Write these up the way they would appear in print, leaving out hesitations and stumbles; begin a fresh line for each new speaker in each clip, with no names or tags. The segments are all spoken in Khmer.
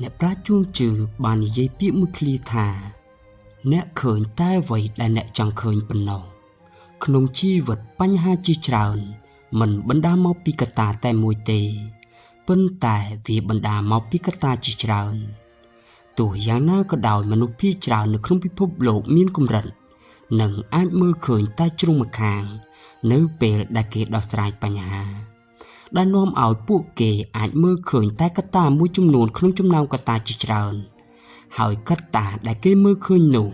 អ្នកប្រាជ្ញជួងជឺបាននិយាយពាក្យមួយឃ្លាថាអ្នកឃើញតែអ្វីដែលអ្នកចង់ឃើញប៉ុណ្ណោះក្នុងជីវិតបញ្ហាជាច្រើនមិនបណ្ដាលមកពីកត្តាតែមួយទេប៉ុន្តែវាបណ្ដាលមកពីកត្តាជាច្រើនទោះយ៉ាងណាក៏ដោយមនុស្សភាគច្រើននៅក្នុងពិភពលោកមានកម្រិតនិងអាចមើលឃើញតែជ្រុងម្ខាងនៅពេលដែលគេដោះស្រាយបញ្ហាដែលនាំឲ្យពួកគេអាចមើលឃើញតែកត្តាមួយចំនួនក្នុងចំណោមកត្តាជាច្រើនហើយកត្តាដែលគេមើលឃើញនោះ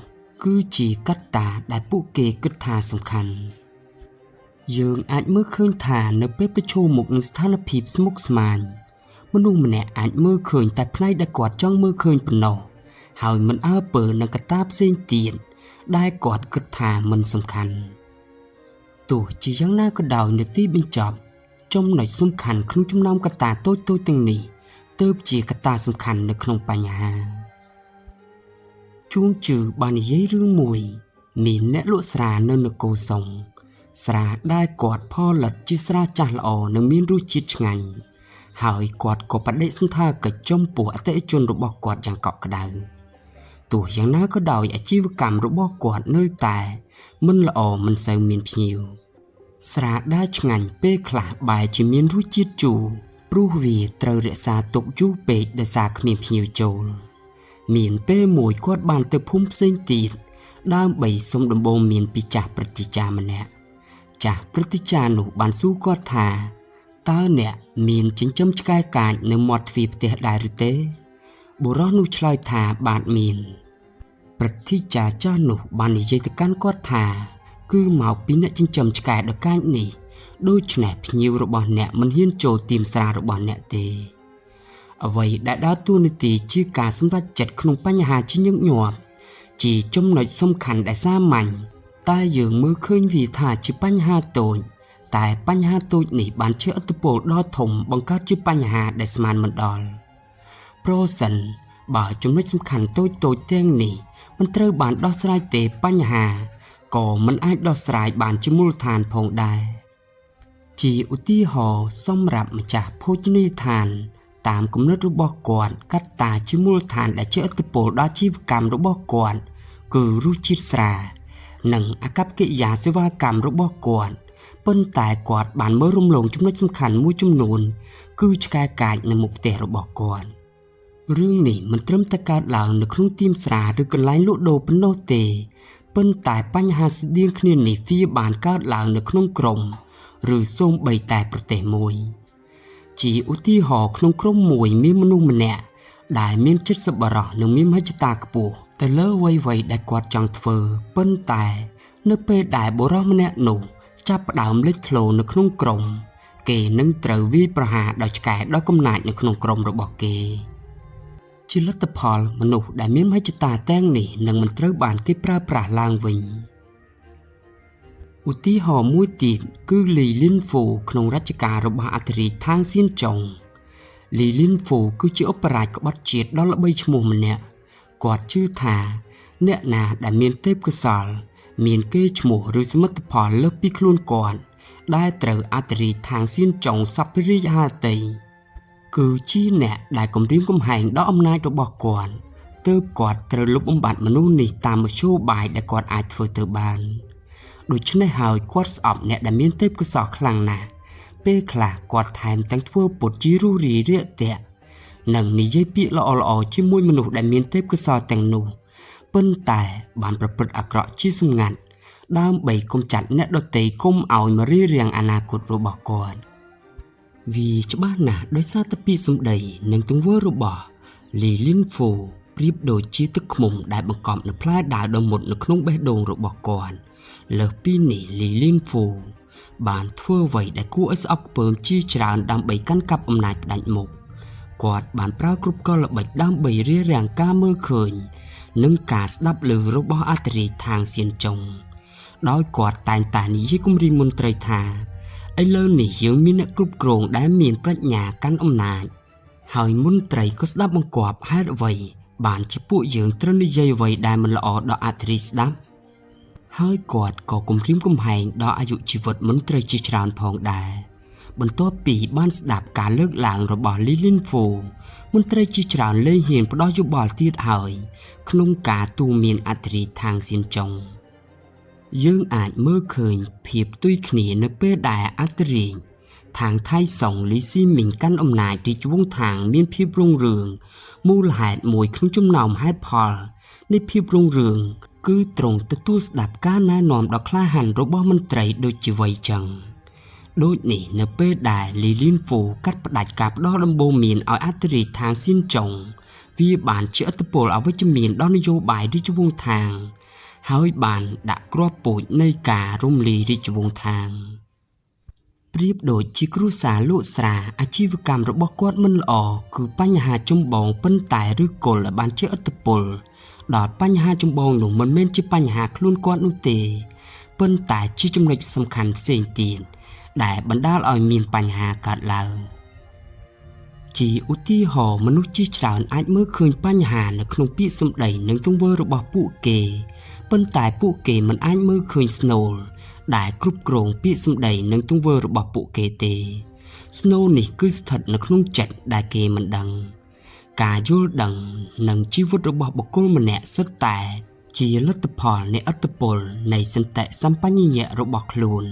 គឺជាកត្តាដែលពួកគេគិតថាសំខាន់យើងអាចមើលឃើញថានៅពេលប្រឈមមុខនឹងស្ថានភាពស្មុគស្មាញមនុស្សម្នាក់អាចមើលឃើញតែផ្នែកដែលគាត់ចង់មើលឃើញប៉ុណ្ណោះហើយមិនអើពើនឹងកត្តាផ្សេងទៀតដែលគាត់គិតថាមិនសំខាន់ទោះជាយ៉ាងណាក៏ដោយនៅទីបញ្ចប់ចំណុចសំខាន់ក្នុងចំណោមកត្តាតូចៗទាំងនេះទើបជាកត្តាសំខាន់នៅក្នុងបញ្ហាជួងជឺបាននិយាយរឿងមួយមានអ្នកលក់ស្រានៅនគរសុងស្រាដែលគាត់ផលិតជាស្រាចាស់ល្អនិងមានរសជាតិឆ្ងាញ់ហើយគាត់ក៏បដិសណ្ឋាកិច្ចចំពោះអតិថិជនរបស់គាត់យ៉ាងកក់ក្ដៅទោះយ៉ាងណាក៏ដោយអាជីវកម្មរបស់គាត់នៅតែមិនល្អមិនសូវមានភ្ញៀវស្រាដែលឆ្ងាញ់ពេលខ្លះបែរជាមានរសជាតិជូរព្រោះវាត្រូវរក្សាទុកយូរពេកដោយសារគ្មានភ្ញៀវចូលមានពេលមួយគាត់បានទៅភូមិផ្សេងទៀតដើម្បីសុំដំបូន្មានពីចាស់ព្រឹទ្ធាចារ្យម្នាក់ចាស់ព្រឹទ្ធាចារ្យនោះបានសួរគាត់ថាតើអ្នកមានចិញ្ចឹមឆ្កែកាចនៅមាត់ទ្វារផ្ទះដែរឬទេបុរសនោះឆ្លើយថាបាទមានព្រឹទ្ធាចារ្យចាស់នោះបាននិយាយទៅកាន់គាត់ថាគឺមកពីអ្នកចិញ្ចឹមឆ្កែដ៏កាចនេះដូច្នេះភ្ញៀវរបស់អ្នកមិនហ៊ានចូលទាមស្រារបស់អ្នកទេអ្វីដែលដើរតួនាទីជាការសម្រេចចិត្តក្នុងបញ្ហាជាញឹកញាប់ជាចំណុចសំខាន់ដែលសាមញ្ញតែយើងមើលឃើញវាថាជាបញ្ហាតូចតែបញ្ហាតូចនេះបានជះឥទ្ធិពលដ៏ធំបង្កើតជាបញ្ហាដែលស្មានមិនដល់ប្រសិនបើចំណុចសំខាន់តូចៗទាំងនេះមិនត្រូវបានដោះស្រាយទេបញ្ហាក៏មិនអាចដោះស្រាយបានជាមូលដ្ឋានផងដែរជាឧទាហរណ៍សម្រាប់ម្ចាស់ភោជនីយដ្ឋានតាមគំនិតរបស់គាត់កត្តាជាមូលដ្ឋានដែលជះឥទ្ធិពលដល់ជីវកម្មរបស់គាត់គឺរសជាតិស្រានិងអាកប្បកិរិយាសេវាកម្មរបស់គាត់ប៉ុន្តែគាត់បានមើលរំលងចំណុចសំខាន់មួយចំនួនគឺឆ្កែកាចនៅមុខផ្ទះរបស់គាត់រឿងនេះមិនត្រឹមតែកើតឡើងនៅក្នុងទីមស្រាឬកន្លែងលក់ដូរប៉ុណ្ណោះទេប៉ុន្តែបញ្ហាស្តៀងគ្នានេះវាបានកើតឡើងនៅក្នុងក្រុមឬសូម្បីតែប្រទេសមួយជាឧទាហរណ៍ក្នុងក្រុមមួយមានមនុស្សម្នាក់ដែលមានចិត្តសប្បុរសនិងមានមហិច្ឆតាខ្ពស់ទៅលើអ្វីៗដែលគាត់ចង់ធ្វើប៉ុន្តែនៅពេលដែលបុរសម្នាក់នោះចាប់ផ្ដើមលេចធ្លោនៅក្នុងក្រុមគេនឹងត្រូវវាយប្រហារដោយឆ្កែដ៏កំណាចនៅក្នុងក្រុមរបស់គេជាលទ្ធផលមនុស្សដែលមានមហិច្ឆតាទាំងនេះនឹងមិនត្រូវបានគេប្រើប្រាស់ឡើងវិញឧទាហរណ៍មួយទៀតគឺលីលីនហ្វូក្នុងរជ្ជកាលរបស់អធិរាជថាងសៀនចុងលីលីនហ្វូគឺជាឧបរាជក្បត់ជាតិដ៏ល្បីឈ្មោះម្នាក់គាត់ជឿថាអ្នកណាដែលមានទេពកោសល្យមានកេរ្តិ៍ឈ្មោះឬសមិទ្ធផលលើសពីខ្លួនគាត់ដែលត្រូវអធិរាជថាងសៀនចុងសព្វរាជហឫទ័យគឺជាអ្នកដែលគំរាមកំហែងដល់អំណាចរបស់គាត់ទើបគាត់ត្រូវលុបបំបាត់មនុស្សនេះតាមមធ្យោបាយដែលគាត់អាចធ្វើទៅបានដូច្នេះហើយគាត់ស្អប់អ្នកដែលមានទេពកោសល្យខ្លាំងណាស់ពេលខ្លះគាត់ថែមទាំងធ្វើពុតជារុះរាយរាក់ទាក់និងនិយាយពាក្យល្អៗជាមួយមនុស្សដែលមានទេពកោសល្យទាំងនោះប៉ុន្តែបានប្រព្រឹត្តអាក្រក់ជាសម្ងាត់ដើម្បីកុំចាត់អ្នកដទៃកុំឲ្យមករារាំងអនាគតរបស់គាត់វាច្បាស់ណាស់ដោយសារតែពាក្យសម្ដីនិងទង្វើរបស់លីលីនហ្វូប្រៀបដូចជាទឹកឃ្មុំដែលបង្កប់នៅផ្លែដាវដ៏មុតនៅក្នុងបេះដូងរបស់គាត់លើសពីនេះលីលីនហ្វូបានធ្វើអ្វីដែលគួរឲ្យស្អប់ខ្ពើមជាច្រើនដើម្បីកាន់កាប់អំណាចផ្ដាច់មុខគាត់បានប្រើគ្រប់កលល្បិចដើម្បីរារាំងការមើលឃើញនិងការស្ដាប់ឮរបស់អធិរាជថាងសៀនចុងដោយគាត់តែងតែនិយាយគំរាមមន្ត្រីថាឥឡូវនេះយើងមានអ្នកគ្រប់គ្រងដែលមានប្រាជ្ញាកាន់អំណាចហើយមន្ត្រីក៏ស្ដាប់បង្គាប់ហេតុអ្វីបានជាពួកយើងត្រូវនិយាយអ្វីដែលមិនល្អដល់អធិរាជស្ដាប់ហើយគាត់ក៏គំរាមកំហែងដល់អាយុជីវិតមន្ត្រីជាច្រើនផងដែរបន្ទាប់ពីបានស្ដាប់ការលើកឡើងរបស់លីលីនហ្វូ មន្ត្រីជាច្រើនលែងហ៊ានផ្ដោតយោបល់ទៀតហើយក្នុងការទូន្មានអធិរាជខាងសៀនចុងយើងអាចមើលឃើញភាពផ្ទុយគ្នានៅពេលដែលអធិរាជខាងថៃសុងលីស៊ីមីងកាន់អំណាចរាជវង្សខាងមានភាពរុងរឿងមូលហេតុមួយក្នុងចំណោមហេតុផលនៃភាពរុងរឿងគឺត្រង់ទទួលស្ដាប់ការណែនាំដ៏ក្លាហានរបស់មន្ត្រីដូចជាវ័យចឹងដូចនេះនៅពេលដែលលីលីនហ្វូកាត់ផ្ដាច់ការផ្ដោតដំបូន្មានឲ្យអធិរាជខាងសៀនចុងវាបានជាឥទ្ធិពលអវិជ្ជមានដល់នយោបាយរាជវង្សខាងហើយបានដាក់គ្រាប់ពូជនៃការរំលាយរាជវង្សខាងប្រៀបដូចជាគ្រួសារលក់ស្រាអាជីវកម្មរបស់គាត់មិនល្អគឺបញ្ហាចម្បងប៉ុន្តែឬគល់បានជាឥទ្ធិពលដល់បញ្ហាចម្បងនោះមិនមែនជាបញ្ហាខ្លួនគាត់នោះទេប៉ុន្តែជាចំណុចសំខាន់ផ្សេងទៀតដែលបណ្ដាលឲ្យមានបញ្ហាកើតឡើងជាឧទាហរណ៍មនុស្សជាច្រើនអាចមើលឃើញបញ្ហានៅក្នុងពាក្យសម្ដីនិងទង្វើរបស់ពួកគេប៉ុន្តែពួកគេមិនអាចមើលឃើញស្នូលដែលគ្រប់គ្រងពាក្យសម្ដីនិងទង្វើរបស់ពួកគេទេស្នូលនេះគឺស្ថិតនៅក្នុងចិត្តដែលគេមិនដឹងការយល់ដឹងនិងជីវិតរបស់បុគ្គលម្នាក់សុទ្ធតែជាលទ្ធផលនៃឥទ្ធិពលនៃសន្តិសម្បញ្ញៈរបស់ខ្លួន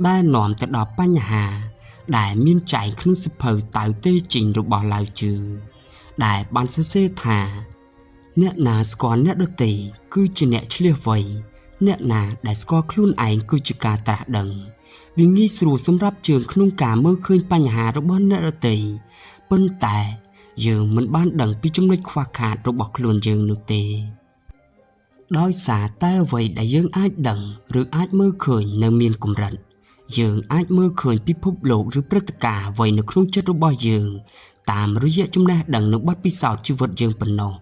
ដែលនាំទៅដល់បញ្ហាដែលមានចែងក្នុងសៀវភៅតៅតេជីងរបស់ឡាវជឺដែលបានសរសេរថាអ្នកណាស្គាល់អ្នកដទៃគឺជាអ្នកឆ្លៀសវៃអ្នកណាដែលស្គាល់ខ្លួនឯងគឺជាការត្រាស់ដឹងវាងាយស្រួលសម្រាប់យើងក្នុងការមើលឃើញបញ្ហារបស់អ្នកដទៃប៉ុន្តែយើងមិនបានដឹងពីចំណុចខ្វះខាតរបស់ខ្លួនយើងនោះទេដោយសារតែអ្វីដែលយើងអាចដឹងឬអាចមើលឃើញនៅមានកម្រិតយើងអាចមើលឃើញពិភពលោកឬព្រឹត្តិការណ៍អ្វីនៅក្នុងចិត្តរបស់យើងតាមរយៈចំណេះដឹងនិងបទពិសោធន៍ជីវិតយើងប៉ុណ្ណោះ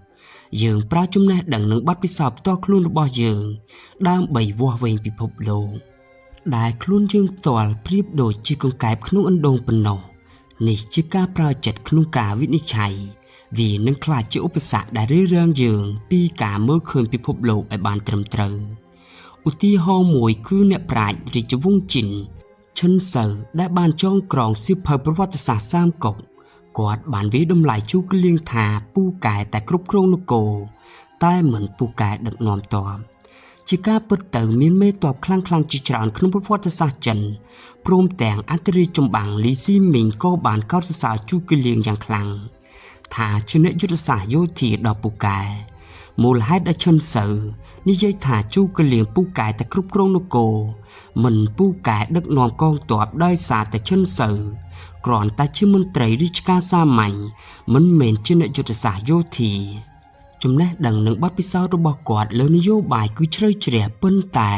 យើងប្រើចំណេះដឹងនិងបទពិសោធន៍ផ្ទាល់ខ្លួនរបស់យើងដើម្បីវាស់វែងពិភពលោកដែលខ្លួនយើងផ្ទាល់ប្រៀបដូចជាកង្កែបក្នុងអណ្ដូងប៉ុណ្ណោះនេះជាការប្រើចិត្តក្នុងការវិនិច្ឆ័យវានឹងក្លាយជាឧបសគ្គដែលរារាំងយើងពីការមើលឃើញពិភពលោកឲ្យបានត្រឹមត្រូវឧទាហរណ៍មួយគឺអ្នកប្រាជ្ញរាជវង្សជីនឈិនសៅដែលបានចងក្រងសៀវភៅប្រវត្តិសាស្ត្រសាមកុកគាត់បានវាយតម្លៃជូកលៀងថាពូកែតែគ្រប់គ្រងនគរតែមិនពូកែដឹកនាំទ័ពជាការពិតទៅមានមេទ័ពខ្លាំងៗជាច្រើនក្នុងប្រវត្តិសាស្ត្រចិនព្រមទាំងអធិរាជចម្បាំងលីស៊ីមីងក៏បានកោតសរសើរជូកលៀងយ៉ាងខ្លាំងថាជាអ្នកយុទ្ធសាស្ត្រយោធាដ៏ពូកែមូលហេតុដែលឈិនសៅនិយាយថាជូកលៀងពូកែតែគ្រប់គ្រងនគរមិនពូកែដឹកនាំកងទ័ពដោយសារតែឈិនសៅគ្រាន់តែជាមន្ត្រីរាជការសាមញ្ញមិនមែនជាអ្នកយុទ្ធសាស្ត្រយោធាចំណេះដឹងនិងបទពិសោធន៍របស់គាត់លើនយោបាយគឺជ្រៅជ្រះប៉ុន្តែ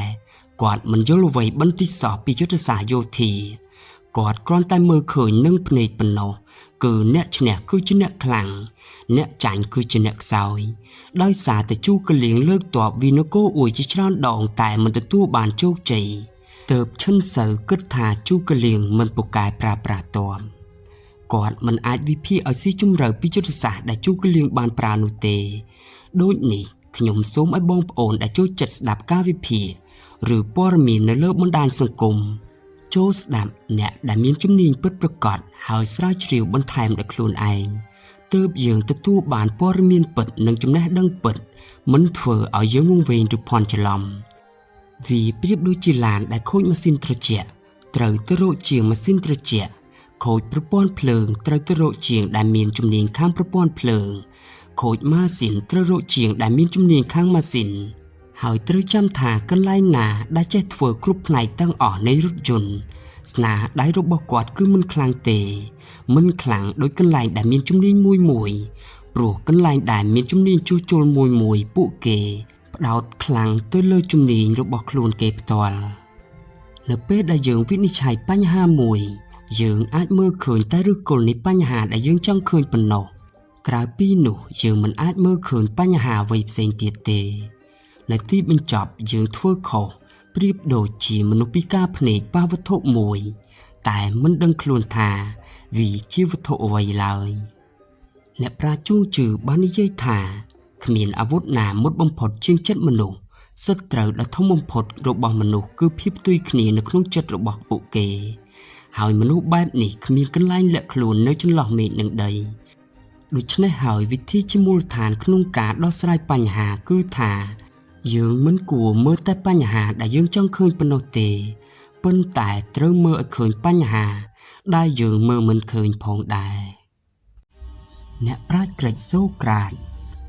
គាត់មិនយល់អ្វីបន្តិចសោះពីយុទ្ធសាស្ត្រយោធាគាត់គ្រាន់តែមើលឃើញនឹងភ្នែកប៉ុណ្ណោះគឺអ្នកឈ្នះគឺជាអ្នកខ្លាំងអ្នកចាញ់គឺជាអ្នកខ្សោយដោយសារតែជូកលៀងលើកទ័ពវិនគរអួយជាច្រើនដងតែមិនទទួលបានជោគជ័យទើបឈិនសៅគិតថាជូកលៀងមិនពូកែប្រើប្រាស់ទ័ពគាត់មិនអាចវិភាគឲ្យស៊ីជម្រៅពីយុទ្ធសាស្ត្រដែលជូកលៀងបានប្រើនោះទេដូចនេះខ្ញុំសូមឲ្យបងប្អូនដែលចូលចិត្តស្ដាប់ការវិភាគឬព័ត៌មាននៅលើបណ្ដាញសង្គមចូលស្ដាប់អ្នកដែលមានជំនាញពិតប្រាកដហើយស្រាវជ្រាវបន្ថែមដោយខ្លួនឯងទើបយើងទទួលបានព័ត៌មានពិតនិងចំណេះដឹងពិតមិនធ្វើឲ្យយើងវង្វេងឬភ័ន្តច្រឡំវាប្រៀបដូចជាឡានដែលខូចម៉ាស៊ីនត្រជាក់ត្រូវទៅរកជាងម៉ាស៊ីនត្រជាក់ខូចប្រព័ន្ធភ្លើងត្រូវទៅរកជាងដែលមានជំនាញខាងប្រព័ន្ធភ្លើងខូចម៉ាស៊ីនត្រូវរកជាងដែលមានជំនាញខាងម៉ាស៊ីនហើយត្រូវចាំថាកន្លែងណាដែលចេះធ្វើគ្រប់ផ្នែកទាំងអស់នៃរថយន្តស្នាដៃរបស់គាត់គឺមិនខ្លាំងទេមិនខ្លាំងដូចកន្លែងដែលមានជំនាញមួយព្រោះកន្លែងដែលមានជំនាញជួសជុលមួយពួកគេផ្ដោតខ្លាំងទៅលើជំនាញរបស់ខ្លួនគេផ្ទាល់នៅពេលដែលយើងវិនិច្ឆ័យបញ្ហាមួយយើងអាចមើលឃើញតែឫសគល់នៃបញ្ហាដែលយើងចង់ឃើញប៉ុណ្ណោះក្រៅពីនោះយើងមិនអាចមើលឃើញបញ្ហាអ្វីផ្សេងទៀតទេនៅទីបញ្ចប់យើងធ្វើខុសប្រៀបដូចជាមនុស្សពិការភ្នែកប៉ះវត្ថុមួយតែមិនដឹងខ្លួនថាវាជាវត្ថុអ្វីឡើយអ្នកប្រាជ្ញជួងជឺបាននិយាយថាគ្មានអាវុធណាមុតបំផុតជាងចិត្តមនុស្សសត្រូវដ៏ធំបំផុតរបស់មនុស្សគឺភាពផ្ទុយគ្នានៅក្នុងចិត្តរបស់ពួកគេហើយមនុស្សបែបនេះគ្មានកន្លែងលាក់ខ្លួននៅចន្លោះមេឃនិងដី ដូច្នេះហើយវិធីជាមូលដ្ឋានក្នុងការដោះស្រាយបញ្ហាគឺថាយើងមិនគួរមើលតែបញ្ហាដែលយើងចង់ឃើញប៉ុណ្ណោះទេប៉ុន្តែត្រូវមើលឲ្យឃើញបញ្ហាដែលយើងមើលមិនឃើញផងដែរអ្នកប្រាជ្ញក្រិកសូក្រាត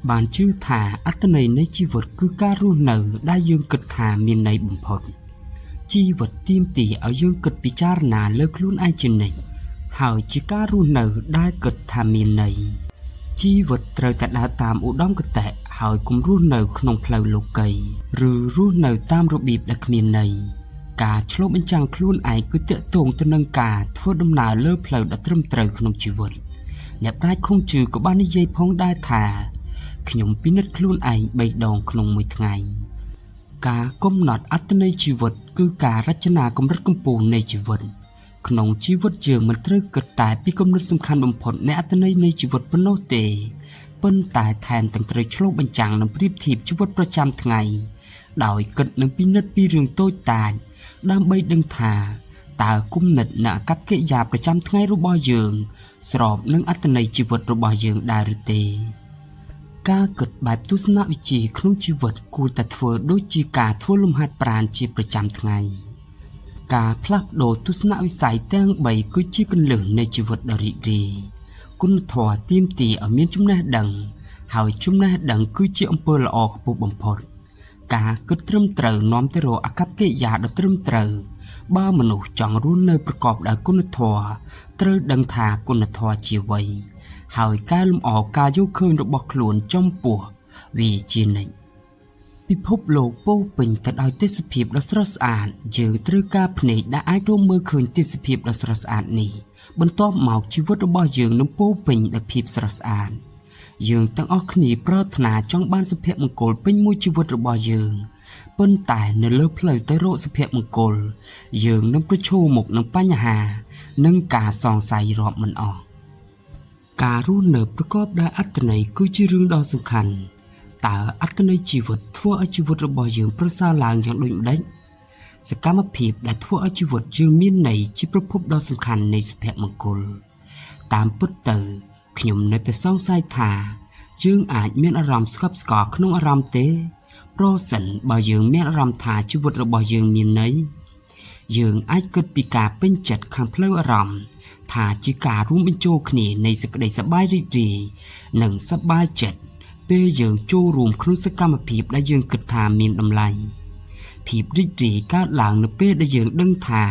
បានជឿថាអត្ថន័យនៃជីវិតគឺការរស់នៅដែលយើងគិតថាមានន័យបំផុតជីវិតទាមទារឲ្យយើងគិតពិចារណាលើខ្លួនឯងជានិច្ចហើយជាការរស់នៅដែលគិតថាមានន័យជីវិតត្រូវតែដើរតាមឧត្តមគតិហើយកុំរស់នៅក្នុងផ្លូវលោកីឬរស់នៅតាមរបៀបដែលគ្មានន័យការឆ្លុះបញ្ចាំងខ្លួនឯងគឺទាក់ទងទៅនឹងការធ្វើដំណើរលើផ្លូវដ៏ត្រឹមត្រូវក្នុងជីវិតអ្នកប្រាជ្ញខុងជឺក៏បាននិយាយផងដែរថាខ្ញុំពិនិត្យខ្លួនឯង3ដងក្នុងមួយថ្ងៃការកំណត់អត្ថន័យជីវិតគឺការរចនាកម្រិតកម្ពស់នៃជីវិតក្នុងជីវិតយើងមិនត្រូវគិតតែពីគំនិតសំខាន់បំផុតនៃអត្ថន័យនៃជីវិតប៉ុណ្ណោះទេប៉ុន្តែថែមទាំងត្រូវឆ្លុះបញ្ចាំងនិងប្រៀបធៀបជីវិតប្រចាំថ្ងៃដោយគិតនិងពិនិត្យពីរឿងតូចតាចដើម្បីដឹងថាតើគំនិតនិងអាកប្បកិរិយាប្រចាំថ្ងៃរបស់យើងស្របនឹងអត្ថន័យជីវិតរបស់យើងដែរឬទេការគិតបែបទស្សនវិជ្ជាក្នុងជីវិតគួរតែធ្វើដូចជាការធ្វើលំហាត់ប្រាណជាប្រចាំថ្ងៃការផ្លាស់ប្ដូរទស្សនវិស័យទាំង3គឺជាគន្លឹះនៃជីវិតដ៏រីករាយគុណធម៌ទាមទារឲ្យមានចំណេះដឹងហើយចំណេះដឹងគឺជាអំពើល្អខ្ពស់បំផុតការគិតត្រឹមត្រូវនាំទៅរកអាកប្បកិរិយាដ៏ត្រឹមត្រូវបើមនុស្សចង់រស់នៅប្រកបដោយគុណធម៌ត្រូវដឹងថាគុណធម៌ជាអ្វីហើយកែលម្អការយល់ឃើញរបស់ខ្លួនចំពោះវាជានិច្ចពិភពលោកពោពេញទៅដោយទេសភាពដ៏ស្រស់ស្អាតយើងត្រូវការភ្នែកដែលអាចរកមើលឃើញទេសភាពដ៏ស្រស់ស្អាតនេះបន្ទាប់មកជីវិតរបស់យើងនឹងពោពេញដោយភាពស្រស់ស្អាតយើងទាំងអស់គ្នាប្រាថ្នាចង់បានសុភមង្គលពេញមួយជីវិតរបស់យើងប៉ុន្តែនៅលើផ្លូវទៅរកសុភមង្គលយើងនឹងប្រឈមមុខនឹងបញ្ហានិងការសង្ស័យរាប់មិនអស់ការរស់នៅប្រកបដោយអត្ថន័យគឺជារឿងដ៏សំខាន់តើអត្ថន័យជីវិតធ្វើឲ្យជីវិតរបស់យើងប្រសើរឡើងយ៉ាងដូចម្តេចសកម្មភាពដែលធ្វើឲ្យជីវិតយើងមានន័យជាប្រភពដ៏សំខាន់នៃសុភមង្គលតាមពិតទៅខ្ញុំនៅតែសង្ស័យថាយើងអាចមានអារម្មណ៍ស្កប់ស្កល់ក្នុងអារម្មណ៍ទេប្រសិនបើយើងមានអារម្មណ៍ថាជីវិតរបស់យើងមានន័យយើងអាចគិតពីការពេញចិត្តខាងផ្លូវអារម្មណ៍ថាជាការរួមបញ្ចូលគ្នានៃសេចក្តីសប្បាយរីករាយនិងសប្បាយចិត្តពេលយើងចូលរួមក្នុងសកម្មភាពដែលយើងគិតថាមានតម្លៃភាពរីករាយកើតឡើងនៅពេលដែលយើងដឹងថា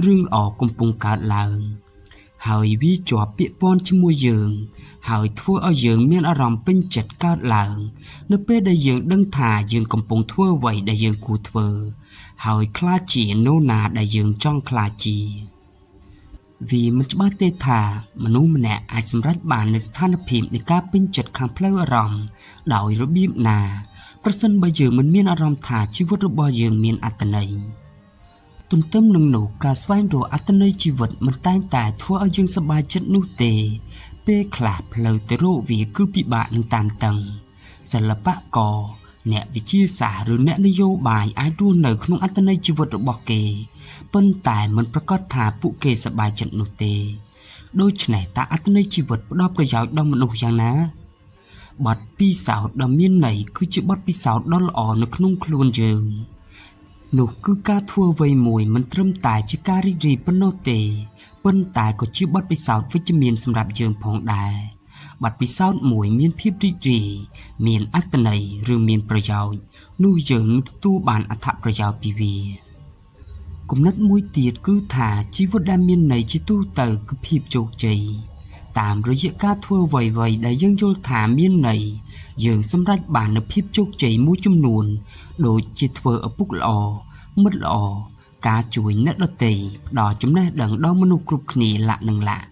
រឿងល្អកំពុងកើតឡើងហើយវាជាប់ពាក់ព័ន្ធជាមួយយើងហើយធ្វើឲ្យយើងមានអារម្មណ៍ពេញចិត្តកើតឡើងនៅពេលដែលយើងដឹងថាយើងកំពុងធ្វើអ្វីដែលយើងគួរធ្វើហើយក្លាយជានរណាដែលយើងចង់ក្លាយជាវាមិនច្បាស់ទេថាមនុស្សម្នាក់អាចសម្រេចបាននូវស្ថានភាពនៃការពេញចិត្តខាងផ្លូវអារម្មណ៍ដោយរបៀបណាប្រសិនបើយើងមិនមានអារម្មណ៍ថាជីវិតរបស់យើងមានអត្ថន័យទន្ទឹមនឹងនោះការស្វែងរកអត្ថន័យជីវិតមិនតែងតែធ្វើឲ្យយើងសប្បាយចិត្តនោះទេពេលខ្លះផ្លូវទៅរកវាគឺពិបាកនឹងតានតឹងសិល្បករអ្នកវិទ្យាសាស្ត្រឬអ្នកនយោបាយអាចរស់នៅក្នុងអត្ថន័យជីវិតរបស់គេប៉ុន្តែមិនប្រកាសថាពួកគេសប្បាយចិត្តនោះទេដូច្នេះតើអត្ថន័យជីវិតផ្ដល់ប្រយោជន៍ដល់មនុស្សយ៉ាងណាបទពិសោធន៍ដ៏មានន័យគឺជាបទពិសោធន៍ដ៏ល្អនៅក្នុងខ្លួនយើងនោះគឺការធ្វើអ្វីមួយមិនត្រឹមតែជាការរីករាយប៉ុណ្ណោះទេប៉ុន្តែក៏ជាបទពិសោធន៍វិជ្ជមានសម្រាប់យើងផងដែរបទពិសោធន៍មួយមានភាពរីករាយមានអត្ថន័យឬមានប្រយោជន៍នោះយើងនឹងទទួលបានអត្ថប្រយោជន៍ពីវាគំនិតមួយទៀតគឺថាជីវិតដែលមានន័យជាទូទៅគឺភាពជោគជ័យតាមរយៈការធ្វើអ្វីៗដែលយើងយល់ថាមានន័យយើងសម្រេចបាននូវភាពជោគជ័យមួយចំនួនដូចជាធ្វើឪពុកល្អមិត្តល្អការជួយអ្នកដទៃផ្ដល់ចំណេះដឹងដល់មនុស្សគ្រប់គ្នាលក្ខនឹងលក្ខ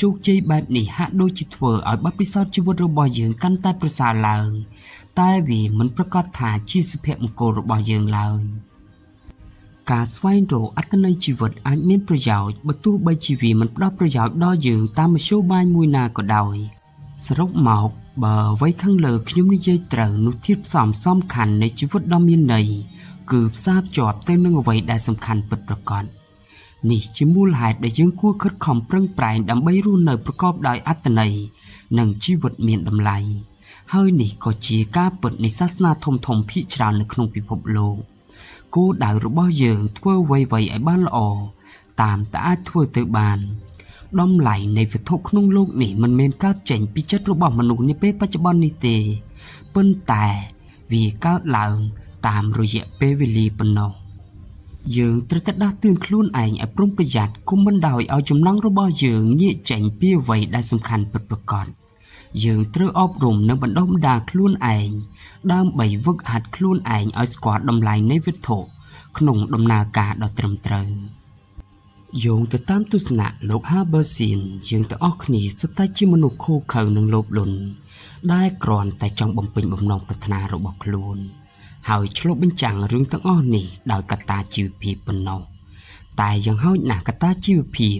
ជោគជ័យបែបនេះហាក់ដូចជាធ្វើឲ្យបទពិសោធន៍ជីវិតរបស់យើងកាន់តែប្រសើរឡើងតែវាមិនប្រកាសថាជាសុភមង្គលរបស់យើងឡើយការស្វែងរកអត្ថន័យជីវិតអាចមានប្រយោជន៍បើទោះបីជាវាមិនផ្ដល់ប្រយោជន៍ដល់យើងតាមមធ្យោបាយមួយណាក៏ដោយសរុបមកបើអ្វីខាងលើខ្ញុំនិយាយត្រូវនោះធាតុផ្សំសំខាន់នៃជីវិតដ៏មានន័យគឺផ្សារភ្ជាប់ទៅនឹងអ្វីដែលសំខាន់ពិតប្រាកដនេះជាមូលហេតុដែលយើងគួរខិតខំប្រឹងប្រែងដើម្បីរស់នៅប្រកបដោយអត្ថន័យ និងជីវិតមានតម្លៃហើយនេះក៏ជាការពិតនៃសាសនាធំៗភាគច្រើននៅក្នុងពិភពលោកគោលដៅរបស់យើងធ្វើអ្វីៗឲ្យបានល្អតាមតែអាចធ្វើទៅបានតម្លៃនៃវត្ថុក្នុងโลกនេះមិនមែនកើតចេញពីចិត្តរបស់មនុស្សនាពេលបច្ចុប្បន្ននេះទេប៉ុន្តែវាកើតឡើងតាមរយៈពេលវេលាប៉ុណ្ណោះយើងត្រូវតែដាស់តឿនខ្លួនឯងឲ្យប្រុងប្រយ័ត្នកុំបណ្ដោយឲ្យចំណង់របស់យើងងាកចេញពីអ្វីដែលសំខាន់ពិតប្រាកដយើងត្រូវអប់រំនិងបណ្ដុះបណ្ដាលខ្លួនឯងដើម្បីវឹកហាត់ខ្លួនឯងឲ្យស្គាល់តម្លៃនៃវត្ថុក្នុងដំណើរការដ៏ត្រឹមត្រូវយោងទៅតាមទស្សនៈលោក Habermas យើងទាំងអស់គ្នាសុទ្ធតែជាមនុស្សខូខើនិងលោភលន់ដែលគ្រាន់តែចង់បំពេញបំណងប្រាថ្នារបស់ខ្លួនហើយឆ្លុះបញ្ចាំងរឿងទាំងអស់នេះដោយកត្តាជីវភាពប៉ុណ្ណោះតែយ៉ាងហោចណាស់កត្តាជីវភាព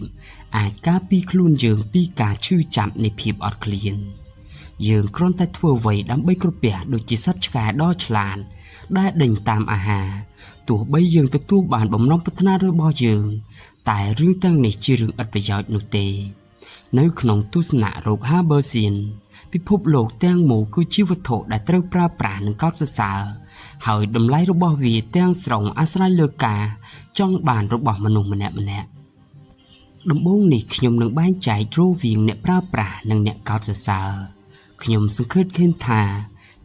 អាចការពារខ្លួនយើងពីការឈឺចាប់នៃភាពអត់ឃ្លានយើងគ្រាន់តែធ្វើអ្វីដើម្បីក្រពះដូចជាសត្វឆ្កែដ៏ឆ្លាតដែលដេញតាមអាហារទោះបីយើងទទួលបានបំណងប្រាថ្នារបស់យើងតែរឿងទាំងនេះជារឿងឥតប្រយោជន៍នោះទេនៅក្នុងទស្សនៈលោក Habermas ពិភពលោកទាំងមូលគឺជាវត្ថុដែលត្រូវប្រើប្រាស់និងកោតសរសើរហើយតម្លៃរបស់វាទាំងស្រុងអាស្រ័យលើការចង់បានរបស់មនុស្សម្នាក់ៗដំបូងនេះខ្ញុំនឹងបែងចែករវាងអ្នកប្រើប្រាស់និងអ្នកកោតសរសើរខ្ញុំសង្កេតឃើញថា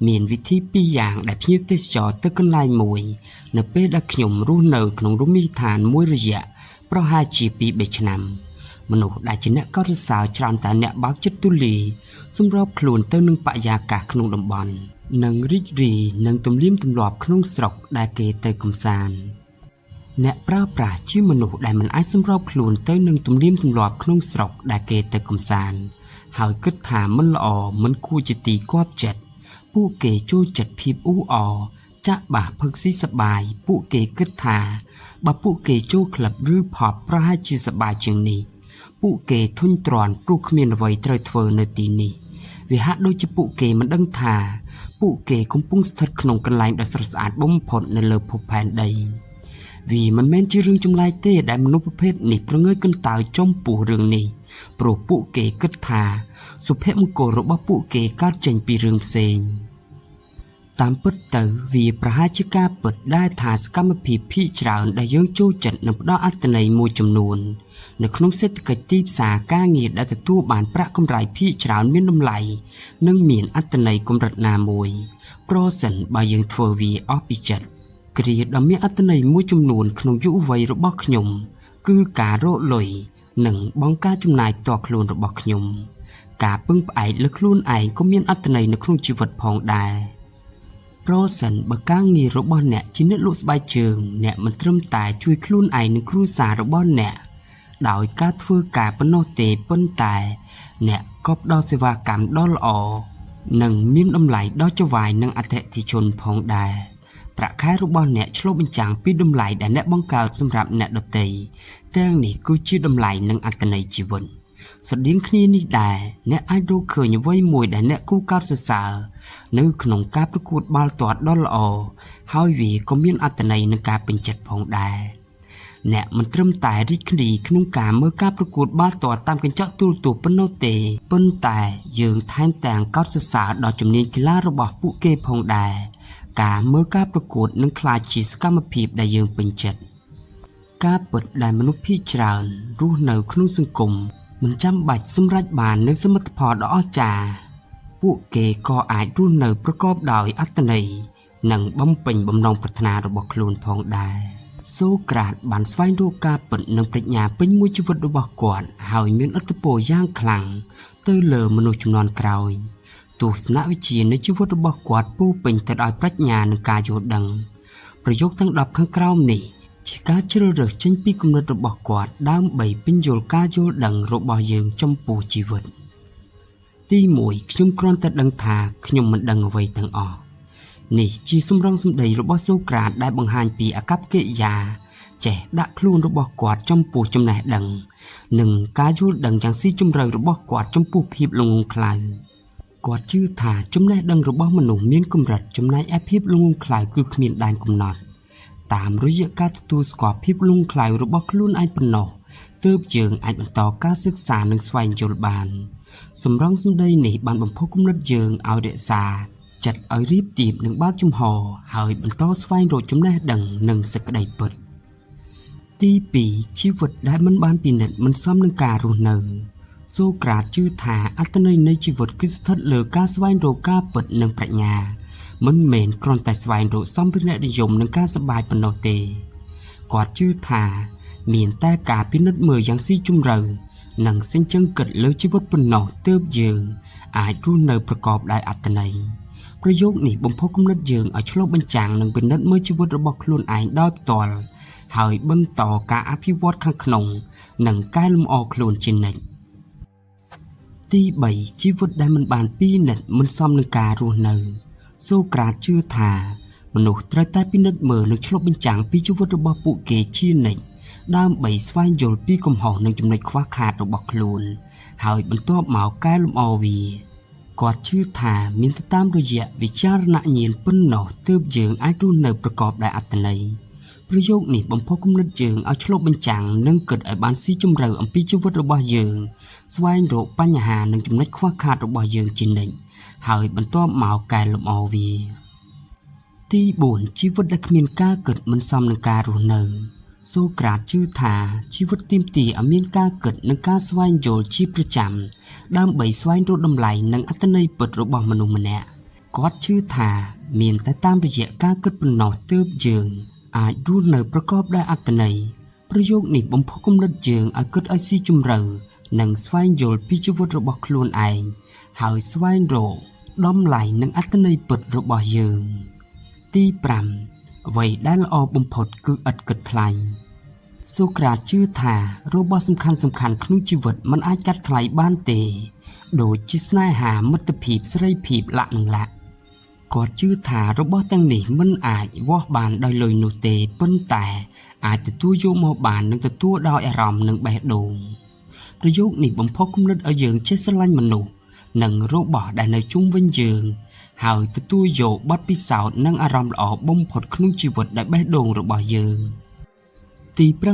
មានវិធីពីរយ៉ាងដែលភ្ញៀវទេសចរទៅកន្លែងមួយនៅពេលដែលខ្ញុំរស់នៅក្នុងរមណីយដ្ឋានមួយរយៈប្រហែលជា 2-3 ឆ្នាំមនុស្សដែលជាអ្នកកោតសរសើរច្រើនតែអ្នកបើកចិត្តទូលាយសម្របខ្លួនទៅនឹងបរិយាកាសក្នុងតំបន់និងរីករាយនឹងទំនៀមទម្លាប់ក្នុងស្រុកដែលគេទៅកម្សាន្តអ្នកប្រើប្រាស់ជាមនុស្សដែលមិនអាចសម្របខ្លួនទៅនឹងទំនៀមទម្លាប់ក្នុងស្រុកដែលគេទៅកម្សាន្តហើយគិតថាមិនល្អមិនគួរជាទីគាប់ចិត្តពួកគេចូលចិត្តភាពអ៊ូអរចាក់បាសផឹកស៊ីសប្បាយពួកគេគិតថាបើពួកគេចូលក្លឹបឬផបប្រហែលជាសប្បាយជាងនេះពួកគេធុញទ្រាន់ព្រោះគ្មានអ្វីត្រូវធ្វើនៅទីនេះវាហាក់ដូចជាពួកគេមិនដឹងថាពួកគេកំពុងស្ថិតក្នុងកន្លែងដ៏ស្រស់ស្អាតបំផុតនៅលើភពផែនដីវាមិនមែនជារឿងចម្លែកទេដែលមនុស្សប្រភេទនេះប្រងើយកន្តើយចំពោះរឿងនេះព្រោះពួកគេគិតថាសុភមង្គលរបស់ពួកគេកើតចេញពីរឿងផ្សេងតាមពិតទៅវាប្រហែលជាការពិតដែលថាសកម្មភាពភាគច្រើនដែលយើងចូលចិត្តនឹងផ្ដល់អត្ថន័យមួយចំនួននៅក្នុងសេដ្ឋកិច្ចទីផ្សារការងារដែលទទួលបានប្រាក់កម្រៃភាគច្រើនមានតម្លៃនិងមានអត្ថន័យកម្រិតណាមួយប្រសិនបើយើងធ្វើវាអស់ពីចិត្តគ្រាដ៏មានអត្ថន័យមួយចំនួនក្នុងយុវវ័យរបស់ខ្ញុំគឺការរកលុយនិងបង្ការចំណាយផ្ទាល់ខ្លួនរបស់ខ្ញុំការពឹងផ្អែកលើខ្លួនឯងក៏មានអត្ថន័យនៅក្នុងជីវិតផងដែរប្រសិនបើការងាររបស់អ្នកជាអ្នកលក់ស្បែកជើងអ្នកមិនត្រឹមតែជួយខ្លួនឯងនិងគ្រួសាររបស់អ្នកដោយការធ្វើការប៉ុណ្ណោះទេប៉ុន្តែអ្នកក៏ផ្ដល់សេវាកម្មដ៏ល្អនិងមានតម្លៃដ៏ចវាយនឹងអតិថិជនផងដែរប្រាក់ខែរបស់អ្នកឆ្លុះបញ្ចាំងពីតម្លៃដែលអ្នកបង្កើតសម្រាប់អ្នកដទៃទាំងនេះគឺជាតម្លៃនិងអត្ថន័យជីវិតស្រដៀងគ្នានេះដែរអ្នកអាចរកឃើញអ្វីមួយដែលអ្នកគូកោតសរសើរនៅក្នុងការប្រកួតបាល់ទាត់ដ៏ល្អហើយវាក៏មានអត្ថន័យនឹងការពេញចិត្តផងដែរអ្នកមិនត្រឹមតែរីករាយក្នុងការមើលការប្រកួតបាល់ទាត់តាមកញ្ចក់ទូរទស្សន៍ប៉ុណ្ណោះទេប៉ុន្តែយើងថែមទាំងកោតសរសើរដល់ជំនាញកីឡារបស់ពួកគេផងដែរការមើលការប្រកួតនឹងក្លាយជាសកម្មភាពដែលយើងពេញចិត្តការពិតដែលមនុស្សភាគច្រើនរស់នៅក្នុងសង្គមមិនចាំបាច់សម្រេចបាននូវសមិទ្ធផលដ៏អស្ចារ្យពួកគេក៏អាចរស់នៅប្រកបដោយអត្ថន័យនិងបំពេញបំណងប្រាថ្នារបស់ខ្លួនផងដែរសូក្រាតបានស្វែងរកការពិតនិងប្រាជ្ញាពេញមួយជីវិតរបស់គាត់ហើយមានឥទ្ធិពលយ៉ាងខ្លាំងទៅលើមនុស្សជំនាន់ក្រោយទស្សនវិជ្ជានៃជីវិតរបស់គាត់ពោរពេញទៅដោយប្រាជ្ញានិងការយល់ដឹងប្រយោគទាំង10ខាងក្រោមនេះជាការជ្រើសរើសចេញពីគំនិតរបស់គាត់ដើម្បីពន្យល់ការយល់ដឹងរបស់យើងចំពោះជីវិតទី1ខ្ញុំគ្រាន់តែដឹងថាខ្ញុំមិនដឹងអ្វីទាំងអស់នេះជាសម្រងសម្ដីរបស់សូក្រាតដែលបង្ហាញពីអាកប្បកិរិយាចេះដាក់ខ្លួនរបស់គាត់ចំពោះចំណេះដឹងនិងការយល់ដឹងយ៉ាងស៊ីជម្រៅរបស់គាត់ចំពោះភាពល្ងង់ខ្លៅគាត់ជឿថាចំណេះដឹងរបស់មនុស្សមានកម្រិតចំណែកឯភាពល្ងង់ខ្លៅគឺគ្មានដែនកំណត់តាមរយៈការទទួលស្គាល់ភាពល្ងង់ខ្លៅរបស់ខ្លួនឯងប៉ុណ្ណោះទើបយើងអាចបន្តការសិក្សានិងស្វែងយល់បាន សម្រងសម្ដីនេះបានបំផុសគំនិតយើងឲ្យរក្សាចិត្តឲ្យរៀបទៀបនិងបើកចំហហើយបន្តស្វែងរកចំណេះដឹងនិងសេចក្តីពិតទី2ជីវិតដែលមិនបានពិនិត្យមិនសមនឹងការរស់នៅសូក្រាតជឿថាអត្ថន័យនៃជីវិតគឺស្ថិតលើការស្វែងរកការពិតនិងប្រាជ្ញាមិនមែនគ្រាន់តែស្វែងរកសម្ភារៈនិយមនិងការសប្បាយប៉ុណ្ណោះទេគាត់ជឿថាមានតែការពិនិត្យមើលយ៉ាងស៊ីជម្រៅនិងសេចក្ដីគិតលើជីវិតប៉ុណ្ណោះទើបយើងអាចរស់នៅប្រកបដោយអត្ថន័យប្រយោគនេះបំផុសគំនិតយើងឲ្យឆ្លុះបញ្ចាំងនិងពិនិត្យមើលជីវិតរបស់ខ្លួនឯងដោយផ្ទាល់ហើយបន្តការអភិវឌ្ឍខាងក្នុងនិងកែលម្អខ្លួនជានិច្ចទី3ជីវិតដែលមិនបានពិនិត្យមិនសមនឹងការរស់នៅសូក្រាតជឿថាមនុស្សត្រូវតែពិនិត្យមើលនិងឆ្លុះបញ្ចាំងពីជីវិតរបស់ពួកគេជានិច្ចដើម្បីស្វែងយល់ពីកំហុសនិងចំណុចខ្វះខាតរបស់ខ្លួនហើយបន្ទាប់មកកែលម្អវាគាត់ជឿថាមានតែតាមរយៈវិចារណញ្ញាណប៉ុណ្ណោះទើបយើងអាចរស់នៅប្រកបដោយអត្ថន័យប្រយោគនេះបំផុសគំនិតយើងឲ្យឆ្លុះបញ្ចាំងនិងគិតឲ្យបានស៊ីជម្រៅអំពីជីវិតរបស់យើងស្វែងរកបញ្ហានិងចំណុចខ្វះខាតរបស់យើងជានិច្ចហើយបន្ទាប់មកកែលម្អវាទី4ជីវិតដែលគ្មានការគិតមិនសមនឹងការរស់នៅសូក្រាតជឿថាជីវិតទាមទារឲ្យមានការគិតនិងការស្វែងយល់ជាប្រចាំដើម្បីស្វែងរកតម្លៃនិងអត្ថន័យពិតរបស់មនុស្សម្នាក់គាត់ជឿថាមានតែតាមរយៈការគិតប៉ុណ្ណោះទើបយើងអាចរស់នៅប្រកបដោយអត្ថន័យប្រយោគនេះបំផុសគំនិតយើងឲ្យគិតឲ្យស៊ីជម្រៅនិងស្វែងយល់ពីជីវិតរបស់ខ្លួនឯងហើយស្វែងរកតម្លៃនិងអត្ថន័យពិតរបស់យើងទី5អ្វីដែលល្អបំផុតគឺឥតគិតថ្លៃសូក្រាតជឿថារបស់សំខាន់ក្នុងជីវិតមិនអាចកាត់ថ្លៃបានទេដូចជាស្នេហាមិត្តភាពសេរីភាពលក្ខណៈគាត់ជឿថារបស់ទាំងនេះមិនអាចវាស់បានដោយលុយនោះទេប៉ុន្តែអាចទទួលយកមកបាននិងទទួលដោយអារម្មណ៍និងបេះដូងប្រយោគនេះបំផុសគំនិតឲ្យយើងចេះស្រឡាញ់មនុស្សនិងរបស់ដែលនៅជុំវិញយើងហើយទទួលយកបទពិសោធន៍និងអារម្មណ៍ល្អបំផុតក្នុងជីវិតដែលបេះដូងរបស់យើងទី6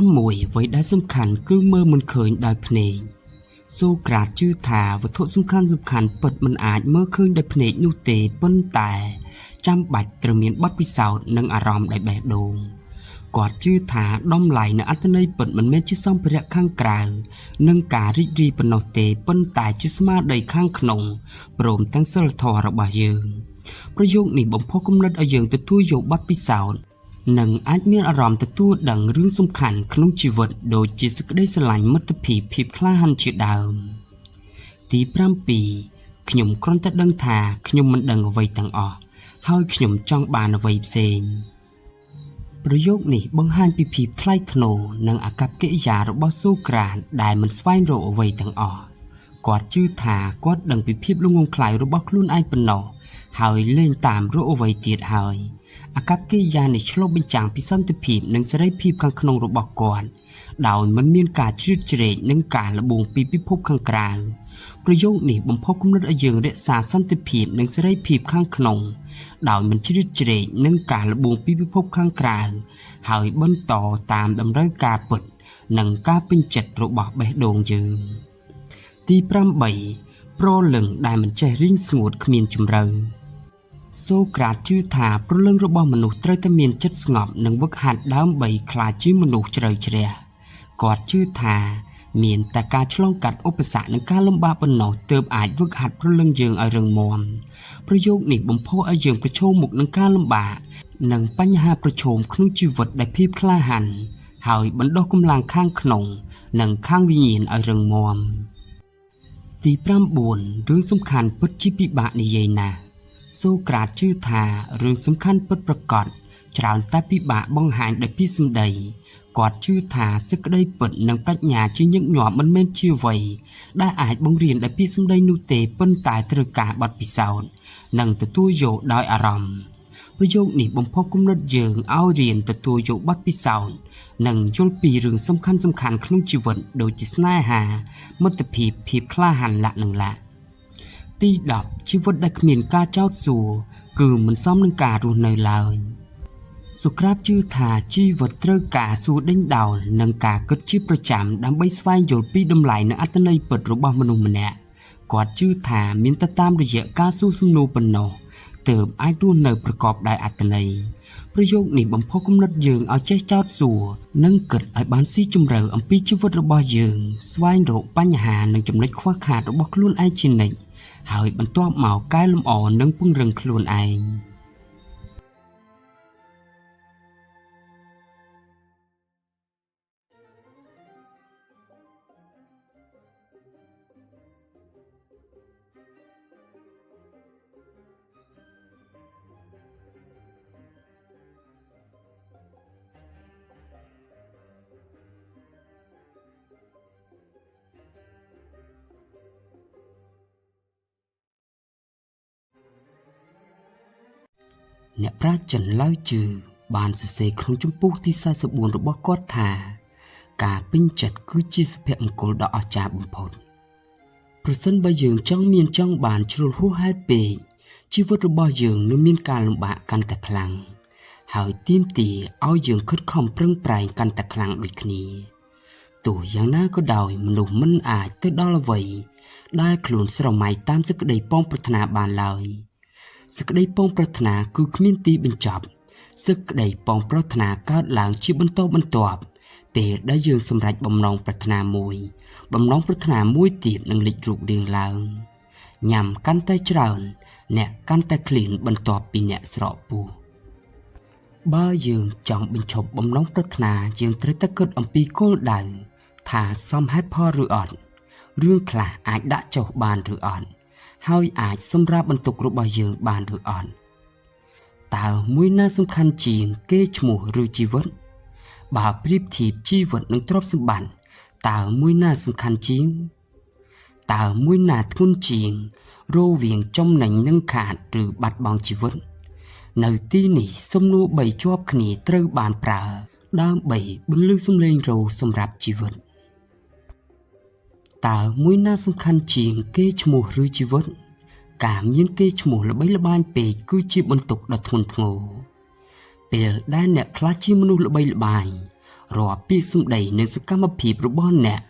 អ្វីដែលសំខាន់គឺមើលមិនឃើញដោយភ្នែកសូក្រាតជឿថាវត្ថុសំខាន់ពិតមិនអាចមើលឃើញដោយភ្នែកនោះទេប៉ុន្តែចាំបាច់ត្រូវមានបទពិសោធន៍និងអារម្មណ៍ដោយបេះដូងគាត់ជឿថាតម្លៃនិងអត្ថន័យពិតមិនមែនជាសម្ភារៈខាងក្រៅនិងការរីករាយប៉ុណ្ណោះទេប៉ុន្តែជាស្មារតីខាងក្នុងព្រមទាំងសិលធម៌របស់យើងប្រយោគនេះបំផុសគំនិតឲ្យយើងទទួលយកបទពិសោធន៍និងអាចមានអារម្មណ៍ទទួលដឹងរឿងសំខាន់ក្នុងជីវិតដូចជាសេចក្តីស្រឡាញ់មិត្តភាពភាពក្លាហានជាដើមទី7ខ្ញុំគ្រាន់តែដឹងថាខ្ញុំមិនដឹងអ្វីទាំងអស់ហើយខ្ញុំចង់បានអ្វីផ្សេងប្រយោគនេះបង្ហាញពីភាពថ្លៃថ្នូរនិងអាកប្បកិរិយារបស់សូក្រាតដែលមិនស្វែងរកអ្វីទាំងអស់គាត់ជឿថាគាត់ដឹងពីភាពល្ងង់ខ្លៅរបស់ខ្លួនឯងប៉ុណ្ណោះហើយលែងតាមរកអ្វីទៀតហើយអាកប្បកិរិយានេះឆ្លុះបញ្ចាំងពីសន្តិភាពនិងសេរីភាពខាងក្នុងរបស់គាត់ដោយមិនមានការជ្រៀតជ្រែកនិងការលបងពីពិភពខាងក្រៅប្រយោគនេះបំផុសគំនិតឲ្យយើងរក្សាសន្តិភាពនិងសេរីភាពខាងក្នុងដោយមិនជ្រៀតជ្រែកនឹងការលបងពីពិភពខាងក្រៅហើយបន្តតាមតម្រូវការពិតនិងការពេញចិត្តរបស់បេះដូងយើងទី8ព្រលឹងដែលមិនចេះរីងស្ងួតគ្មានជម្រៅសូក្រាតជឿថាព្រលឹងរបស់មនុស្សត្រូវតែមានចិត្តស្ងប់និងវឹកហាត់ដើម្បីក្លាយជាមនុស្សជ្រៅជ្រះគាត់ជឿថាមានតែការឆ្លងកាត់ឧបសគ្គនិងការលំបាកប៉ុណ្ណោះទើបអាចវឹកហាត់ព្រលឹងយើងឲ្យរឹងមាំប្រយោគនេះបំផុសឲ្យយើងប្រឈមមុខនឹងការលំបាកនិងបញ្ហាប្រឈមក្នុងជីវិតដែលភាពក្លាហានហើយបណ្ដុះកម្លាំងខាងក្នុងនិងខាងវិញ្ញាណឲ្យរឹងមាំទី9រឿងសំខាន់ពិតជាពិបាកនិយាយណាស់សូក្រាតជឿថារឿងសំខាន់ពិតប្រាកដច្រើនតែពិបាកបង្ហាញដោយពាក្យសម្ដីគាត់ជឿថាសេចក្តីពិតនិងប្រាជ្ញាជាញឹកញាប់មិនមែនជាអ្វីដែលអាចបង្រៀនដោយពាក្យសម្ដីនោះទេប៉ុន្តែត្រូវការបទពិសោធន៍និងទទួលយកដោយអារម្មណ៍ប្រយោគនេះបំផុសគំនិតយើងឲ្យរៀនទទួលយកបទពិសោធន៍និងយល់ពីរឿងសំខាន់ក្នុងជីវិតដូចជាស្នេហាមិត្តភាពភាពក្លាហានលក្ខណៈទី10ជីវិតដែលគ្មានការចោទសួរគឺមិនសមនឹងការរស់នៅឡើយសូក្រាតជឿថាជីវិតត្រូវការសួរដេញដោលនិងការគិតជាប្រចាំដើម្បីស្វែងយល់ពីតម្លៃនិងអត្ថន័យពិតរបស់មនុស្សម្នាក់ គាត់ជឿថាមានតែតាមរយៈការសួរសំណួរប៉ុណ្ណោះទើបអាចរស់នៅប្រកបដោយអត្ថន័យប្រយោគនេះបំផុសគំនិតយើងឲ្យចេះចោទសួរនិងគិតឲ្យបានស៊ីជម្រៅអំពីជីវិតរបស់យើងស្វែងរកបញ្ហានិងចំណុចខ្វះខាតរបស់ខ្លួនឯងជានិច្ចហើយបន្ទាប់មកកែលម្អនិងពង្រឹងខ្លួនឯងអ្នកប្រាជ្ញចិនឡាវជឺបានសរសេរក្នុងជំពូកទី44របស់គាត់ថាការពេញចិត្តគឺជាសុភមង្គលដ៏អស្ចារ្យបំផុតប្រសិនបើយើងចង់បានជ្រុលហួសហេតុពេកជីវិតរបស់យើងនឹងមានការលំបាកកាន់តែខ្លាំងហើយទាមទារឲ្យយើងខិតខំប្រឹងប្រែងកាន់តែខ្លាំងដូចគ្នាទោះយ៉ាងណាក៏ដោយមនុស្សមិនអាចទៅដល់អ្វីដែលខ្លួនស្រមៃតាមសេចក្តីប៉ងប្រាថ្នាបានឡើយសេចក្តីប៉ងប្រាថ្នាគឺគ្មានទីបញ្ចប់សេចក្តីប៉ងប្រាថ្នាកើតឡើងជាបន្តបន្ទាប់ពេលដែលយើងសម្រេចបំណងប្រាថ្នាមួយទៀតនឹងលេចរូបរាងឡើងញ៉ាំកាន់តែច្រើនអ្នកកាន់តែឃ្លានបន្ទាប់ពីអ្នកស្រកពោះបើយើងចង់បញ្ឈប់បំណងប្រាថ្នាយើងត្រូវតែគិតអំពីគោលដៅថាសមហេតុផលឬអត់រឿងខ្លះអាចដាក់ចុះបានឬអត់ហើយអាចសម្រាប់បន្ទុករបស់យើងបានឬអត់តើមួយណាសំខាន់ជាងគេឈ្មោះឬជីវិតបើប្រៀបធៀបជីវិតនិងទ្រព្យសម្បត្តិតើមួយណាសំខាន់ជាងតើមួយណាធ្ងន់ជាងរវាងចំណេញនិងខាតឬបាត់បង់ជីវិតនៅទីនេះសំណួរ3ជាប់គ្នាត្រូវបានប្រើដើម្បីបន្លឺសំឡេងរោសម្រាប់ជីវិតតើមួយណាសំខាន់ជាងគេឈ្មោះឬជីវិតការមានគេឈ្មោះល្បីល្បាញពេកគឺជាបន្ទុកដ៏ធ្ងន់ធ្ងរពេលដែលអ្នកខ្លះជាមនុស្សល្បីល្បាញរាល់ពាក្យសម្ដីនិងសកម្មភាពរបស់អ្នក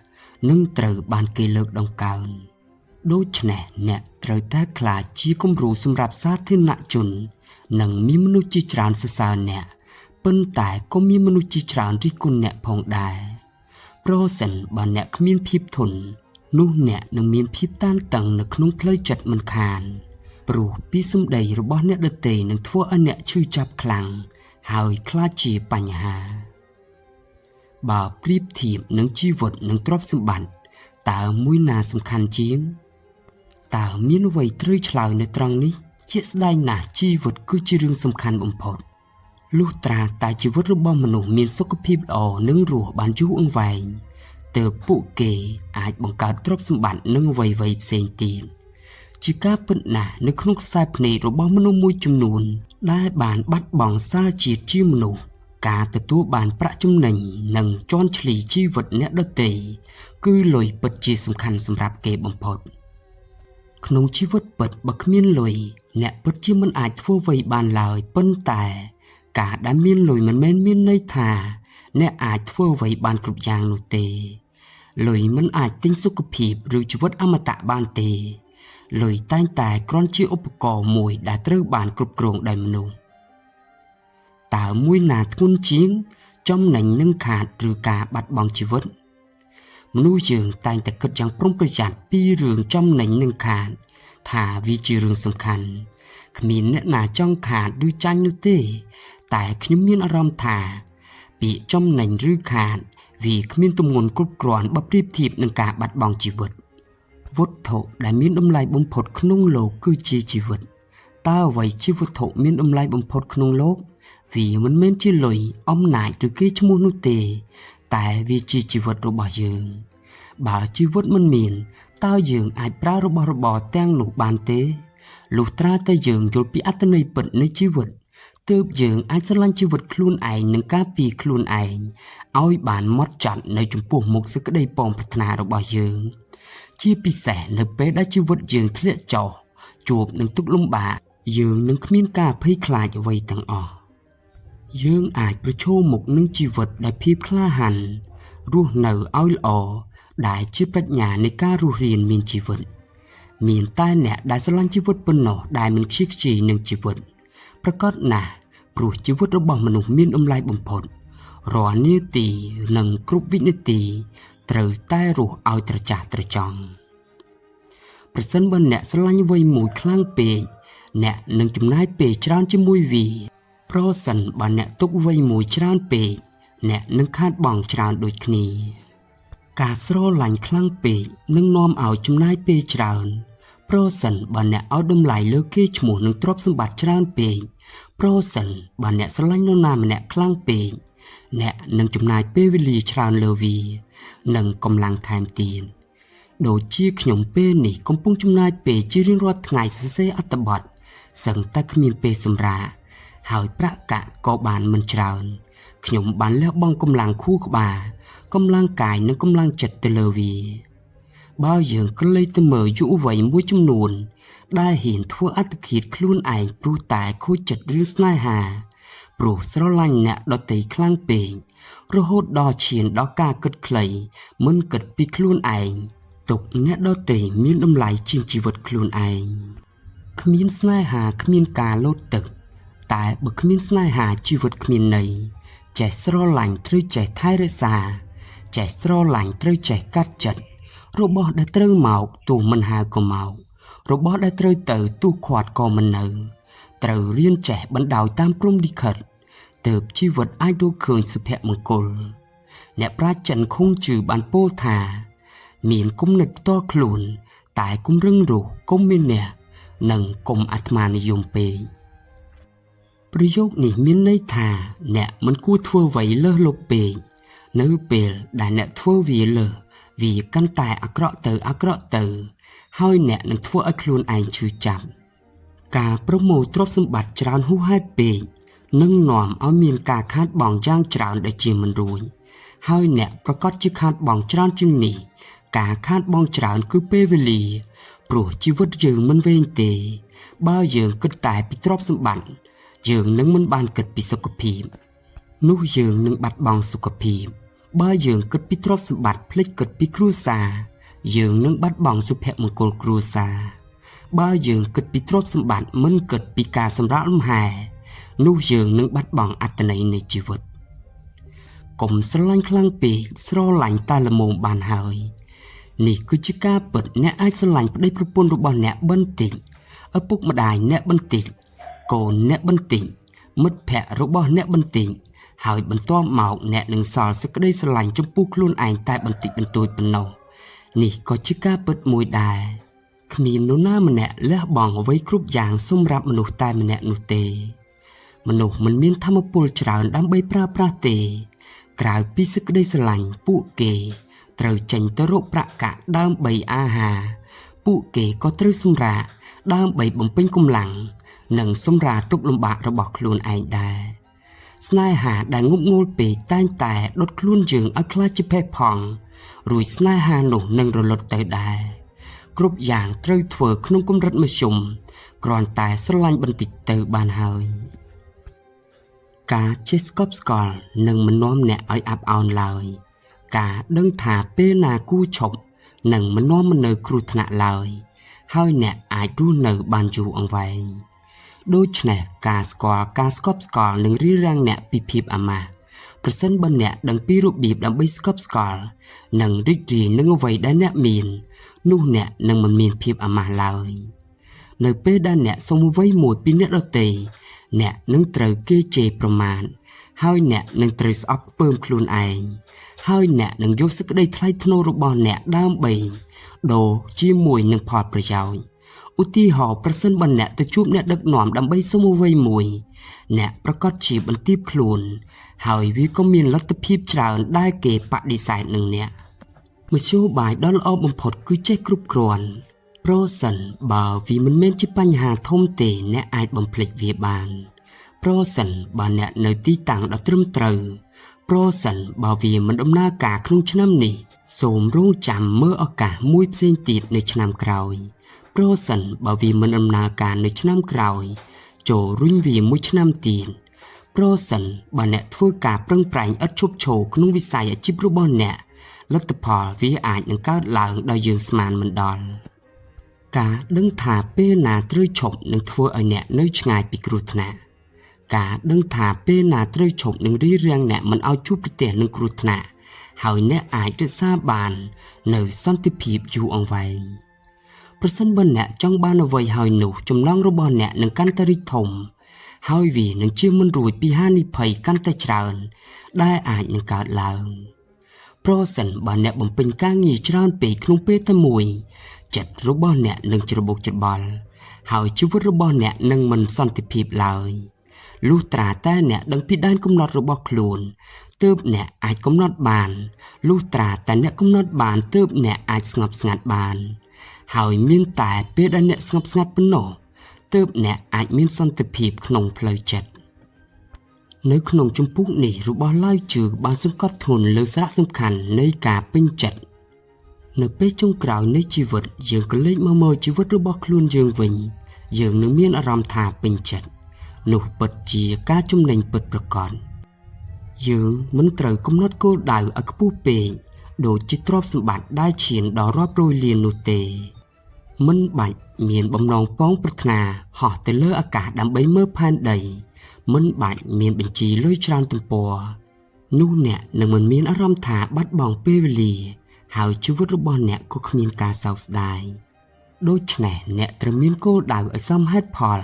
នឹងត្រូវបានគេលើកដង្កើងដូច្នេះអ្នកត្រូវតែក្លាយជាគំរូសម្រាប់សាធារណជននិងមានមនុស្សជាច្រើនសរសើរអ្នកប៉ុន្តែក៏មានមនុស្សជាច្រើនរិះគន់អ្នកផងដែរប្រសិនបើអ្នកគ្មានភាពធន់នោះអ្នកនឹងមានភាពតានតឹងនៅក្នុងផ្លូវចិត្តមិនខានព្រោះពាក្យសម្ដីរបស់អ្នកដទៃនឹងធ្វើឲ្យអ្នកឈឺចាប់ខ្លាំងហើយខ្លាចជាបញ្ហាបើប្រៀបធៀបនឹងជីវិតនិងទ្រព្យសម្បត្តិតើមួយណាសំខាន់ជាងតើមានអ្វីត្រូវឆ្លើយនៅត្រង់នេះជាក់ស្ដែងណាស់ជីវិតគឺជារឿងសំខាន់បំផុតលុះត្រាតែជីវិតរបស់មនុស្សមានសុខភាពល្អនិងរស់បានយូរអង្វែងទើបពួកគេអាចបង្កើតទ្រព្យសម្បត្តិនិងអ្វីៗផ្សេងទៀតជាការពិតណាស់នៅក្នុងខ្សែភ្នែករបស់មនុស្សមួយចំនួនដែលបានបាត់បង់សារជាតិជាមនុស្សការទទួលបានប្រាក់ចំណេញនិងជន់ឈ្លីជីវិតអ្នកដទៃគឺលុយពិតជាសំខាន់សម្រាប់គេបំផុតក្នុងជីវិតពិតបើគ្មានលុយអ្នកពិតជាមិនអាចធ្វើអ្វីបានឡើយប៉ុន្តែការដែលមានលុយមិនមែនមានន័យថាអ្នកអាចធ្វើអ្វីបានគ្រប់យ៉ាងនោះទេលុយមិនអាចទិញសុខភាពឬជីវិតអមតៈបានទេលុយតែងតែគ្រាន់ជាឧបករណ៍មួយដែលត្រូវបានគ្រប់គ្រងដោយមនុស្សតើមួយណាធ្ងន់ជាងចំណេញនិងខាតឬការបាត់បង់ជីវិតមនុស្សយើងតែងតែគិតយ៉ាងប្រុងប្រយ័ត្នពីរឿងចំណេញនិងខាតថាវាជារឿងសំខាន់គ្មានអ្នកណាចង់ខាតឬចាញ់នោះទេតែខ្ញុំមានអារម្មណ៍ថាពាក្យចំណេញឬខាតវាគ្មានទម្ងន់គ្រប់គ្រាន់បើប្រៀបធៀបនឹងការបាត់បង់ជីវិតវត្ថុដែលមានតម្លៃបំផុតក្នុងលោកគឺជាជីវិតតើអ្វីជាវត្ថុមានតម្លៃបំផុតក្នុងលោកវាមិនមែនជាលុយអំណាចឬគេឈ្មោះនោះទេតែវាជាជីវិតរបស់យើងបើជីវិតមិនមានតើយើងអាចប្រើរបស់របរទាំងនោះបានទេលុះត្រាតែយើងយល់ពីអត្ថន័យពិតនៃជីវិតទើបយើងអាចស្រឡាញ់ជីវិតខ្លួនឯងនិងការពារខ្លួនឯងឲ្យបានហ្មត់ចត់នៅចំពោះមុខសេចក្តីប៉ងប្រាថ្នារបស់យើងជាពិសេសនៅពេលដែលជីវិតយើងធ្លាក់ចុះជួបនឹងទុក្ខលំបាកយើងនឹងគ្មានការភ័យខ្លាចអ្វីទាំងអស់យើងអាចប្រឈមមុខនឹងជីវិតដោយភាពក្លាហានរស់នៅឲ្យល្អដែលជាប្រាជ្ញានៃការរស់រានមានជីវិត មានតែអ្នកដែលស្រឡាញ់ជីវិតប៉ុណ្ណោះដែលមិនខ្ជិលខ្ជាយនឹងជីវិតប្រកបណាស់ព្រោះជីវិតរបស់មនុស្សមានតម្លៃបំផុតរាល់នាទីនិងគ្រប់វិនាទីត្រូវតែរស់ឲ្យត្រចះត្រចង់ប្រសិនបើអ្នកស្រឡាញ់អ្វីមួយខ្លាំងពេកអ្នកនឹងចំណាយពេលច្រើនជាមួយវាប្រសិនបើអ្នកទុកអ្វីមួយច្រើនពេកអ្នកនឹងខាតបង់ច្រើនដូចគ្នាការស្រឡាញ់ខ្លាំងពេកនឹងនាំឲ្យចំណាយពេលច្រើនប្រសិនបើអ្នកឲ្យតម្លៃលើគេឈ្មោះនិងទ្រព្យសម្បត្តិច្រើនពេកប្រសិនបើអ្នកស្រឡាញ់នរណាម្នាក់ខ្លាំងពេកអ្នកនឹងចំណាយពេលវេលាច្រើនលើវានិងកម្លាំងថែមទៀតដូចជាខ្ញុំពេលនេះកំពុងចំណាយពេលជារៀងរាល់ថ្ងៃសរសេរអត្ថបទសឹងតែគ្មានពេលសម្រាកហើយប្រាក់កាក់ក៏បានមិនច្រើនខ្ញុំបានលះបង់កម្លាំងខួរក្បាលកម្លាំងកាយនិងកម្លាំងចិត្តទៅលើវាបើយើងក៏លេចទៅមើលយុវវ័យមួយចំនួនដែលហ៊ានធ្វើអត្តឃាតខ្លួនឯងព្រោះតែខូចចិត្តរឿងស្នេហាព្រោះស្រឡាញ់អ្នកដទៃខ្លាំងពេករហូតដល់ឈានដល់ការគិតខ្លីមិនគិតពីខ្លួនឯងទុកអ្នកដទៃមានតម្លៃជាងជីវិតខ្លួនឯងគ្មានស្នេហាគ្មានការលោតទឹកតែបើគ្មានស្នេហាជីវិតគ្មានន័យចេះស្រឡាញ់ត្រូវចេះថែរក្សាចេះស្រឡាញ់ត្រូវចេះកាត់ចិត្តរបស់ដែលត្រូវមកទោះមិនហៅក៏មករបស់ដែលត្រូវទៅទោះខាត់ក៏មិននៅត្រូវរៀនចេះបណ្ដោយតាមព្រំលិខិតទើបជីវិតអាចរកឃើញសុភមង្គលអ្នកប្រាជ្ញចិនខុងជឺបានពោលថាមានគំនិតផ្ទាល់ខ្លួនតែគំរឹងរូសកុំមានអ្នកនិងកុំអាត្មានិយមពេកប្រយោគនេះមានន័យថាអ្នកមិនគួរធ្វើអ្វីលើសលប់ពេកនៅពេលដែលអ្នកធ្វើវាលើសវាកាន់តែអាក្រក់ទៅហើយអ្នកនឹងធ្វើឲ្យខ្លួនឯងឈឺចាប់ការប្រមូលទ្រព្យសម្បត្តិច្រើនហួសហេតុពេកនឹងនាំឲ្យមានការខាតបង់យ៉ាងច្រើនដែលជាមិនរួចហើយអ្នកប្រកាសជាខាតបង់ច្រើនជាងនេះការខាតបង់ច្រើនគឺពេលវេលាព្រោះជីវិតយើងមិនវែងទេបើយើងគិតតែពីទ្រព្យសម្បត្តិយើងនឹងមិនបានគិតពីសុខភាពនោះយើងនឹងបាត់បង់សុខភាពបើយើងគិតពីទ្រព្យសម្បត្តិភ្លេចគិតពីគ្រួសារយើងនឹងបាត់បង់សុភមង្គលគ្រួសារបើយើងគិតពីទ្រព្យសម្បត្តិមិនគិតពីការសម្រាកលំហែនោះយើងនឹងបាត់បង់អត្ថន័យនៃជីវិតកុំស្រឡាញ់ខ្លាំងពេកស្រឡាញ់តែល្មមបានហើយនេះគឺជាការពិតអ្នកអាចស្រឡាញ់ប្តីប្រពន្ធរបស់អ្នកបន្តិចឪពុកម្ដាយអ្នកបន្តិចកូនអ្នកបន្តិចមិត្តភ័ក្តិរបស់អ្នកបន្តិចហើយបន្ទាប់មកអ្នកនឹងសល់សេចក្តីស្រឡាញ់ចំពោះខ្លួនឯងតែបន្តិចបន្តួចប៉ុណ្ណោះនេះក៏ជាការពិតមួយដែរគ្មាននរណាម្នាក់លះបង់អ្វីគ្រប់យ៉ាងសម្រាប់មនុស្សតែម្នាក់នោះទេមនុស្សមិនមានធម៌ពលច្រើនដើម្បីប្រើប្រាស់ទេក្រៅពីសេចក្តីស្រឡាញ់ពួកគេត្រូវចេញទៅរកប្រាក់កាក់ដើម្បីអាហារពួកគេក៏ត្រូវសម្រាកដើម្បីបំពេញកម្លាំងនិងសម្រាលទុក្ខលំបាករបស់ខ្លួនឯងដែរស្នេហាដែលងប់ងុលពេកតែងតែដុតខ្លួនយើងឲ្យខ្លាចជាភេទផងរួចស្នេហានោះនឹងរលត់ទៅដែរគ្រប់យ៉ាងត្រូវធ្វើក្នុងកម្រិតមធ្យមគ្រាន់តែស្រឡាញ់បន្តិចទៅបានហើយការចេះស្កប់ស្កល់នឹងមិននាំអ្នកឲ្យអាប់អោនឡើយការដឹងថាពេលណាគួរឈប់នឹងមិននាំមកនៅគ្រោះថ្នាក់ឡើយហើយអ្នកអាចរស់នៅបានយូរអង្វែងដូច្នេះការស្គាល់ការស្កប់ស្កល់នឹងរារាំងអ្នកពីភាពអាម៉ាស់ប្រសិនបើអ្នកដឹងពីរបៀបដើម្បីស្កប់ស្កល់និងរីករាយនឹងអ្វីដែលអ្នកមាននោះអ្នកនឹងមិនមានភាពអាម៉ាស់ឡើយនៅពេលដែលអ្នកសុំអ្វីមួយពីអ្នកដទៃអ្នកនឹងត្រូវគេជេរប្រមាថហើយអ្នកនឹងត្រូវស្អប់ខ្ពើមខ្លួនឯងហើយអ្នកនឹងយកសេចក្តីថ្លៃថ្នូររបស់អ្នកដើម្បីដូរជាមួយនឹងផលប្រយោជន៍ឧទាហរណ៍ប្រសិនបើអ្នកទៅជួបអ្នកដឹកនាំដើម្បីសុំអ្វីមួយអ្នកប្រកាសជាបន្ទាបខ្លួនហើយវាក៏មានលទ្ធភាពច្រើនដែលគេបដិសេធនឹងអ្នកមធ្យោបាយដ៏ល្អបំផុតគឺចេះគ្រប់គ្រាន់ប្រសិនបើវាមិនមែនជាបញ្ហាធំទេអ្នកអាចបំភ្លេចវាបានប្រសិនបើអ្នកនៅទីតាំងដ៏ត្រឹមត្រូវប្រសិនបើវាមិនដំណើរការក្នុងឆ្នាំនេះសូមរងចាំមើលឱកាសមួយផ្សេងទៀតនៅឆ្នាំក្រោយប្រសិនបើវាមិនដំណើរការនៅឆ្នាំក្រោយចូលរុញវាមួយឆ្នាំទៀតប្រសិនបើអ្នកធ្វើការប្រឹងប្រែងឥតឈប់ឈរក្នុងវិស័យអាជីពរបស់អ្នកលទ្ធផលវាអាចនឹងកើតឡើងដោយយើងស្មានមិនដល់ ការដឹងថាពេលណាត្រូវឈប់នឹងធ្វើឲ្យអ្នកនៅឆ្ងាយពីគ្រោះថ្នាក់ការដឹងថាពេលណាត្រូវឈប់នឹងរៀបរៀងអ្នកមិនឲ្យជួបប្រទះនឹងគ្រោះថ្នាក់ហើយអ្នកអាចរក្សាបាននៅសន្តិភាពយូរអង្វែងប្រសិនបើអ្នកចង់បានអ្វីហើយនោះចំណងរបស់អ្នកនឹងកាន់តែរីកធំហើយវានឹងជៀសមិនរួចពីហានិភ័យកាន់តែច្រើនដែលអាចនឹងកើតឡើងប្រសិនបើអ្នកបំពេញការងារច្រើនពេកក្នុងពេលតែមួយចិត្តរបស់អ្នកនឹងច្របូកច្របល់ហើយជីវិតរបស់អ្នកនឹងមិនសន្តិភាពឡើយលុះត្រាតែអ្នកដឹងពីដែនកំណត់របស់ខ្លួនទើបអ្នកអាចកំណត់បានលុះត្រាតែអ្នកកំណត់បានទើបអ្នកអាចស្ងប់ស្ងាត់បានហើយមានតែពេលដែលអ្នកស្ងប់ស្ងាត់ប៉ុណ្ណោះទើបអ្នកអាចមានសន្តិភាពក្នុងផ្លូវចិត្តនៅក្នុងជំពូកនេះរបស់ឡាវជឿបានសង្កត់ធ្ងន់លើសារៈសំខាន់នៃការពេញចិត្តនៅពេលចុងក្រោយនៃជីវិតយើងក៏លេចមកមើលជីវិតរបស់ខ្លួនយើងវិញយើងនឹងមានអារម្មណ៍ថាពេញចិត្តនោះពិតជាការចំណេញពិតប្រាកដយើងមិនត្រូវកំណត់គោលដៅឲ្យខ្ពស់ពេកដូចជាទ្រព្យសម្បត្តិដែលឈានដល់រាប់រយលាននោះទេមិនបាច់មានបំណងប៉ងប្រាថ្នាហោះទៅលើអាកាសដើម្បីមើលផែនដីមិនបាច់មានបញ្ជីលុយច្រើនទំព័រនោះអ្នកនឹងមិនមានអារម្មណ៍ថាបាត់បង់ពេលវេលាហើយជីវិតរបស់អ្នកក៏គ្មានការសោកស្ដាយដូច្នេះអ្នកត្រូវមានគោលដៅឲ្យសមហេតុផល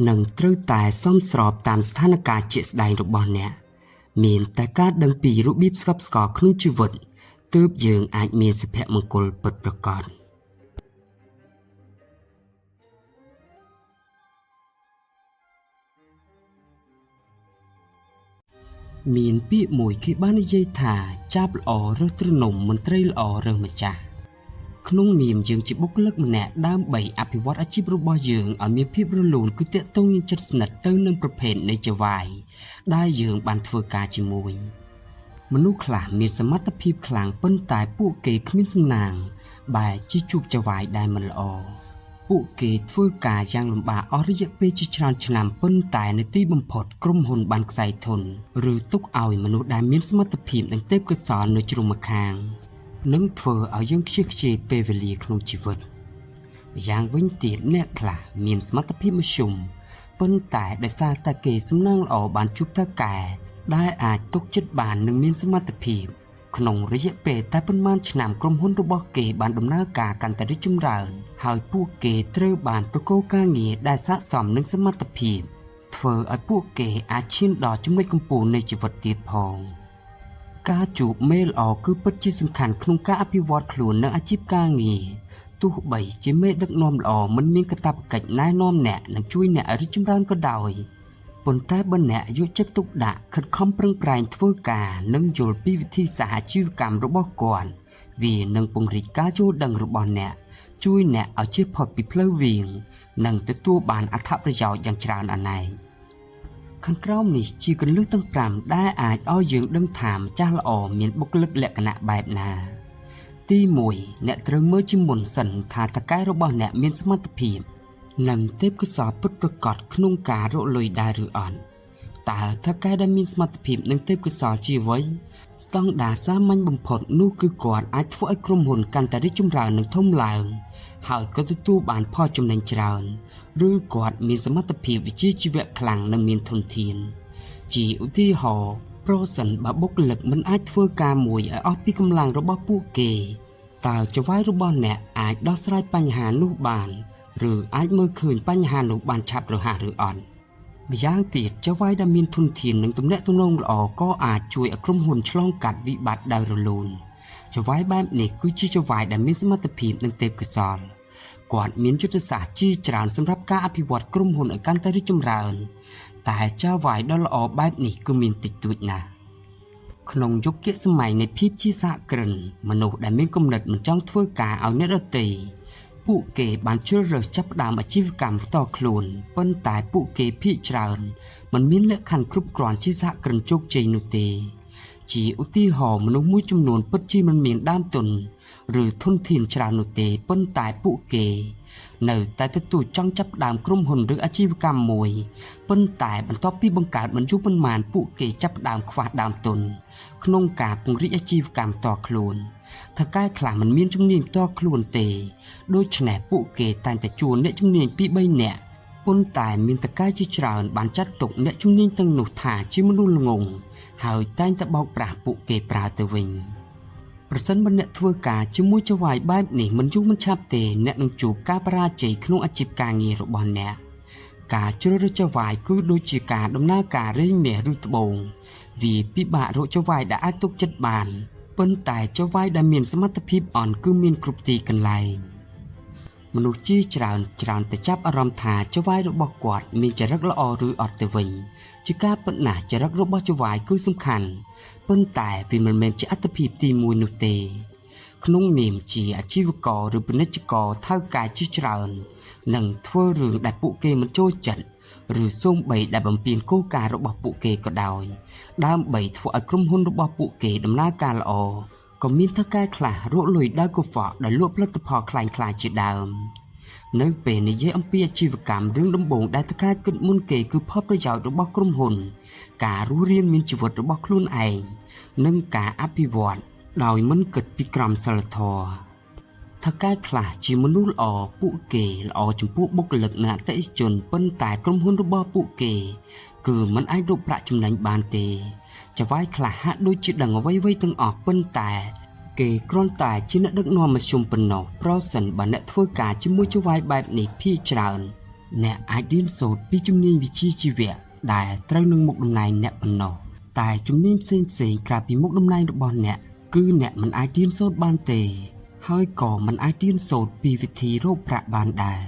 និងត្រូវតែសមស្របតាមស្ថានភាពជាក់ស្ដែងរបស់អ្នកមានតែការដឹងពីរបៀបស្កប់ស្កល់ក្នុងជីវិតទើបយើងអាចមានសុភមង្គលពិតប្រាកដមានពាក្យមួយគេបាននិយាយថាចាប់ល្អរើសទ្រនំមន្ត្រីល្អរើសម្ចាស់ក្នុងនាមយើងជាបុគ្គលិកម្នាក់ដើម្បីអភិវឌ្ឍអាជីពរបស់យើងឲ្យមានភាពរលូនគឺទាក់ទងនឹងចិត្តស្និទ្ធទៅនឹងប្រភេទនៃចៅហ្វាយដែលយើងបានធ្វើការជាមួយមនុស្សខ្លះមានសមត្ថភាពខ្លាំងប៉ុន្តែពួកគេគ្មានសំណាងបែរជាជួបចៅហ្វាយដែលមិនល្អពួកគេធ្វើការយ៉ាងលំបាកអស់រយៈពេលជាច្រើនឆ្នាំប៉ុន្តែនៅទីបំផុតក្រុមហ៊ុនបានខ្សែធនឬទុកឲ្យមនុស្សដែលមានសមត្ថភាពនិងទេពកោសល្យនៅជ្រុងម្ខាងនឹងធ្វើឲ្យយើងខ្ជិះខ្ជាយពេលវេលាក្នុងជីវិតម្យ៉ាងវិញទៀតអ្នកខ្លះមានសមត្ថភាពមធ្យមប៉ុន្តែដោយសារតែគេសំណាងល្អបានជួបថៅកែដែលអាចទុកចិត្តបាននិងមានសមត្ថភាពក្នុងរយៈពេលតែប៉ុន្មានឆ្នាំក្រុមហ៊ុនរបស់គេបានដំណើរការកាន់តែរីកចម្រើនហើយពួកគេត្រូវបានប្រកបការងារដែលស័ក្តិសមនឹងសមត្ថភាពធ្វើឲ្យពួកគេអាចឈានដល់ចំណុចកំពូលនៃជីវិតទៀតផងការជួបមេល្អគឺពិតជាសំខាន់ក្នុងការអភិវឌ្ឍខ្លួននិងអាជីពការងារទោះបីជាមេដឹកនាំល្អមិនមានកាតព្វកិច្ចណែនាំអ្នកនិងជួយអ្នកឲ្យរីកចម្រើនក៏ដោយប៉ុន្តែបើអ្នកយកចិត្តទុកដាក់ខិតខំប្រឹងប្រែងធ្វើការនិងយល់ពីវិធីសាស្ត្រអាជីវកម្មរបស់គាត់វានឹងពង្រីកការយល់ដឹងរបស់អ្នកជួយអ្នកឲ្យជៀសផុតពីផ្លូវវាងនិងទទួលបានអត្ថប្រយោជន៍យ៉ាងច្រើនអនេកខាងក្រោមនេះជាគន្លឹះទាំង5ដែលអាចឲ្យយើងដឹងថាម្ចាស់ល្អមានបុគ្គលិកលក្ខណៈបែបណាទី1អ្នកត្រូវមើលជាមុនសិនថាតកែរបស់អ្នកមានសមត្ថភាពនិងទេពកោសល្យពិតប្រាកដក្នុងការរកលុយដែរឬអត់តើតកែដែលមានសមត្ថភាពនិងទេពកោសល្យជាអ្វីស្តង់ដារសាមញ្ញបំផុតនោះគឺគាត់អាចធ្វើឲ្យក្រុមហ៊ុនកាន់តែរីកចម្រើននិងធំឡើងហើយក៏ទទួលបានផលចំណេញច្រើនឬគាត់មានសមត្ថភាពវិជ្ជាជីវៈខ្លាំងនិងមានធនធានជាឧទាហរណ៍ប្រសិនបើបុគ្គលិកមិនអាចធ្វើការមួយឲ្យអស់ពីកម្លាំងរបស់ពួកគេតើចៅហ្វាយរបស់អ្នកអាចដោះស្រាយបញ្ហានោះបានឬអាចមើលឃើញបញ្ហានោះបានឆាប់រហ័សឬអត់ម្យ៉ាងទៀតចៅហ្វាយដែលមានធនធាននិងទំនាក់ទំនងល្អក៏អាចជួយឲ្យក្រុមហ៊ុនឆ្លងកាត់វិបត្តិដោយរលូនចៅហ្វាយបែបនេះគឺជាចៅហ្វាយដែលមានសមត្ថភាពនិងទេពកោសល្យគាត់មានយុទ្ធសាស្ត្រជាច្រើនសម្រាប់ការអភិវឌ្ឍក្រុមហ៊ុនឲ្យកាន់តែរីកចម្រើនតែចៅហ្វាយដ៏ល្អបែបនេះគឺមានតិចតួចណាស់ក្នុងយុគសម័យនៃភាពជាសហគ្រិនមនុស្សដែលមានគំនិតមិនចង់ធ្វើការឲ្យអ្នកដទៃពួកគេបានជ្រើសរើសចាប់ផ្ដើមអាជីវកម្មផ្ទាល់ខ្លួនប៉ុន្តែពួកគេភាគច្រើនមិនមានលក្ខខណ្ឌគ្រប់គ្រាន់ជាសហគ្រិនជោគជ័យនោះទេជាឧទាហរណ៍មនុស្សមួយចំនួនពិតជាមិនមានដើមទុនឬធនធានច្រើននោះទេប៉ុន្តែពួកគេនៅតែទទួលចង់ចាប់ផ្ដើមក្រុមហ៊ុនឬអាជីវកម្មមួយប៉ុន្តែបន្ទាប់ពីបង្កើតមិនយូរប៉ុន្មានពួកគេចាប់ផ្ដើមខ្វះដើមទុនក្នុងការពង្រីកអាជីវកម្មផ្ទាល់ខ្លួន ថាកែខ្លះមិនមានជំនាញផ្ទាល់ខ្លួនទេដូច្នេះពួកគេតែងតែជួលអ្នកជំនាញពី3នាក់ប៉ុន្តែមានតកែជាច្រើនបានចាត់ទុកអ្នកជំនាញទាំងនោះថាជាមនុស្សល្ងងហើយតែងតែបោកប្រាស់ពួកគេប្រើទៅវិញប្រសិនបើអ្នកធ្វើការជាមួយចៅហ្វាយបែបនេះមិនយូរមិនឆាប់ទេអ្នកនឹងជួបការបរាជ័យក្នុងអាជីពការងាររបស់អ្នកការជ្រើសរើសចៅហ្វាយគឺដូចជាការដំណើរការរែងមាសឬត្បូងវាពិបាករកចៅហ្វាយដែលអាចទុកចិត្តបានប៉ុន្តែចៅហ្វាយដែលមានសមត្ថភាពអន់គឺមានគ្រប់ទីកន្លែងមនុស្សជាច្រើនតែចាប់អារម្មណ៍ថាចៅហ្វាយរបស់គាត់មានចរិតល្អឬអត់ទៅវិញជាការពិតណាស់ចរិតរបស់ចៅហ្វាយគឺសំខាន់ប៉ុន្តែវាមិនមែនជាអត្ថប្រយោជន៍ទី1នោះទេក្នុងនាមជាអាជីវករឬពាណិជ្ជករថៅកែជាច្រើននឹងធ្វើរឿងដែលពួកគេមិនចូលចិត្តឬសូម្បីដែលបំពានគោលការណ៍របស់ពួកគេក៏ដោយដើម្បីធ្វើឲ្យក្រុមហ៊ុនរបស់ពួកគេដំណើរការល្អក៏មានថៅកែខ្លះរកលុយដោយកខ្វក់ដោយលក់ផលិតផលคล้ายៗជាដើមនៅពេលនិយាយអំពីអាជីវកម្មរឿងដំបូងដែលថៅកែគិតមុនគេគឺផលប្រយោជន៍របស់ក្រុមហ៊ុនការរស់រានមានជីវិតរបស់ខ្លួនឯងនិងការអភិវឌ្ឍដោយមិនគិតពីក្រមសីលធម៌ថៅកែខ្លះជាមនុស្សល្អពួកគេល្អចំពោះបុគ្គលិកនិងអតិថិជនប៉ុន្តែក្រុមហ៊ុនរបស់ពួកគេគឺមិនអាចរកប្រាក់ចំណេញបានទេចៅហ្វាយខ្លះហាក់ដូចជាដឹងអ្វីៗទាំងអស់ប៉ុន្តែគេគ្រាន់តែជាអ្នកដឹកនាំមធ្យមប៉ុណ្ណោះប្រសិនបើអ្នកធ្វើការជាមួយចៅហ្វាយបែបនេះភាគច្រើនអ្នកអាចរៀនសូត្រពីជំនាញវិជ្ជាជីវៈដែលត្រូវនឹងមុខតំណែងអ្នកប៉ុណ្ណោះតែជំនាញផ្សេងៗក្រៅពីមុខតំណែងរបស់អ្នកគឺអ្នកមិនអាចរៀនសូត្របានទេហើយក៏មិនអាចរៀនសូត្រពីវិធីរកប្រាក់បានដែរ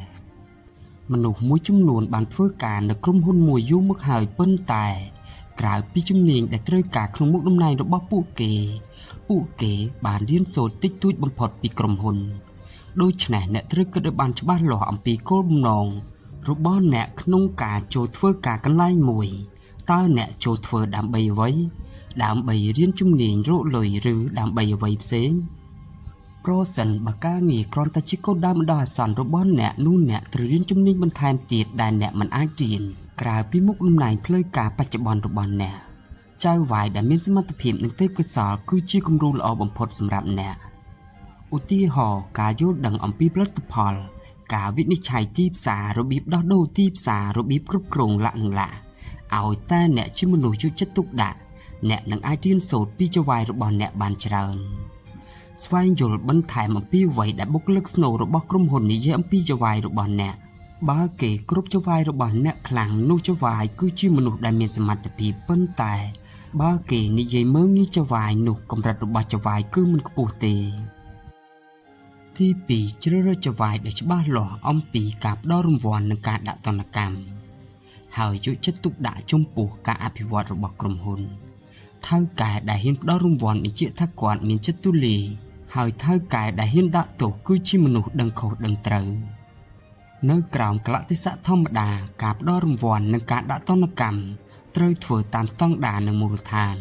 មនុស្សមួយចំនួនបានធ្វើការនៅក្រុមហ៊ុនមួយយូរមកហើយប៉ុន្តែក្រៅពីជំនាញដែលត្រូវការក្នុងមុខតំណែងរបស់ពួកគេបានរៀនសូត្រតិចតួចបំផុតពីក្រុមហ៊ុនដូច្នេះអ្នកត្រូវគិតឲ្យបានច្បាស់លាស់អំពីគោលបំណងរបស់អ្នកក្នុងការចូលធ្វើការកន្លែងមួយតើអ្នកចូលធ្វើដើម្បីអ្វីដើម្បីរៀនជំនាញរកលុយឬដើម្បីអ្វីផ្សេងប្រសិនបើការងារគ្រាន់តែជាគោលដៅបណ្ដោះអាសន្នរបស់អ្នកនោះអ្នកត្រូវរៀនជំនាញបន្ថែមទៀតដែលអ្នកមិនអាចរៀនក្រៅពីមុខតំណែងផ្លូវការបច្ចុប្បន្នរបស់អ្នកចៅហ្វាយដែលមានសមត្ថភាពនិងទេពកោសល្យគឺជាគំរូល្អបំផុតសម្រាប់អ្នកឧទាហរណ៍ការយល់ដឹងអំពីផលិតផលការវិនិច្ឆ័យទីផ្សាររបៀបដោះដូរទីផ្សាររបៀបគ្រប់គ្រងលក្ខណៈឲ្យតែអ្នកជាមនុស្សយកចិត្តទុកដាក់អ្នកនឹងអាចរៀនសូត្រពីចៅហ្វាយរបស់អ្នកបានច្រើនស្វែងយល់បន្ថែមអំពីអ្វីដែលបុគ្គលិកស្នូលរបស់ក្រុមហ៊ុននិយាយអំពីចៅហ្វាយរបស់អ្នកបើគេគ្រប់ចៅហ្វាយរបស់អ្នកខ្លាំងនោះចៅហ្វាយគឺជាមនុស្សដែលមានសមត្ថភាពប៉ុន្តែបើគេនិយាយមើលងាយចៅហ្វាយនោះកម្រិតរបស់ចៅហ្វាយគឺមិនខ្ពស់ទេទី2ជ្រើសរើសចៅហ្វាយដែលច្បាស់លាស់អំពីការផ្ដល់រង្វាន់និងការដាក់ទណ្ឌកម្មហើយយកចិត្តទុកដាក់ចំពោះការអភិវឌ្ឍរបស់ក្រុមហ៊ុនថៅកែដែលហ៊ានផ្ដល់រង្វាន់បញ្ជាក់ថាគាត់មានចិត្តទូលាយហើយថៅកែដែលហ៊ានដាក់ទោសគឺជាមនុស្សដឹងខុសដឹងត្រូវនៅក្រោមកលៈទេសៈធម្មតាការផ្ដល់រង្វាន់និងការដាក់ទណ្ឌកម្មត្រូវធ្វើតាមស្តង់ដារនិងមូលដ្ឋាន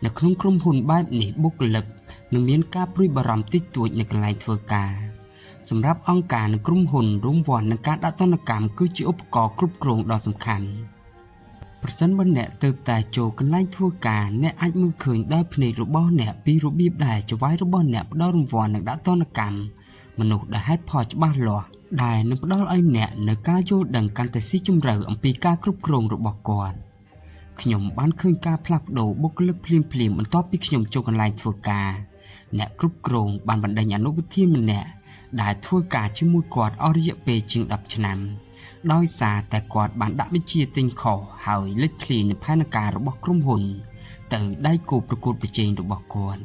នៅក្នុងក្រុមហ៊ុនបែបនេះបុគ្គលិកនឹងមានការព្រួយបារម្ភតិចតួចនៅកន្លែងធ្វើការសម្រាប់អង្គការនិងក្រុមហ៊ុនរង្វាន់និងការដាក់ទណ្ឌកម្មគឺជាឧបករណ៍គ្រប់គ្រងដ៏សំខាន់ប្រសិនបើអ្នកទើបតែចូលកន្លែងធ្វើការអ្នកអាចមើលឃើញដោយភ្នែករបស់អ្នកពីរបៀបដែលចៅហ្វាយរបស់អ្នកផ្ដល់រង្វាន់និងដាក់ទណ្ឌកម្មមនុស្សដែលហេតុផលច្បាស់លាស់ដែលនឹងផ្ដល់ឲ្យអ្នកនៅការយល់ដឹងកាន់តែស៊ីជម្រៅអំពីការគ្រប់គ្រងរបស់គាត់ខ្ញុំបានឃើញការផ្លាស់ប្ដូរបុគ្គលិកភ្លាមបន្ទាប់ពីខ្ញុំចូលកន្លែងធ្វើការអ្នកគ្រប់គ្រងបានបណ្ដេញអនុប្រធានម្នាក់ដែលធ្វើការជាមួយគាត់អស់រយៈពេលជាង10ឆ្នាំដោយសារតែគាត់បានដាក់បញ្ជាទិញខុសហើយលេចធ្លាយនៅផែនការរបស់ក្រុមហ៊ុនទៅដៃគូប្រកួតប្រជែងរបស់គាត់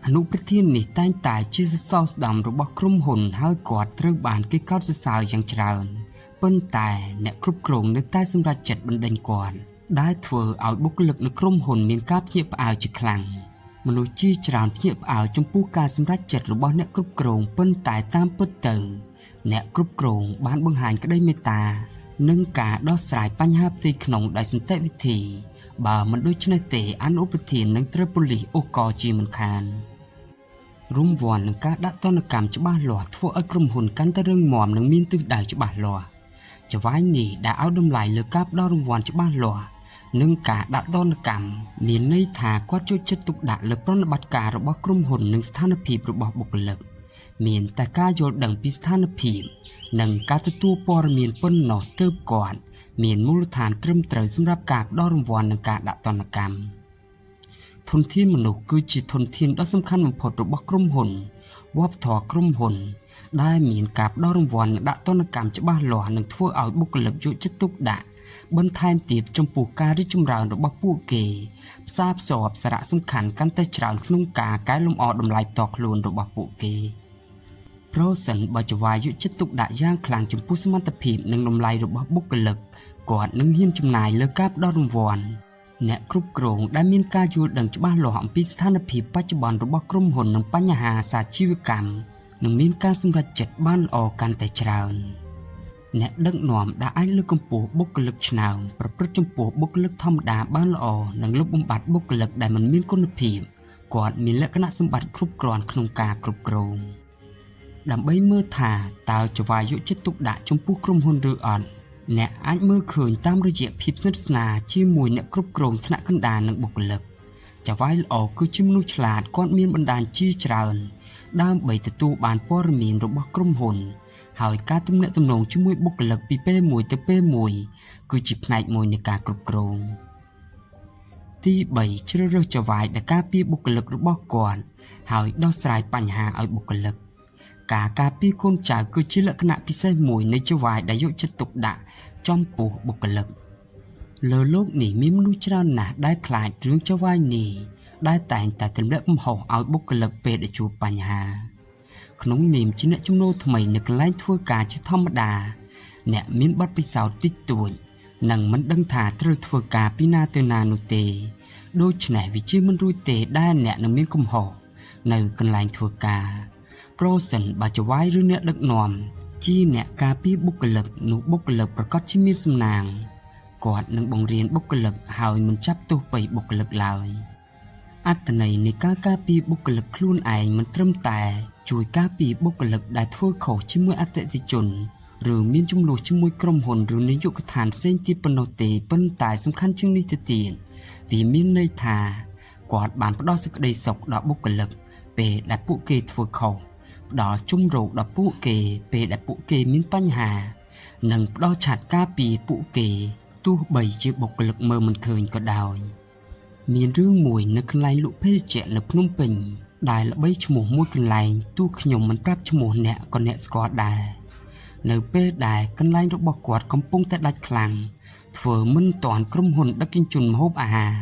អនុប្រធាននេះតែងតែជាសសរស្តម្ភរបស់ក្រុមហ៊ុនហើយគាត់ត្រូវបានគេកោតសរសើរយ៉ាងច្រើនប៉ុន្តែអ្នកគ្រប់គ្រងនៅតែសម្រេចចិត្តបណ្ដេញគាត់ដែលធ្វើឲ្យបុគ្គលិកនៅក្រុមហ៊ុនមានការភ្ញាក់ផ្អើលជាខ្លាំងមនុស្សជាច្រើនភ្ញាក់ផ្អើលចំពោះការសម្រេចចិត្តរបស់អ្នកគ្រប់គ្រងប៉ុន្តែតាមពិតទៅអ្នកគ្រប់គ្រងបានបង្ហាញក្តីមេត្តានិងការដោះស្រាយបញ្ហាផ្ទៃក្នុងដោយសន្តិវិធីបើមិនដូច្នេះទេអនុប្រធាននឹងត្រូវប៉ូលីសអូកជាមិនខានរង្វាន់និងការដាក់ទណ្ឌកម្មច្បាស់លាស់ធ្វើឲ្យក្រុមហ៊ុនកាន់តែរឹងមាំនិងមានទិសដៅច្បាស់លាស់ចៅហ្វាយនេះដែលឲ្យតម្លៃលើការផ្ដល់រង្វាន់ច្បាស់លាស់ និងការដាក់ទណ្ឌកម្មមានន័យថាគាត់ចូលចិត្តទុកដាក់លើប្រតិបត្តិការរបស់ក្រុមហ៊ុននិងស្ថានភាពរបស់បុគ្គលិកមានតែការយល់ដឹងពីស្ថានភាពនិងការទទួលព័ត៌មានប៉ុណ្ណោះទើបគាត់មានមូលដ្ឋានត្រឹមត្រូវសម្រាប់ការផ្ដល់រង្វាន់និងការដាក់ទណ្ឌកម្មធនធានមនុស្សគឺជាធនធានដ៏សំខាន់បំផុតរបស់ក្រុមហ៊ុនវប្បធម៌ក្រុមហ៊ុនដែលមានការផ្ដល់រង្វាន់និងដាក់ទណ្ឌកម្មច្បាស់លាស់នឹងធ្វើឲ្យបុគ្គលិកយកចិត្តទុកដាក់បន្ថែមទៀតចំពោះការរីកចម្រើនរបស់ពួកគេផ្សារភ្ជាប់សារៈសំខាន់កាន់តែច្រើនក្នុងការកែលម្អតម្លៃផ្ទាល់ខ្លួនរបស់ពួកគេប្រសិនបើចៅហ្វាយយកចិត្តទុកដាក់យ៉ាងខ្លាំងចំពោះសមត្ថភាពនិងតម្លៃរបស់បុគ្គលិកគាត់នឹងហ៊ានចំណាយលើការផ្ដល់រង្វាន់អ្នកគ្រប់គ្រងដែលមានការយល់ដឹងច្បាស់លាស់អំពីស្ថានភាពបច្ចុប្បន្នរបស់ក្រុមហ៊ុននិងបញ្ហាអាជីវកម្មនឹងមានការសម្រេចចិត្តបានល្អកាន់តែច្រើនអ្នកដឹកនាំដែលអាចលើកកម្ពស់បុគ្គលិកឆ្នើមប្រព្រឹត្តចំពោះបុគ្គលិកធម្មតាបានល្អនិងលុបបំបាត់បុគ្គលិកដែលមិនមានគុណភាពគាត់មានលក្ខណៈសម្បត្តិគ្រប់គ្រាន់ក្នុងការគ្រប់គ្រងដើម្បីមើលថាតើចៅហ្វាយយកចិត្តទុកដាក់ចំពោះក្រុមហ៊ុនឬអត់អ្នកអាចមើលឃើញតាមរយៈភាពស្និទ្ធស្នាលជាមួយអ្នកគ្រប់គ្រងថ្នាក់កណ្ដាលនិងបុគ្គលិកចៅហ្វាយល្អគឺជាមនុស្សឆ្លាតគាត់មានបណ្ដាញជាច្រើនដើម្បីទទួលបានព័ត៌មានរបស់ក្រុមហ៊ុនហើយការទំនាក់ទំនងជាមួយបុគ្គលិកពីពេលមួយទៅពេលមួយគឺជាផ្នែកមួយនៃការគ្រប់គ្រងទី3ជ្រើសរើសចៅហ្វាយដែលការពារបុគ្គលិករបស់គាត់ហើយដោះស្រាយបញ្ហាឲ្យបុគ្គលិកការការពារកូនចៅគឺជាលក្ខណៈពិសេសមួយនៃចៅហ្វាយដែលយកចិត្តទុកដាក់ចំពោះបុគ្គលិកលើโลกនេះមានមនុស្សច្រើនណាស់ដែលខ្លាចរឿងចៅហ្វាយនេះដែលតែងតែទម្លាក់កំហុសឲ្យបុគ្គលិកពេលដែលជួបបញ្ហាក្នុងនាមជាអ្នកចំណូលថ្មីនៅកន្លែងធ្វើការជាធម្មតាអ្នកមានបទពិសោធន៍តិចតួចនិងមិនដឹងថាត្រូវធ្វើការពីណាទៅណានោះទេដូច្នេះវាជាមិនរួចទេដែលអ្នកនឹងមានកំហុសនៅកន្លែងធ្វើការប្រសិនបើចៅហ្វាយឬអ្នកដឹកនាំជាអ្នកការពារបុគ្គលិកនោះបុគ្គលិកប្រកាសជាមានសំណាងគាត់នឹងបង្រៀនបុគ្គលិកហើយមិនចាប់ទោសពីបុគ្គលិកឡើយអត្ថន័យនៃការការពារបុគ្គលិកខ្លួនឯងមិនត្រឹមតែជួយការពារបុគ្គលិកដែលធ្វើខុសជាមួយអតិថិជនឬមានចំនួនជាមួយក្រុមហ៊ុនឬនាយកដ្ឋានផ្សេងទៀតប៉ុណ្ណោះទេប៉ុន្តែសំខាន់ជាងនេះទៅទៀតវាមានន័យថាគាត់បានផ្ដល់សេចក្តីសុខដល់បុគ្គលិកពេលដែលពួកគេធ្វើខុសផ្ដល់ជំរកដល់ពួកគេពេលដែលពួកគេមានបញ្ហានិងផ្ដល់ឆាត់ការពារពួកគេទោះបីជាបុគ្គលិកមើលមិនឃើញក៏ដោយមានរឿងមួយនៅកន្លែងលក់ភេសជ្ជៈនៅភ្នំពេញដែលល្បីឈ្មោះមួយកន្លែងទោះខ្ញុំមិនប្រាប់ឈ្មោះអ្នកក៏អ្នកស្គាល់ដែរនៅពេលដែលកន្លែងរបស់គាត់កំពុងតែដាច់ខ្លាំងធ្វើមិនទាន់ក្រុមហ៊ុនដឹកជញ្ជូនម្ហូបអាហារ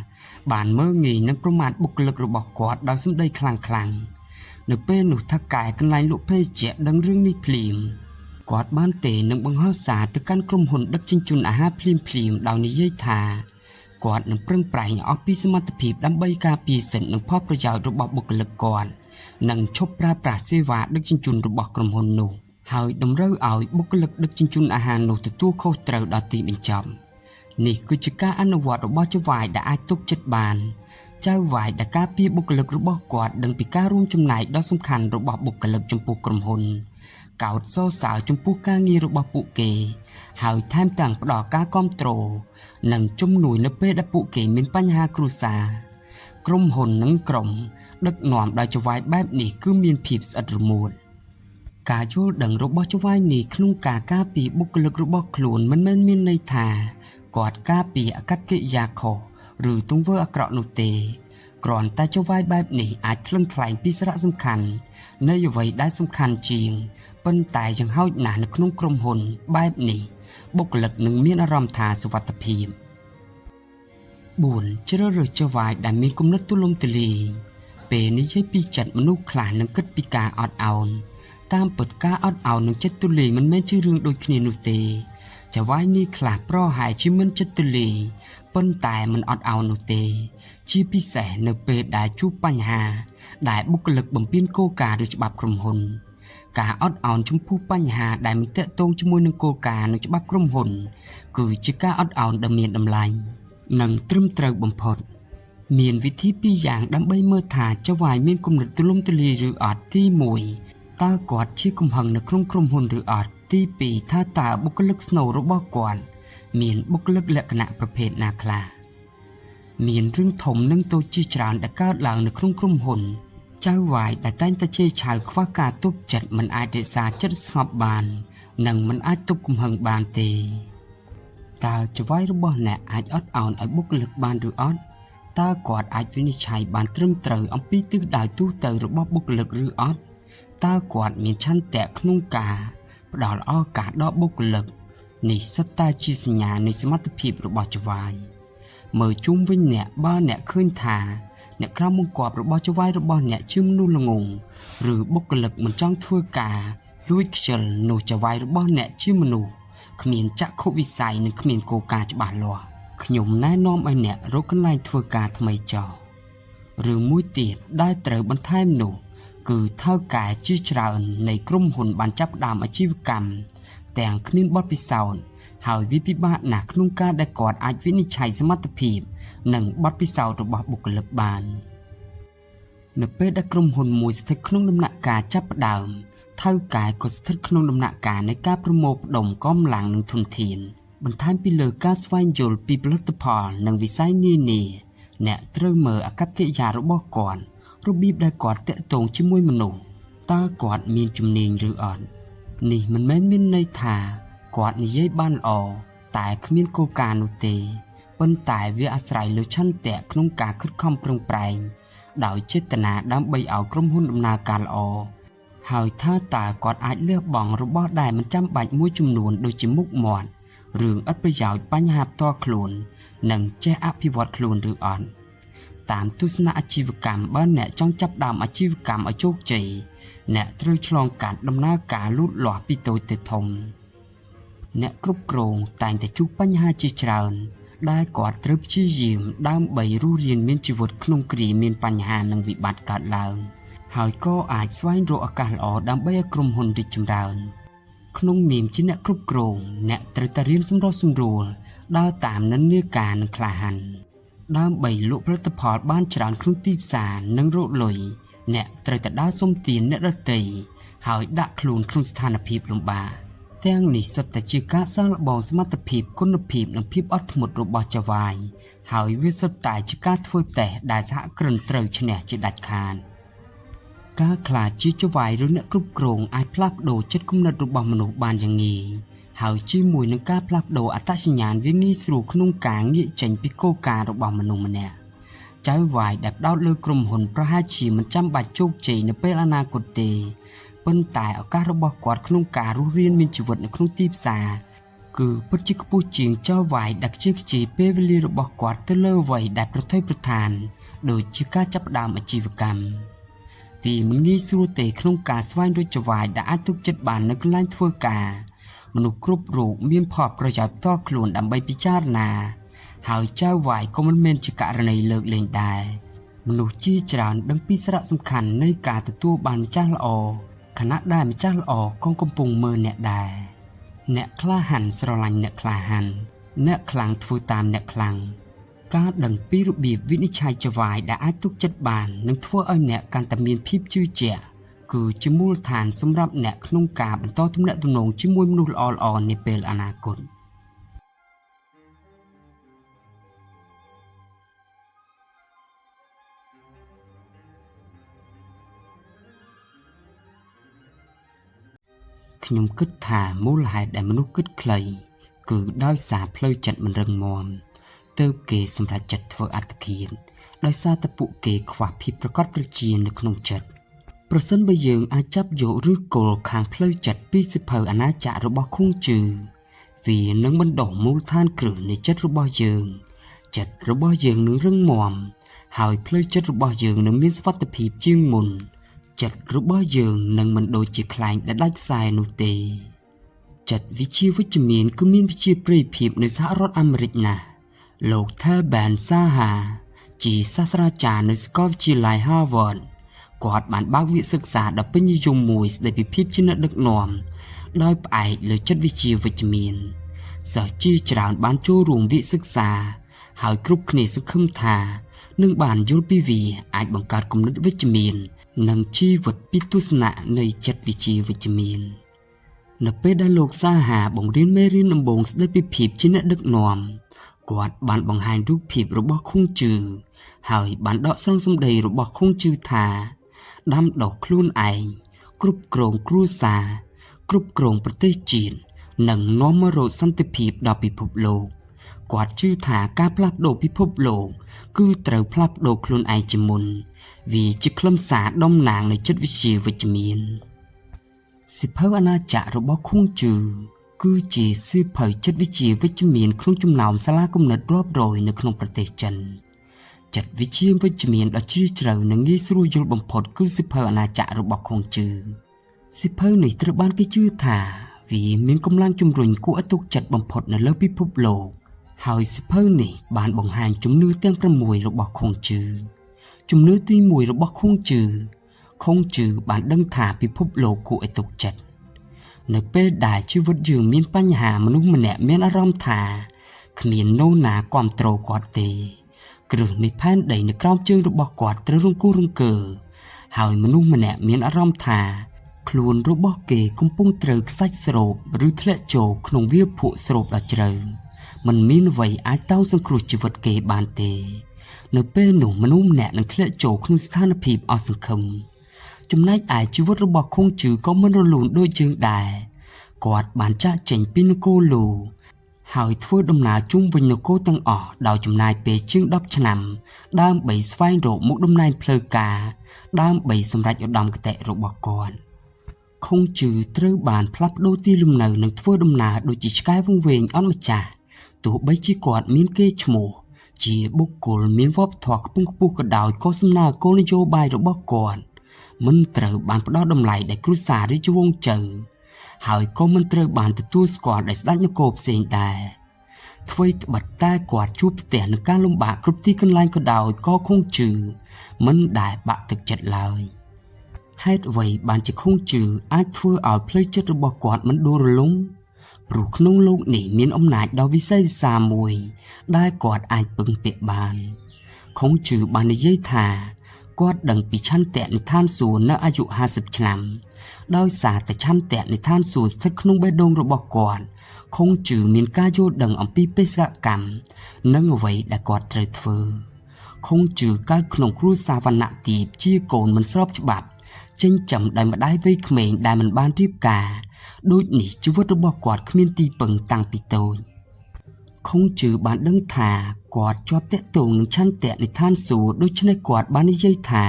បានមើលងាយនឹងប្រមាថបុគ្គលិករបស់គាត់ដោយសម្ដីខ្លាំងនៅពេលនោះថៅកែកន្លែងលក់ភេសជ្ជៈដឹងរឿងនេះភ្លាមគាត់បានទេនឹងបង្ហោះសារទៅកាន់ក្រុមហ៊ុនដឹកជញ្ជូនអាហារភ្លាមដោយនិយាយថាគាត់នឹងប្រឹងប្រែងអស់ពីសមត្ថភាពដើម្បីការពារសិទ្ធិនិងផលប្រយោជន៍របស់បុគ្គលិកគាត់និងឈប់ប្រើប្រាស់សេវាដឹកជញ្ជូនរបស់ក្រុមហ៊ុននោះហើយតម្រូវឲ្យបុគ្គលិកដឹកជញ្ជូនអាហារនោះទទួលខុសត្រូវដល់ទីបញ្ចប់នេះគឺជាការអនុវត្តរបស់ចៅហ្វាយដែលអាចទុកចិត្តបានចៅហ្វាយដែលការពារបុគ្គលិករបស់គាត់ដឹងពីការរួមចំណែកដ៏សំខាន់របស់បុគ្គលិកចំពោះក្រុមហ៊ុនកោតសរសើរចំពោះការងាររបស់ពួកគេហើយថែមទាំងផ្ដល់ការគាំទ្រនិងជំនួយនៅពេលដែលពួកគេមានបញ្ហាគ្រួសារក្រុមហ៊ុននិងក្រុមដឹកនាំដោយចៅហ្វាយបែបនេះគឺមានភាពស្អិតរមួតការយល់ដឹងរបស់ចៅហ្វាយនេះក្នុងការការពារបុគ្គលិករបស់ខ្លួនមិនមែនមានន័យថាគាត់ការពារអកប្បកិរិយាខុសឬទង្វើអាក្រក់នោះទេគ្រាន់តែចៅហ្វាយបែបនេះអាចថ្លឹងថ្លែងពីសារៈសំខាន់នៃអ្វីដែលសំខាន់ជាងប៉ុន្តែយ៉ាងហោចណាស់នៅក្នុងក្រុមហ៊ុនបែបនេះបុគ្គលិកនឹងមានអារម្មណ៍ថាសុវត្ថិភាព4ជ្រើសរើសចៅហ្វាយដែលមានគំនិតទូលំទូលាយពេលនិយាយពីចិត្តមនុស្សខ្លះនឹងគិតពីការអត់ឱនតាមពិតការអត់ឱននិងចិត្តទូលាយមិនមែនជារឿងដូចគ្នានោះទេចៅហ្វាយនេះខ្លះប្រហែលជាមិនចិត្តទូលាយប៉ុន្តែមិនអត់ឱននោះទេជាពិសេសនៅពេលដែលជួបបញ្ហាដែលបុគ្គលិកបំពានគោលការណ៍ឬច្បាប់ក្រុមហ៊ុនការអត់ឱនចំពោះបញ្ហាដែលមិនទាក់ទងជាមួយនឹងគោលការណ៍និងច្បាប់ក្រុមហ៊ុនគឺជាការអត់ឱនដ៏មានតម្លៃនិងត្រឹមត្រូវបំផុតមានវិធីពីរយ៉ាងដើម្បីមើលថាចៅហ្វាយមានគំនិតទូលំទូលាយឬអត់ទី1តើគាត់ជាកំហឹងនៅក្នុងក្រុមហ៊ុនឬអត់ទី2ថាតើបុគ្គលិកស្នូលរបស់គាត់មានបុគ្គលិកលក្ខណៈប្រភេទណាខ្លះ មានរឿងធំនិងតូចជាច្រើនដែលកើតឡើងនៅក្នុងក្រុមហ៊ុនចៅវាយដែលតែងតែជេរឆាវខ្វះការទប់ចិត្តមិនអាចរក្សាចិត្តស្ងប់បាននិងមិនអាចទប់កំហឹងបានទេតើចៅវាយរបស់អ្នកអាចអត់ឱនឲ្យបុគ្គលិកបានឬអត់តើគាត់អាចវិនិច្ឆ័យបានត្រឹមត្រូវអំពីទិសដៅទូទៅរបស់បុគ្គលិកឬអត់តើគាត់មានឆន្ទៈក្នុងការផ្ដល់ឱកាសដល់បុគ្គលិកនេះសុទ្ធតែជាសញ្ញានៃសមត្ថភាពរបស់ចៅវាយមើលជុំវិញអ្នកបើអ្នកឃើញថាអ្នកក្រៅបង្គាប់របស់ចៅវាយរបស់អ្នកជាមនុស្សល្ងងឬបុគ្គលិកមិនចង់ធ្វើការលួចខ្ជិលនោះចៅវាយរបស់អ្នកជាមនុស្សគ្មានចក្ខុវិស័យនិងគ្មានគោលការណ៍ច្បាស់លាស់ខ្ញុំណែនាំឲ្យអ្នករកកន្លែងធ្វើការថ្មីចោលឬមួយទៀតដែលត្រូវបន្ថែមនោះគឺថៅកែជាច្រើននៃក្រុមហ៊ុនបានចាប់ផ្ដើមអាជីវកម្មទាំងគ្មានបទពិសោធន៍ហើយវាពិបាកណាស់ក្នុងការដែលគាត់អាចវិនិច្ឆ័យសមត្ថភាពនិងបទពិសោធន៍របស់បុគ្គលិកបាននៅពេលដែលក្រុមហ៊ុនមួយស្ថិតក្នុងដំណាក់កាលចាប់ផ្ដើមថៅកែក៏ស្ថិតក្នុងដំណាក់កាលនៃការប្រមូលផ្ដុំកម្លាំងនិងធនធានបន្ថែមពីលើការស្វែងយល់ពីផលិតផលនិងវិស័យនានាអ្នកត្រូវមើលអាកប្បកិរិយារបស់គាត់របៀបដែលគាត់តាក់ទងជាមួយមនុស្សតើគាត់មានជំនាញឬអត់នេះមិនមែនមានន័យថាគាត់និយាយបានល្អតែគ្មានគោលការណ៍នោះទេប៉ុន្តែវាអាស្រ័យលើឆន្ទៈក្នុងការខិតខំប្រឹងប្រែងដោយចេតនាដើម្បីឲ្យក្រុមហ៊ុនដំណើរការល្អហើយថាតើគាត់អាចលះបង់របស់ដែលមិនចាំបាច់មួយចំនួនដូចជាមុខមាត់រឿងឥតប្រយោជន៍បញ្ហាផ្ទាល់ខ្លួននិងចេះអភិវឌ្ឍខ្លួនឬអត់តាមទស្សនៈអាជីវកម្មបើអ្នកចង់ចាប់ផ្ដើមអាជីវកម្មឲ្យជោគជ័យអ្នកត្រូវឆ្លងកាត់ដំណើរការលូតលាស់ពីតូចទៅធំអ្នកគ្រប់គ្រងតែងតែជួបបញ្ហាជាច្រើនដែលគាត់ត្រូវព្យាយាមដើម្បីរស់រានមានជីវិតក្នុងគ្រាមានបញ្ហានិងវិបត្តិកើតឡើងហើយក៏អាចស្វែងរកឱកាសល្អដើម្បីឲ្យក្រុមហ៊ុនរីកចម្រើនក្នុងនាមជាអ្នកគ្រប់គ្រងអ្នកត្រូវតែរៀនសម្រុះសម្រួលដើរតាមនិន្នាការនិងក្លាហានដើម្បីលក់ផលិតផលបានច្រើនក្នុងទីផ្សារនិងរកលុយអ្នកត្រូវតែដើរសុំទានអ្នកដទៃហើយដាក់ខ្លួនក្នុងស្ថានភាពលំបាកទាំងនេះសុទ្ធតែជាការសាកល្បងសមត្ថភាពគុណភាពនិងភាពអត់ធ្មត់របស់ចៅវាយហើយវាសុទ្ធតែជាការធ្វើតេស្តដែលសហគ្រិនត្រូវឈ្នះជាដាច់ខាតការខ្លាចជាចៅវាយឬអ្នកគ្រប់គ្រងអាចផ្លាស់ប្ដូរចិត្តគំនិតរបស់មនុស្សបានយ៉ាងងាយហើយជាមួយនឹងការផ្លាស់ប្ដូរអត្តសញ្ញាណវាងាយស្រួលក្នុងការងាកចេញពីគោលការណ៍របស់មនុស្សម្នាក់ចៅវាយដែលផ្ដោតលើក្រុមហ៊ុនប្រហែលជាមិនចាំបាច់ជោគជ័យនៅពេលអនាគតទេប៉ុន្តែឱកាសរបស់គាត់ក្នុងការរស់រានមានជីវិតនៅក្នុងទីផ្សារគឺពិតជាខ្ពស់ជាងចៅវាយដែលខ្ជិលខ្ជាយពេលវេលារបស់គាត់ទៅលើអ្វីដែលប្រថុយប្រថានដូចជាការចាប់ផ្ដើមអាជីវកម្មវាមិនងាយស្រួលទេក្នុងការស្វែងរកចៅវាយដែលអាចទុកចិត្តបាននៅកន្លែងធ្វើការមនុស្សគ្រប់រូបមានផលប្រយោជន៍ផ្ទាល់ខ្លួនដើម្បីពិចារណាហើយចៅវាយក៏មិនមែនជាករណីលើកលែងដែរមនុស្សជាច្រើនដឹងពីសារៈសំខាន់នៃការទទួលបានម្ចាស់ល្អខណៈដែលម្ចាស់ល្អក៏កំពុងមើលអ្នកដែរអ្នកក្លាហានស្រឡាញ់អ្នកក្លាហានអ្នកខ្លាំងធ្វើតាមអ្នកខ្លាំងការដឹងពីរបៀបវិនិច្ឆ័យចៅវាយដែលអាចទុកចិត្តបាននឹងធ្វើឲ្យអ្នកកាន់តែមានភាពជឿជាក់គឺជាមូលដ្ឋានសម្រាប់អ្នកក្នុងការបន្តទំនាក់ទំនងជាមួយមនុស្សល្អៗនាពេលអនាគតខ្ញុំគិតថាមូលហេតុដែលមនុស្សគិតខ្លីគឺដោយសារផ្លូវចិត្តមិនរឹងមាំទើបគេសម្រេចចិត្តធ្វើអត្តឃាតដោយសារតែពួកគេខ្វះភាពប្រកបប្រជានៅក្នុងចិត្តប្រសិនបើយើងអាចចាប់យកឫសគល់ខាងផ្លូវចិត្តពីសិភៅអាណាចក្ររបស់ខុងជឺវានឹងបណ្ដុះមូលដ្ឋានគ្រឹះនៃចិត្តរបស់យើងនឹងរឹងមាំហើយផ្លូវចិត្តរបស់យើងនឹងមានសុវត្ថិភាពជាងមុនចិត្តរបស់យើងនឹងមិនដូចជាខ្លែងដែលដាច់ខ្សែនោះទេចិត្តវិជ្ជាវិជ្ជមានគឺមានវិជ្ជាប្រិយភាពនៅសហរដ្ឋអាមេរិកណាស់លោក Tal Ben-Shahar ជាសាស្ត្រាចារ្យនៅសាកលវិទ្យាល័យ Harvard គាត់បានបើកវគ្គសិក្សាដ៏ពេញនិយមមួយស្ដីពីភាពជាអ្នកដឹកនាំដោយផ្អែកលើចិត្តវិជ្ជាវិជ្ជមានសិស្សជាច្រើនបានចូលរួមវគ្គសិក្សាហើយគ្រប់គ្នាសង្ឃឹមថានឹងបានយល់ពីវាអាចបង្កើតគំនិតវិជ្ជមាននិងជីវិតពីទស្សនៈនៃចិត្តវិជ្ជាវិជ្ជមាននៅពេលដែលលោកសាហាបង្រៀនមេរៀនដំបូងស្ដីពីភាពជាអ្នកដឹកនាំ គាត់បានបង្ហាញរូបភាពរបស់ខុងជឺហើយបានដកស្រង់សម្ដីរបស់ខុងជឺថាដាំដុះខ្លួនឯងគ្រប់គ្រងគ្រួសារគ្រប់គ្រងប្រទេសជាតិនិងនាំមករកសន្តិភាពដល់ពិភពលោកគាត់ជឿថាការផ្លាស់ប្ដូរពិភពលោកគឺត្រូវផ្លាស់ប្ដូរខ្លួនឯងជាមុនវាជាខ្លឹមសារតំណាងនៃចិត្តវិទ្យាវិជ្ជមានសិភៅអាណាចក្ររបស់ខុងជឺគឺជាសៀវភៅចិត្តវិទ្យាវិជ្ជមានក្នុងចំណោមសាលាគំនិតរាប់រយនៅក្នុងប្រទេសចិនចិត្តវិទ្យាវិជ្ជមានដ៏ជ្រាលជ្រៅនិងងាយស្រួលយល់បំផុតគឺសៀវភៅអាណាចក្ររបស់ខុងជឺសៀវភៅនេះត្រូវបានគេជឿថាវាមានកម្លាំងជំរុញគួរឲ្យទុកចិត្តបំផុតនៅលើពិភពលោកហើយសៀវភៅនេះបានបង្ហាញជំនឿទាំង6របស់ខុងជឺជំនឿទី1របស់ខុងជឺបានដឹងថាពិភពលោកគួរឲ្យទុកចិត្តនៅពេលដែលជីវិតយើងមានបញ្ហាមនុស្សម្នាក់មានអារម្មណ៍ថាគ្មាននរណាគាំទ្រគាត់ទេគ្រឹះនៃផែនដីនៅក្រោមជើងរបស់គាត់ត្រូវរង្គោះរង្គើហើយមនុស្សម្នាក់មានអារម្មណ៍ថាខ្លួនរបស់គេកំពុងត្រូវខ្សាច់ស្រូបឬធ្លាក់ចូលក្នុងវាលភក់ស្រូបដ៏ជ្រៅមិនមានអ្វីអាចតោងសង្គ្រោះជីវិតគេបានទេនៅពេលនោះមនុស្សម្នាក់នឹងធ្លាក់ចូលក្នុងស្ថានភាពអស់សង្ឃឹមចំណែកឯជីវិតរបស់ខុងជឺក៏មិនរលូនដូចយើងដែរគាត់បានចាកចេញពីនគរលូហើយធ្វើដំណើរជុំវិញនគរទាំងអស់ដោយចំណាយពេលជាង10ឆ្នាំដើម្បីស្វែងរកមុខតំណែងផ្លូវការដើម្បីសម្រេចឧត្តមគតិរបស់គាត់ខុងជឺត្រូវបានផ្លាស់ប្ដូរទីលំនៅនិងធ្វើដំណើរដូចជាឆ្កែវង្វេងអត់ម្ចាស់ទោះបីជាគាត់មានកេរ្តិ៍ឈ្មោះជាបុគ្គលមានវប្បធម៌ខ្ពង់ខ្ពស់ក៏ដោយក៏សំណើគោលនយោបាយរបស់គាត់មិនត្រូវបានផ្ដល់តម្លៃដោយគ្រួសាររាជវង្សជៅហើយក៏មិនត្រូវបានទទួលស្គាល់ដោយស្ដេចនគរផ្សេងដែរអ្វីត្បិតតែគាត់ជួបប្រទះនឹងការលំបាកគ្រប់ទីកន្លែងក៏ដោយក៏ខុងជឺមិនដែលបាក់ទឹកចិត្តឡើយហេតុអ្វីបានជាខុងជឺអាចធ្វើឲ្យផ្លូវចិត្តរបស់គាត់មិនដួលរលំព្រោះក្នុងโลกនេះមានអំណាចដ៏វិសេសវិសាលមួយដែលគាត់អាចពឹងពាក់បានខុងជឺបាននិយាយថាគាត់ដឹងពីឆន្ទៈនៃឋានសួគ៌នៅអាយុ50ឆ្នាំដោយសារតែឆន្ទៈនៃឋានសួគ៌ស្ថិតក្នុងបេះដូងរបស់គាត់ខុងជឺមានការយល់ដឹងអំពីបេសកកម្មនិងអ្វីដែលគាត់ត្រូវធ្វើខុងជឺកើតក្នុងគ្រួសារវណ្ណៈទាបជាកូនមិនស្របច្បាប់ចិញ្ចឹមដោយម្ដាយវ័យក្មេងដែលមិនបានរៀបការដូចនេះជីវិតរបស់គាត់គ្មានទីពឹងតាំងពីតូចខុងជឺបានដឹងថាគាត់ជាប់ទាក់ទងនឹងឆន្ទៈនៃឋានសួគ៌ដូច្នេះគាត់បាននិយាយថា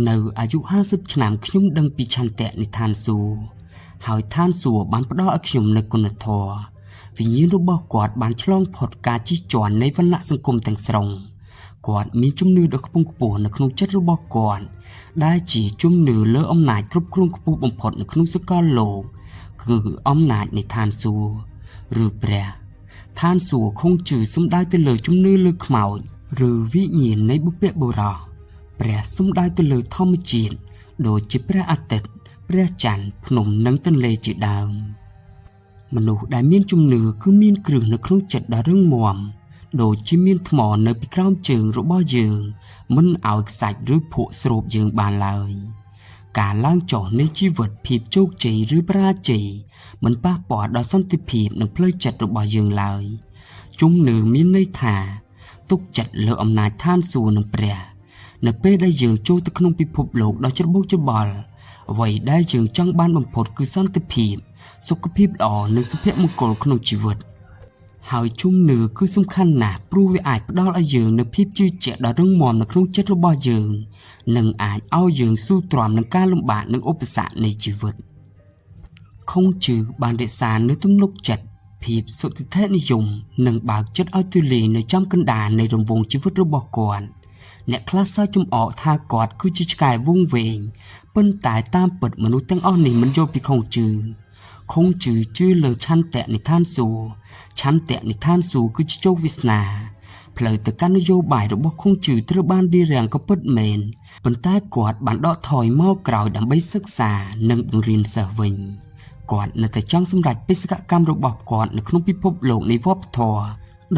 នៅអាយុ50ឆ្នាំខ្ញុំដឹងពីឆន្ទៈនៃឋានសួគ៌ហើយឋានសួគ៌បានផ្ដល់ឲ្យខ្ញុំនូវគុណធម៌វិញ្ញាណរបស់គាត់បានឆ្លងផុតការជិះជាន់នៃវណ្ណៈសង្គមទាំងស្រុងគាត់មានជំនឿដ៏ខ្ពង់ខ្ពស់នៅក្នុងចិត្តរបស់គាត់ដែលជាជំនឿលើអំណាចគ្រប់គ្រងខ្ពស់បំផុតនៅក្នុងសកលលោកគឺអំណាចនៃឋានសួគ៌ឬព្រះឋានសួគ៌ខុងជឺសំដៅទៅលើជំនឿលើខ្មោចឬវិញ្ញាណនៃបុព្វបុរសព្រះសំដៅទៅលើធម្មជាតិដូចជាព្រះអាទិត្យព្រះច័ន្ទភ្នំនិងទន្លេជាដើមមនុស្សដែលមានជំនឿគឺមានគ្រឹះនៅក្នុងចិត្តដ៏រឹងមាំដូចជាមានថ្មនៅពីក្រោមជើងរបស់យើងមិនឲ្យខ្សាច់ឬភក់ស្រូបយើងបានឡើយការឡើងចុះនៃជីវិតភាពជោគជ័យឬបរាជ័យមិនប៉ះពាល់ដល់សន្តិភាពនិងផ្លូវចិត្តរបស់យើងឡើយជំនឿមានន័យថាទុកចិត្តលើអំណាចឋានសួគ៌និងព្រះនៅពេលដែលយើងចូលទៅក្នុងពិភពលោកដ៏ច្របូកច្របល់អ្វីដែលយើងចង់បានបំផុតគឺសន្តិភាពសុខភាពល្អនិងសុភមង្គលក្នុងជីវិតហើយជំនឿគឺសំខាន់ណាស់ព្រោះវាអាចផ្ដល់ឲ្យយើងនូវភាពជឿជាក់ដ៏រឹងមាំនៅក្នុងចិត្តរបស់យើងនិងអាចឲ្យយើងស៊ូទ្រាំនឹងការលំបាកនិងឧបសគ្គនៃជីវិតខុងជឺបានរក្សានូវទំនុកចិត្តភាពសុទិដ្ឋិនិយមនិងបើកចិត្តឲ្យទូលាយនៅចំកណ្ដាលនៃរង្វង់ជីវិតរបស់គាត់អ្នកខ្លះសើចចំអកថាគាត់គឺជាឆ្កែវង្វេងប៉ុន្តែតាមពិតមនុស្សទាំងអស់នេះមិនយល់ពីខុងជឺជឿលើឆន្ទៈនៃឋានសួគ៌ឆន្ទៈនៃឋានសួគ៌គឺជាជោគវាសនាផ្លូវទៅកាន់នយោបាយរបស់ខុងជឺត្រូវបានរៀបរៀងក៏ពិតមែនប៉ុន្តែគាត់បានដកថយមកក្រោយដើម្បីសិក្សានិងបង្រៀនសិស្សវិញគាត់នៅតែចង់សម្រេចបេសកកម្មរបស់គាត់នៅក្នុងពិភពលោកនៃវប្បធម៌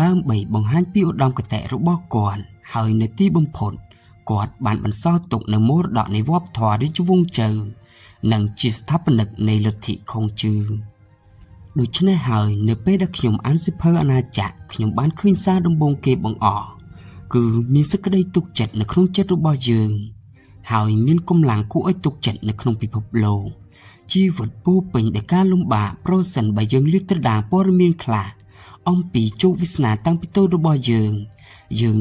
ដើម្បីបង្ហាញពីឧត្តមគតិរបស់គាត់ហើយនៅទីបំផុតគាត់បានបន្សល់ទុកនូវមរតកនៃវប្បធម៌រាជវង្សជៅនិងជាស្ថាបនិកនៃលទ្ធិខុងជឺ ដូច្នេះហើយនៅពេលដែលខ្ញុំអានសិភៅអាណាចក្រខ្ញុំបានឃើញសារដំបូងគេបង្អស់គឺមានសេចក្តីទុកចិត្តនៅក្នុងចិត្តរបស់យើងហើយមានកម្លាំងគួរឲ្យទុកចិត្តនៅក្នុងពិភពលោកជីវិតពោពេញដោយការលំបាកប្រសិនបើយើងលាតត្រដាងព័ត៌មានខ្លះអំពីជោគវាសនាតាំងពីតូចរបស់យើង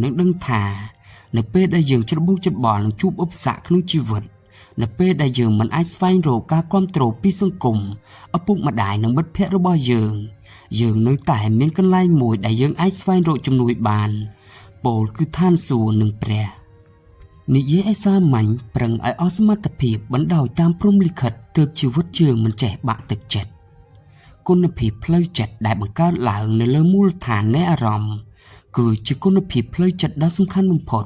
នឹងដឹងថានៅពេលដែលយើងច្របូកច្របល់នឹងជួបឧបសគ្គក្នុងជីវិតនៅពេលដែលយើងមិនអាចស្វែងរកការគាំទ្រពីសង្គមឪពុកម្ដាយនិងមិត្តភ័ក្តិរបស់យើងនៅតែមានកន្លែងមួយដែលយើងអាចស្វែងរកជំនួយបានពោលគឺឋានសួគ៌និងព្រះនិយាយឲ្យសាមញ្ញប្រឹងឲ្យអស់សមត្ថភាពបណ្ដោយតាមព្រហ្មលិខិតទើបជីវិតយើងមិនចេះបាក់ទឹកចិត្តគុណភាពផ្លូវចិត្តដែលបង្កើតឡើងនៅលើមូលដ្ឋាននៃអារម្មណ៍គឺជាគុណភាពផ្លូវចិត្តដ៏សំខាន់បំផុត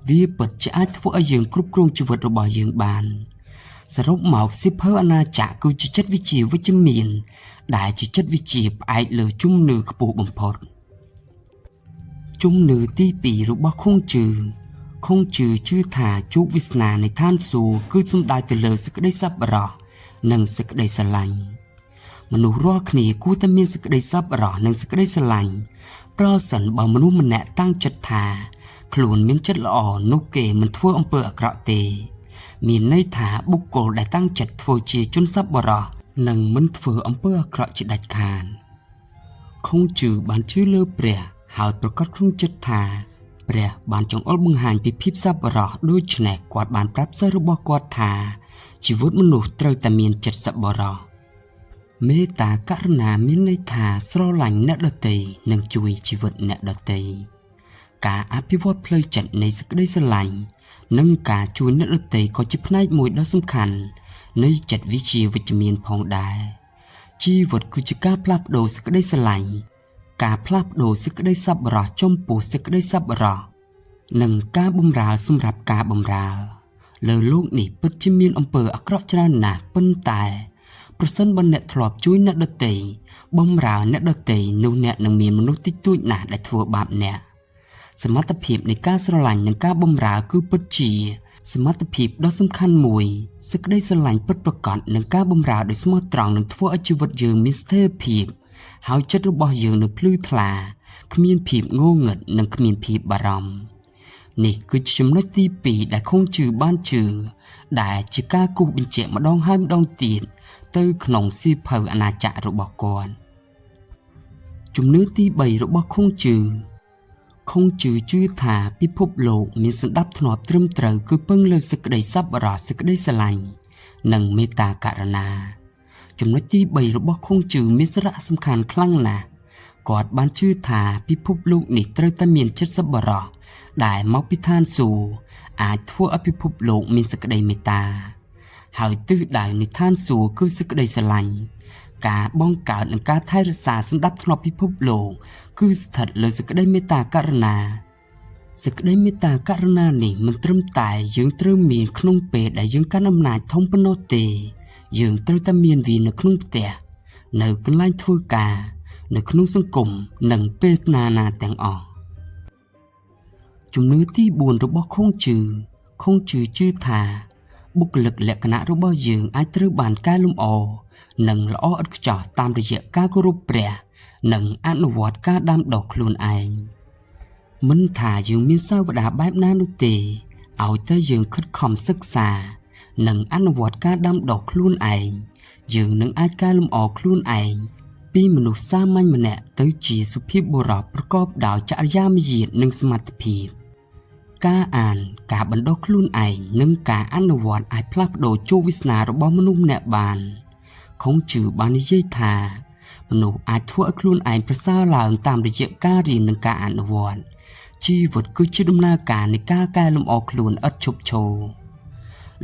វាពិតជាអាចធ្វើឲ្យយើងគ្រប់គ្រងជីវិតរបស់យើងបានសរុបមកសិភៅអាណាចក្រគឺជាចិត្តវិទ្យាវិជ្ជមានដែលជាចិត្តវិទ្យាផ្អែកលើជំនឿខ្ពស់បំផុតជំនឿទី2របស់ខុងជឺជឿថាជោគវាសនានៃឋានសួគ៌គឺសំដៅទៅលើសេចក្តីសប្បុរសនិងសេចក្តីស្រឡាញ់មនុស្សរាល់គ្នាគួរតែមានសេចក្តីសប្បុរសនិងសេចក្តីស្រឡាញ់ប្រសិនបើមនុស្សម្នាក់តាំងចិត្តថាខ្លួនមានចិត្តល្អនោះគេមិនធ្វើអំពើអាក្រក់ទេមានន័យថាបុគ្គលដែលតាំងចិត្តធ្វើជាជនសប្បុរសនឹងមិនធ្វើអំពើអាក្រក់ជាដាច់ខាតខុងជឺបានជឿលើព្រះហើយប្រកាសក្នុងចិត្តថាព្រះបានចង្អុលបង្ហាញពីភាពសប្បុរសដូច្នេះគាត់បានប្រាប់សិស្សរបស់គាត់ថាជីវិតមនុស្សត្រូវតែមានចិត្តសប្បុរសមេត្តាករុណាមានន័យថាស្រឡាញ់អ្នកដទៃនិងជួយជីវិតអ្នកដទៃការអភិវឌ្ឍផ្លូវចិត្តនៃសេចក្តីស្រឡាញ់និងការជួយអ្នកដទៃក៏ជាផ្នែកមួយដ៏សំខាន់នៃចិត្តវិទ្យាវិជ្ជមានផងដែរជីវិតគឺជាការផ្លាស់ប្ដូរសេចក្តីស្រឡាញ់ការផ្លាស់ប្ដូរសេចក្តីសប្បុរសចំពោះសេចក្តីសប្បុរសនិងការបម្រើសម្រាប់ការបម្រើលើលោកនេះពិតជាមានអំពើអាក្រក់ច្រើនណាស់ប៉ុន្តែប្រសិនបើអ្នកធ្លាប់ជួយអ្នកដទៃបម្រើអ្នកដទៃនោះអ្នកនឹងមានមនុស្សតិចតួចណាស់ដែលធ្វើបាបអ្នកសមត្ថភាពនៃការស្រឡាញ់និងការបម្រើគឺពិតជាសមត្ថភាពដ៏សំខាន់មួយសេចក្តីស្រឡាញ់ពិតប្រាកដនិងការបម្រើដោយស្មោះត្រង់នឹងធ្វើឲ្យជីវិតយើងមានស្ថិរភាពហើយចិត្តរបស់យើងនឹងភ្លឺថ្លាគ្មានភាពងងឹតនិងគ្មានភាពបារម្ភនេះគឺជាចំណុចទី2ដែលខុងជឺបានជឿដែលជាការគូសបញ្ជាក់ម្ដងហើយម្ដងទៀតទៅក្នុងសៀវភៅអាណាចក្ររបស់គាត់ជំនឿទី3របស់ខុងជឺជឿថាពិភពលោកមានសណ្ដាប់ធ្នាប់ត្រឹមត្រូវគឺពឹងលើសេចក្តីសប្បុរសសេចក្តីស្រឡាញ់និងមេត្តាករុណាចំណុចទី3របស់ខុងជឺមានសារៈសំខាន់ខ្លាំងណាស់គាត់បានជឿថាពិភពលោកនេះត្រូវតែមានចិត្តសប្បុរសដែលមកពីឋានសួគ៌អាចធ្វើឲ្យពិភពលោកមានសេចក្តីមេត្តាហើយទិសដៅនៃឋានសួគ៌គឺសេចក្តីស្រឡាញ់ការបង្កើតនិងការថែរក្សាសណ្ដាប់ធ្នាប់ពិភពលោកគឺស្ថិតលើសេចក្តីមេត្តាករុណាសេចក្តីមេត្តាករុណានេះមិនត្រឹមតែយើងត្រូវមានក្នុងពេលដែលយើងកាន់អំណាចធំប៉ុណ្ណោះទេយើងត្រូវតែមានវានៅក្នុងផ្ទះនៅកន្លែងធ្វើការនៅក្នុងសង្គមនិងពេលណាទាំងអស់ជំនឿទី4របស់ខុងជឺជឿថាបុគ្គលិកលក្ខណៈរបស់យើងអាចត្រូវបានកែលម្អនិងល្អឥតខ្ចោះតាមរយៈការគោរពព្រះនិងអនុវត្តការដាំដុះខ្លួនឯងមិនថាយើងមានសាវតាបែបណានោះទេឲ្យតែយើងខិតខំសិក្សានិងអនុវត្តការដាំដុះខ្លួនឯងយើងនឹងអាចកែលម្អខ្លួនឯងពីមនុស្សសាមញ្ញម្នាក់ទៅជាសុភាពបុរសប្រកបដោយចរិយាមារយាទនិងសមត្ថភាពការអានការបណ្ដុះខ្លួនឯងនិងការអនុវត្តអាចផ្លាស់ប្ដូរជោគវាសនារបស់មនុស្សម្នាក់បានខុងជឺបាននិយាយថាមនុស្សអាចធ្វើឲ្យខ្លួនឯងប្រសើរឡើងតាមរយៈការរៀននិងការអនុវត្តជីវិតគឺជាដំណើរការនៃការកែលម្អខ្លួនឥតឈប់ឈរ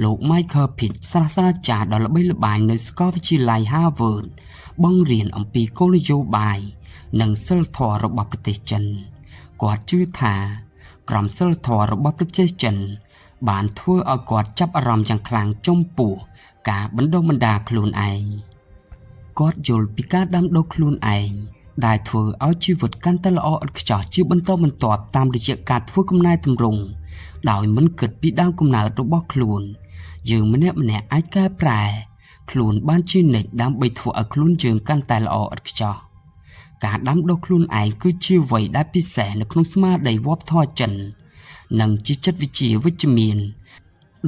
លោក Michael Pitt សាស្ត្រាចារ្យដ៏ល្បីល្បាញនៅសាកលវិទ្យាល័យ Harvard បង្រៀនអំពីគោលនយោបាយនិងសីលធម៌របស់ប្រទេសចិនគាត់ជឿថាក្រមសីលធម៌របស់ប្រទេសចិនបានធ្វើឲ្យគាត់ចាប់អារម្មណ៍យ៉ាងខ្លាំងចំពោះការបណ្ដុះបណ្ដាលខ្លួនឯងគាត់យល់ពីការដាំដុះខ្លួនឯងដែលធ្វើឲ្យជីវិតកាន់តែល្អឥតខ្ចោះជាបន្តបន្ទាប់តាមរយៈការធ្វើកំណែទម្រង់ដោយមិនគិតពីដើមកំណើតរបស់ខ្លួនយើងម្នាក់អាចកែប្រែ ខ្លួនបានជានិច្ចដើម្បីធ្វើឲ្យខ្លួនយើងកាន់តែល្អឥតខ្ចោះការដាំដុះខ្លួនឯងគឺជាអ្វីដែលពិសេសនៅក្នុងស្មារតីវប្បធម៌ចិននិងជាចិត្តវិទ្យាវិជ្ជមាន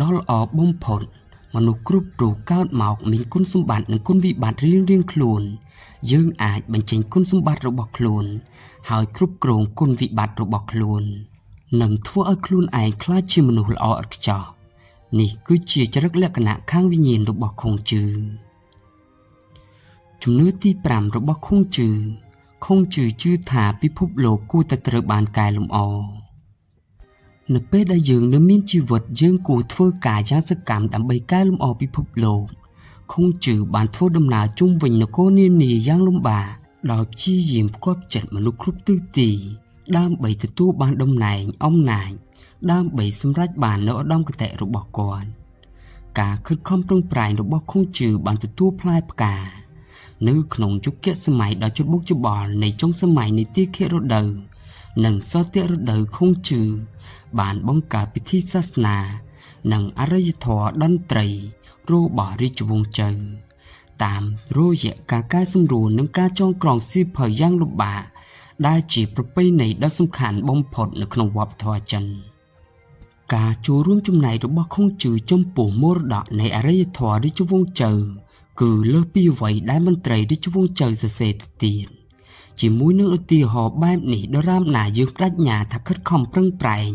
ដ៏ល្អបំផុតមនុស្សគ្រប់រូបកើតមកមានគុណសម្បត្តិនិងគុណវិបត្តិរៀងៗខ្លួនយើងអាចបញ្ចេញគុណសម្បត្តិរបស់ខ្លួនហើយគ្រប់គ្រងគុណវិបត្តិរបស់ខ្លួននិងធ្វើឲ្យខ្លួនឯងក្លាយជាមនុស្សល្អឥតខ្ចោះនេះគឺជាចរិតលក្ខណៈខាងវិញ្ញាណរបស់ខុងជឺជំនឿទី5របស់ខុងជឺជឿថាពិភពលោកគួរតែត្រូវបានកែលម្អនៅពេលដែលយើងនៅមានជីវិតយើងគួរធ្វើការយ៉ាងសកម្មដើម្បីកែលម្អពិភពលោកខុងជឺបានធ្វើដំណើរជុំវិញនគរនានាយ៉ាងលំបាកដោយព្យាយាមផ្គាប់ចិត្តមនុស្សគ្រប់ទិសទីដើម្បីទទួលបានតំណែងអំណាចដើម្បីសម្រេចបាននូវឧត្តមគតិរបស់គាត់ការខិតខំប្រឹងប្រែងរបស់ខុងជឺបានទទួលផ្លែផ្កានៅក្នុងយុគសម័យដ៏ច្របូកច្របល់នៃចុងសម័យនៃទាឃរដូវនិងសោទរដូវខុងជឺបានបង្កើតពិធីសាសនានិងអរិយធម៌តន្ត្រីរបស់រាជវង្សជៅតាមរយៈការកែសម្រួលនិងការចងក្រងសៀវភៅយ៉ាងលំបាកដែលជាប្រពៃណីដ៏សំខាន់បំផុតនៅក្នុងវប្បធម៌ចិនការចូលរួមចំណែករបស់ខុងជឺចំពោះមរតកនៃអរិយធម៌រាជវង្សជៅគឺលើសពីអ្វីដែលមន្ត្រីរាជវង្សជៅសរសេរទៅទៀតជាមួយនឹងឧទាហរណ៍បែបនេះដរាបណាយើងប្រាជ្ញាថាខិតខំប្រឹងប្រែង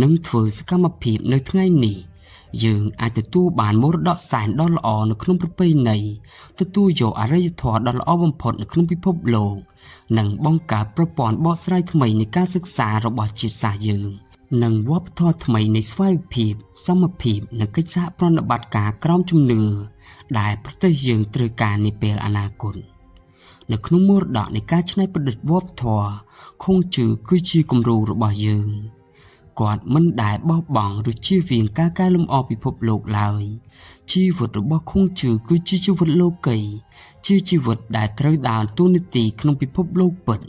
និងធ្វើសកម្មភាពនៅថ្ងៃនេះយើងអាចទទួលបានមរតកសែនដ៏ល្អនៅក្នុងប្រពៃណីទទួលយកអរិយធម៌ដ៏ល្អបំផុតនៅក្នុងពិភពលោកនិងបង្កើតប្រព័ន្ធបកស្រាយថ្មីនៃការសិក្សារបស់ជាតិសាសន៍យើងនិងវប្បធម៌ថ្មីនៃស្វ័យភាពសមភាពនិងកិច្ចសហប្រតិបត្តិការក្រោមជំនឿដែលប្រទេសយើងត្រូវការនាពេលអនាគតនៅក្នុងមរតកនៃការច្នៃប្រឌិតវប្បធម៌ខុងជឺគឺជាគំរូរបស់យើងគាត់មិនដែលបោះបង់ឬជៀសវាងការកែលម្អពិភពលោកឡើយជីវិតរបស់ខុងជឺគឺជាជីវិតលោកីជាជីវិតដែលត្រូវដើរតួនាទីក្នុងពិភពលោកពិត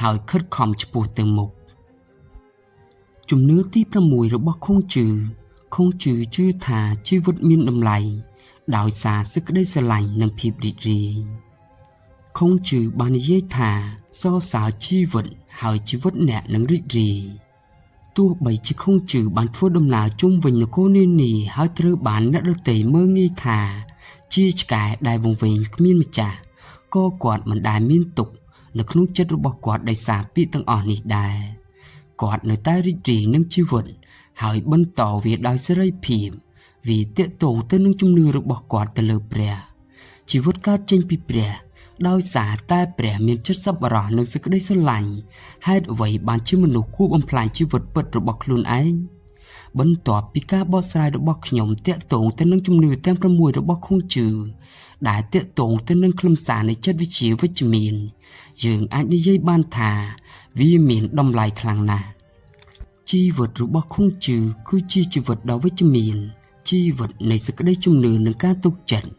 ហើយខិតខំឆ្ពោះទៅមុខជំនឿទី6របស់ខុងជឺជឿថាជីវិតមានតម្លៃដោយសារសេចក្តីស្រឡាញ់និងភាពរីករាយខុងជឺបាននិយាយថាសរសើរជីវិតហើយជីវិតអ្នកនឹងរីករាយទោះបីជាខុងជឺបានធ្វើដំណើរជុំវិញនគរនានាហើយត្រូវបានអ្នកដទៃមើលងាយថាជាឆ្កែដែលវង្វេងគ្មានម្ចាស់ក៏គាត់មិនដែលមានទុក្ខនៅក្នុងចិត្តរបស់គាត់ដោយសារពាក្យទាំងអស់នេះដែរគាត់នៅតែរីករាយនឹងជីវិតហើយបន្តវាដោយសេរីភាពវាទាក់ទងទៅនឹងជំនឿរបស់គាត់ទៅលើព្រះជីវិតកើតចេញពីព្រះដោយសារតែព្រះមានចិត្តសប្បុរសនិងសេចក្តីស្រឡាញ់ហេតុអ្វីបានជាមនុស្សគួរបំផ្លាញជីវិតពិតរបស់ខ្លួនឯងបន្ទាប់ពីការបកស្រាយរបស់ខ្ញុំទាក់ទងទៅនឹងជំនឿទាំង6របស់ខុងជឺដែលទាក់ទងទៅនឹងខ្លឹមសារនៃចិត្តវិទ្យាវិជ្ជមានយើងអាចនិយាយបានថាវាមានតម្លៃខ្លាំងណាស់ជីវិតរបស់ខុងជឺគឺជាជីវិតដ៏វិជ្ជមានជីវិតនៃសេចក្តីជំនឿនិងការទុកចិត្ត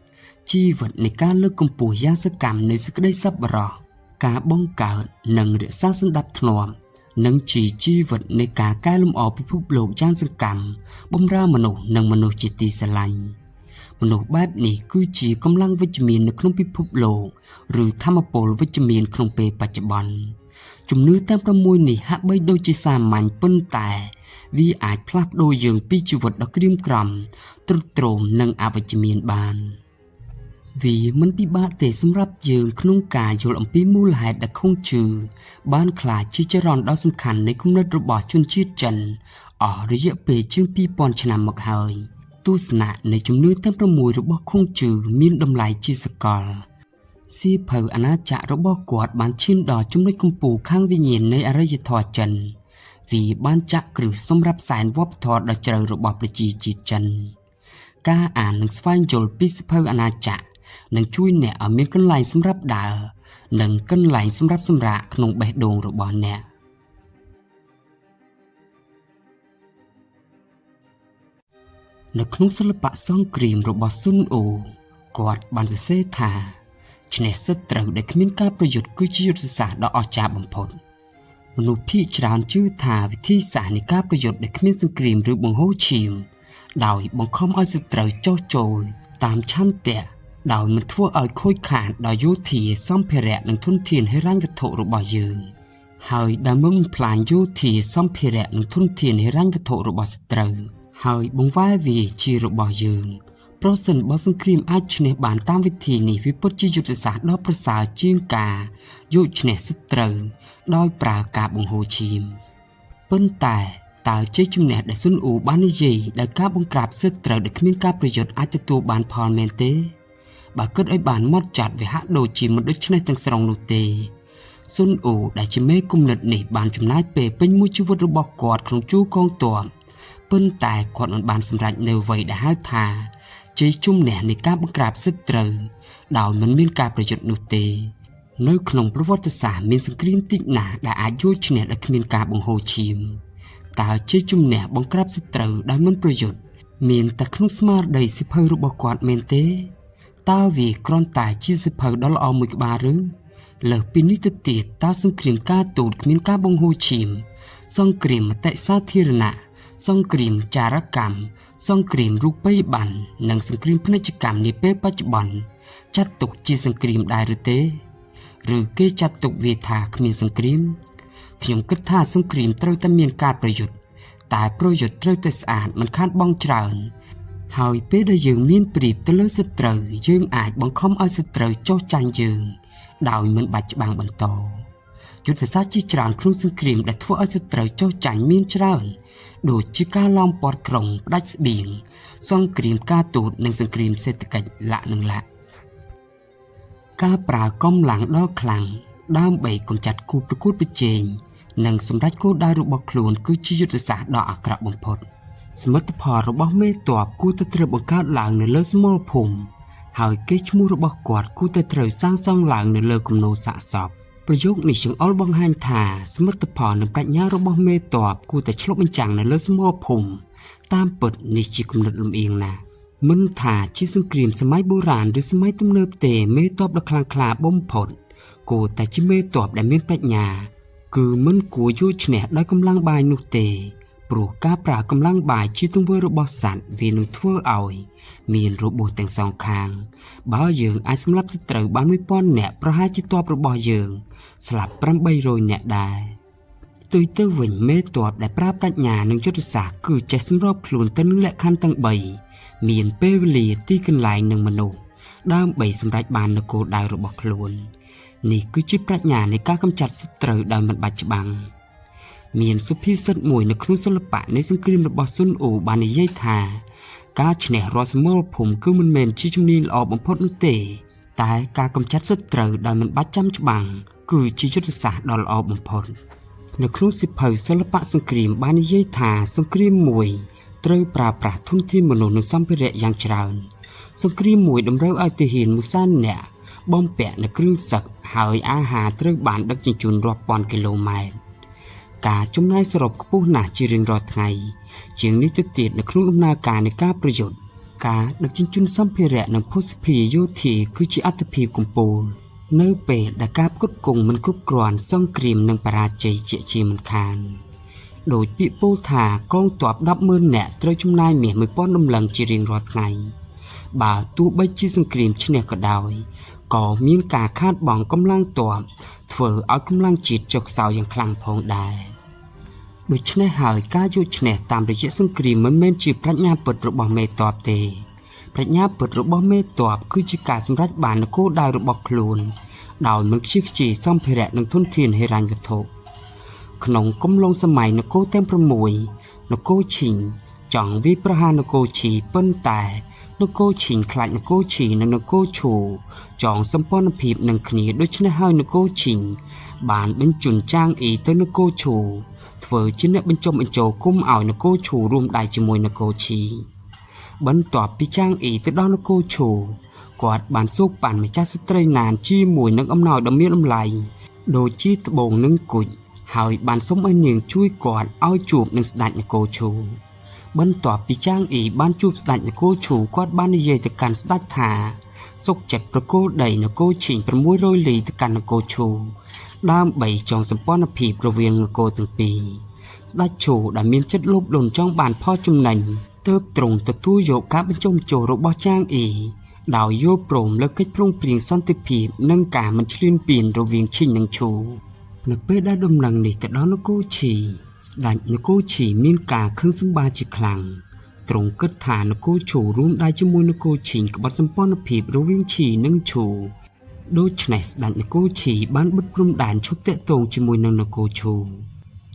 ជីវិតនៃការលើកកម្ពស់យ៉ាងសកម្មនៃសេចក្តីសប្បុរសការបង្កើតនិងរក្សាសណ្ដាប់ធ្នាប់និងជីវិតនៃការកែលម្អពិភពលោកយ៉ាងសកម្មបម្រើមនុស្សនិងមនុស្សជាទីស្រឡាញ់មនុស្សបែបនេះគឺជាកម្លាំងវិជ្ជមាននៅក្នុងពិភពលោកឬធម្មពលវិជ្ជមានក្នុងពេលបច្ចុប្បន្នជំនឿទាំង6នេះហាក់បីដូចជាសាមញ្ញប៉ុន្តែវាអាចផ្លាស់ប្ដូរយើងពីជីវិតដ៏ក្រៀមក្រំទ្រុឌទ្រោមនិងអវិជ្ជមានបានវាមិនពិបាកទេសម្រាប់យើងក្នុងការយល់អំពីមូលហេតុដែលខុងជឺបានក្លាយជាចរន្តដ៏សំខាន់នៃគំនិតរបស់ជនជាតិចិនអស់រយៈពេលជាង 2000 ឆ្នាំមកហើយទស្សនៈនៃជំនឿទាំង6របស់ខុងជឺមានតម្លៃជាសកលសៀវភៅអាណាចក្ររបស់គាត់បានឈានដល់ចំណុចកំពូលខាងវិញ្ញាណនៃអរិយធម៌ចិនវាបានចាក់គ្រឹះសម្រាប់សែនវប្បធម៌ដ៏ជ្រៅរបស់ប្រជាជាតិចិនការអាននិងស្វែងយល់ពីសៀវភៅអាណាចក្រនឹងជួយអ្នកឲ្យមានកន្លែងសម្រាប់ដើរនិងកន្លែងសម្រាប់សម្រាកក្នុងបេះដូងរបស់អ្នកនៅក្នុងសិល្បៈសង្គ្រាមរបស់ស៊ុនអូគាត់បានសរសេរថាឈ្នះសត្រូវដែលគ្មានការប្រយុទ្ធគឺជាយុទ្ធសាស្ត្រដ៏អស្ចារ្យបំផុតមនុស្សភាគច្រើនជឿថាវិធីសាស្ត្រនៃការប្រយុទ្ធដែលគ្មានសង្គ្រាមឬបង្ហូរឈាមដោយបង្ខំឲ្យសត្រូវចោះចូលតាមឆន្ទៈ ដោយមិនធ្វើឲ្យខូចខាតដោយយោធាសម្ភារៈនិងធនធានហិរញ្ញវត្ថុរបស់យើងហើយដើម្បីបំផ្លាញយោធាសម្ភារៈនិងធនធានហិរញ្ញវត្ថុរបស់សត្រូវហើយបង្វែរវាជារបស់យើងប្រសិនបើសង្គ្រាមអាចឈ្នះបានតាមវិធីនេះវាពិតជាយុទ្ធសាស្ត្រដ៏ប្រសើរជាងការយកឈ្នះសត្រូវដោយប្រើការបង្ហូរឈាមប៉ុន្តែតើជ័យជំនះដែលស៊ុនអ៊ូបាននិយាយដោយការបង្ក្រាបសត្រូវដែលគ្មានការប្រយុទ្ធអាចទទួលបានផលមែនទេបើគិតឲ្យបានម៉ត់ចត់វាហាក់ដូចជាមិនដូច្នេះទាំងស្រុងនោះទេស៊ុនអ៊ូដែលជាមេគំនិតនេះបានចំណាយពេលពេញមួយជីវិតរបស់គាត់ក្នុងជួរកងទ័ពប៉ុន្តែគាត់មិនបានសម្រេចនៅអ្វីដែលហៅថាជ័យជំនះនៃការបង្ក្រាបសត្រូវដោយមិនមានការប្រយុទ្ធនោះទេនៅក្នុងប្រវត្តិសាស្ត្រមានសង្គ្រាមតិចណាស់ដែលអាចយកឈ្នះដោយគ្មានការបង្ហូរឈាមតើជ័យជំនះបង្ក្រាបសត្រូវដោយមិនប្រយុទ្ធមានតែក្នុងស្មារតីសិភៅរបស់គាត់មែនទេតើវាគ្រាន់តែជាសិភៅដ៏ល្អមួយក្បាលឬលើសពីនេះទៅទៀតតើសង្គ្រាមការទូតគ្មានការបង្ហូរឈាមសង្គ្រាមមតិសាធារណៈសង្គ្រាមចារកម្មសង្គ្រាមរូបិយប័ណ្ណនិងសង្គ្រាមពាណិជ្ជកម្មនាពេលបច្ចុប្បន្នចាត់ទុកជាសង្គ្រាមដែរឬទេឬគេចាត់ទុកវាថាគ្មានសង្គ្រាមខ្ញុំគិតថាសង្គ្រាមត្រូវតែមានការប្រយុទ្ធតែប្រយុទ្ធត្រូវតែស្អាតមិនខាតបង់ច្រើនហើយពេលដែលយើងមានព្រៀបទៅលើសត្រូវយើងអាចបង្ខំឲ្យសត្រូវចុះចាញ់យើងដោយមិនបាច់ច្បាំងបន្តយុទ្ធសាស្ត្រជាច្រើនក្នុងសង្គ្រាមដែលធ្វើឲ្យសត្រូវចុះចាញ់មានច្រើនដូចជាការឡោមព័ទ្ធក្រុងផ្ដាច់ស្បៀងសង្គ្រាមការទូតនិងសង្គ្រាមសេដ្ឋកិច្ចលក្ខនឹងលក្ខការប្រើកម្លាំងដ៏ខ្លាំងដើម្បីកម្ចាត់គូប្រកួតប្រជែងនិងសម្រេចគោលដៅរបស់ខ្លួនគឺជាយុទ្ធសាស្ត្រដ៏អាក្រក់បំផុតសមិទ្ធផលរបស់មេទ័ពគួរតែត្រូវបង្កើតឡើងនៅលើសមរភូមិហើយគេឈ្មោះរបស់គាត់គួរតែត្រូវសាងសង់ឡើងនៅលើគំនូរសាកសពប្រយោគនេះចង្អុលបង្ហាញថាសមិទ្ធផលនិងប្រាជ្ញារបស់មេទ័ពគួរតែឆ្លុះបញ្ចាំងនៅលើសមរភូមិតាមពិតនេះជាគំនិតលំអៀងណាស់មិនថាជាសង្គ្រាមសម័យបុរាណឬសម័យទំនើបទេមេទ័ពដ៏ខ្លាំងក្លាបំផុតគួរតែជាមេទ័ពដែលមានប្រាជ្ញាគឺមិនគួរយកឈ្នះដោយកម្លាំងបាយនោះទេព្រោះការប្រើកម្លាំងបាយជាទង្វើរបស់សត្វវានឹងធ្វើឲ្យមានរបួសទាំងសងខាងបើយើងអាចសម្លាប់សត្រូវបាន 1000 នាក់ប្រហែលជាទ័ពរបស់យើងស្លាប់800 នាក់ដែរផ្ទុយទៅវិញមេទ័ពដែលប្រើប្រាជ្ញានិងយុទ្ធសាស្ត្រគឺចេះសម្របខ្លួនទៅនឹងលក្ខខណ្ឌទាំង3មានពេលវេលាទីកន្លែងនិងមនុស្សដើម្បីសម្រេចបាននូវគោលដៅរបស់ខ្លួននេះគឺជាប្រាជ្ញានៃការកម្ចាត់សត្រូវដោយមិនបាច់ច្បាំងមានសុភាសិតមួយនៅក្នុងសិល្បៈនៃសង្គ្រាមរបស់ស៊ុនអ៊ូបាននិយាយថាការឈ្នះរាល់សមរភូមិគឺមិនមែនជាជំនាញល្អបំផុតនោះទេតែការកម្ចាត់សត្រូវដោយមិនបាច់ចាំច្បាំងគឺជាយុទ្ធសាស្ត្រដ៏ល្អបំផុតនៅក្នុងសៀវភៅសិល្បៈសង្គ្រាមបាននិយាយថាសង្គ្រាមមួយត្រូវប្រើប្រាស់ធនធានមនុស្សនិងសម្ភារៈយ៉ាងច្រើនសង្គ្រាមមួយតម្រូវឲ្យទាហាន100,000 នាក់បំពាក់នូវគ្រឿងសឹកហើយអាហារត្រូវបានដឹកជញ្ជូនរាប់ពាន់គីឡូម៉ែត្រការចំណាយសរុបខ្ពស់ណាស់ជារៀងរាល់ថ្ងៃជាងនេះទៅទៀតនៅក្នុងដំណើរការនៃការប្រយុទ្ធការដឹកជញ្ជូនសម្ភារៈនិងភស្តុភារយោធាគឺជាអត្ថប្រយោជន៍កំពូលនៅពេលដែលការផ្គត់ផ្គង់មិនគ្រប់គ្រាន់សង្គ្រាមនឹងបរាជ័យជាជាមិនខានដោយពាក្យពោលថាកងទ័ព 10,000 នាក់ត្រូវចំណាយមាស 1000 ដំឡឹងជារៀងរាល់ថ្ងៃបើទោះបីជាសង្គ្រាមឈ្នះក៏ដោយក៏មានការខាតបង់កម្លាំងទ័ពធ្វើឲ្យកម្លាំងជាតិចុះខ្សោយយ៉ាងខ្លាំងផងដែរដូច្នេះហើយការយកឈ្នះតាមរយៈសង្គ្រាមមិនមែនជាប្រាជ្ញាពិតរបស់មេទ័ពទេប្រាជ្ញាពិតរបស់មេទ័ពគឺជាការសម្រេចបាននូវគោលដៅរបស់ខ្លួនដោយមិនខ្ជិះខ្ជាយសម្ភារៈនិងធនធានហិរញ្ញវត្ថុក្នុងកំឡុងសម័យនគរទាំង6នគរឈីងចង់វាយប្រហារនគរឈីប៉ុន្តែនគរឈីងខ្លាចនគរឈីនិងនគរឈូចងសម្ព័ន្ធភាពនឹងគ្នាដូច្នេះហើយនគរឈីងបានបញ្ជូនចាងអ៊ីទៅនគរឈូធ្វើជាអ្នកបញ្ចុះបញ្ចូលគុំឲ្យនគរឈូរួមដៃជាមួយនគរឈីបន្ទាប់ពីចាងអ៊ីទៅដល់នគរឈូគាត់បានសួរប៉ាន់ម្ចាស់ស្ត្រីណានជាមួយនឹងអំណោយដ៏មានតម្លៃដូចជាត្បូងនិងគុជហើយបានសុំឲ្យនាងជួយគាត់ឲ្យជួបនឹងស្ដេចនគរឈូបន្ទាប់ពីចាងអ៊ីបានជួបស្ដេចនគរឈូគាត់បាននិយាយទៅកាន់ស្ដេចថាសុកចិត្តប្រគល់ដីនគរឈីង600 លីទៅកាន់នគរឈូដើម្បីចងសម្ព័ន្ធភាពរវាងនគរទាំងពីរស្ដេចឈូដែលមានចិត្តលោភលន់ចង់បានផលចំណេញទើបទ្រង់ទទួលយកការបញ្ចុះបញ្ចូលរបស់ចាងអ៊ី ดาวโยโปรมและកិច្ចព្រមព្រៀងសន្តិភាពនិងការមិនឈ្លានពានរវាងឈិញនិងឈូនៅពេលដែលដំណឹងនេះទៅដល់នគរឈីស្ដេចនគរឈីមានការខឹងសម្បាជាខ្លាំងទ្រង់គិតថានគរឈូរួមដៃជាមួយនគរឈីងក្បត់សម្ព័ន្ធភាពរវាងឈីនិងឈូដូច្នេះស្ដេចនគរឈីបានបិទព្រំដែនឈប់តាក់ទងជាមួយនឹងនគរឈូ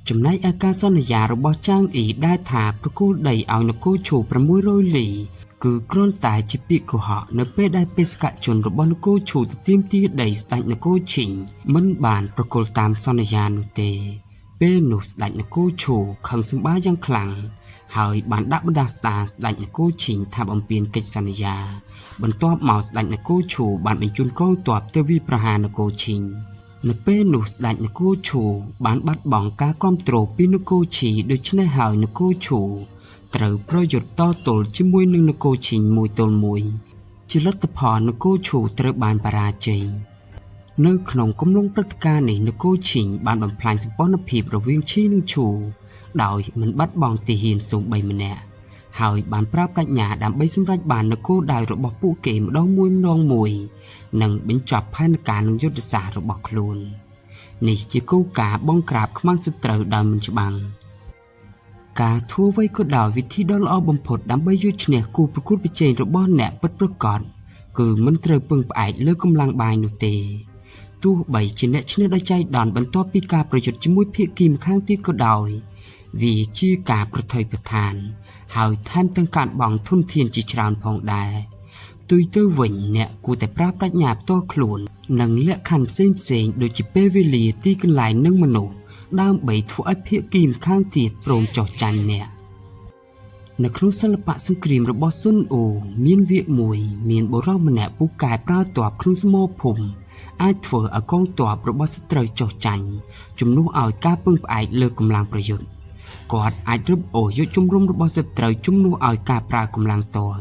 ចំណែកឯការសន្យារបស់ចាងអ៊ីដែលថាប្រគល់ដីឲ្យនគរឈូ600លីគឺគ្រាន់តែជាពាក្យកុហកនៅពេលដែលបេសកជនរបស់នគរឈូទៅទាមទារដីស្ដេចនគរឈីងមិនបានប្រគល់តាមសន្យានោះទេពេលនោះស្ដេចនគរឈូខឹងសម្បាយ៉ាងខ្លាំងហើយបានដាក់បណ្ដាស្ដាស្ដេចនគរឈីងថាបំពេញកិច្ចសន្យាបន្ទាប់មកស្ដេចនគរឈូបានបញ្ជូនកងទ័ពទៅវាយប្រហារនគរឈីងនៅពេលនោះស្ដេចនគរឈូបានបាត់បង់ការគាំទ្រពីនគរឈីដូច្នេះហើយនគរឈូត្រូវប្រយុទ្ធតទល់ជាមួយនឹងនគរឈីងមួយទល់មួយជាលទ្ធផលនគរឈូត្រូវបានបរាជ័យនៅក្នុងកំឡុងព្រឹត្តិការណ៍នេះនគរឈីងបានបំផ្លាញសម្ព័ន្ធភាពរវាងឈីនិងឈូដោយមិនបាត់បង់ទាហានសូម្បីម្នាក់ហើយបានប្រើប្រាជ្ញាដើម្បីសម្រេចបាននូវគោលដៅរបស់ពួកគេម្ដងមួយនិងបញ្ចប់ផែនការនិងយុទ្ធសាស្ត្ររបស់ខ្លួននេះជាគោលការណ៍បង្ក្រាបខ្មាំងសត្រូវដោយមិនច្បាំងការធ្វើអ្វីក៏ដោយវិធីដ៏ល្អបំផុតដើម្បីយកឈ្នះគូប្រកួតប្រជែងរបស់អ្នកពិតប្រាកដគឺមិនត្រូវពឹងផ្អែកលើកម្លាំងបាយនោះទេទោះបីជាអ្នកឈ្នះដោយចៃដន្យបន្ទាប់ពីការប្រយុទ្ធជាមួយភាគីម្ខាងទៀតក៏ដោយវាជាការប្រថុយប្រថានហើយថែមទាំងកាត់បង់ធនធានជាច្រើនផងដែរទុយទៅវិញអ្នកគួរតែប្រើប្រាជ្ញាផ្ទាល់ខ្លួននិងលក្ខខណ្ឌផ្សេងៗដូចជាពេលវេលាទីកន្លែងនិងមនុស្សដើម្បីធ្វើឲ្យភាគីម្ខាងទៀតព្រមចោះចាញ់អ្នកនៅក្នុងសិល្បៈសង្គ្រាមរបស់ស៊ុនអូមានវាក្យមួយមានបុរសម្នាក់ពូកែប្រើទ័ពក្នុងសមរភូមិអាចធ្វើឲ្យកងទ័ពរបស់សត្រូវចោះចាញ់ជំនួសឲ្យការពឹងផ្អែកលើកម្លាំងប្រយុទ្ធគាត់អាចរឹបអូសយកជំរំរបស់សត្រូវជំនួសឲ្យការប្រើកម្លាំងទ័ព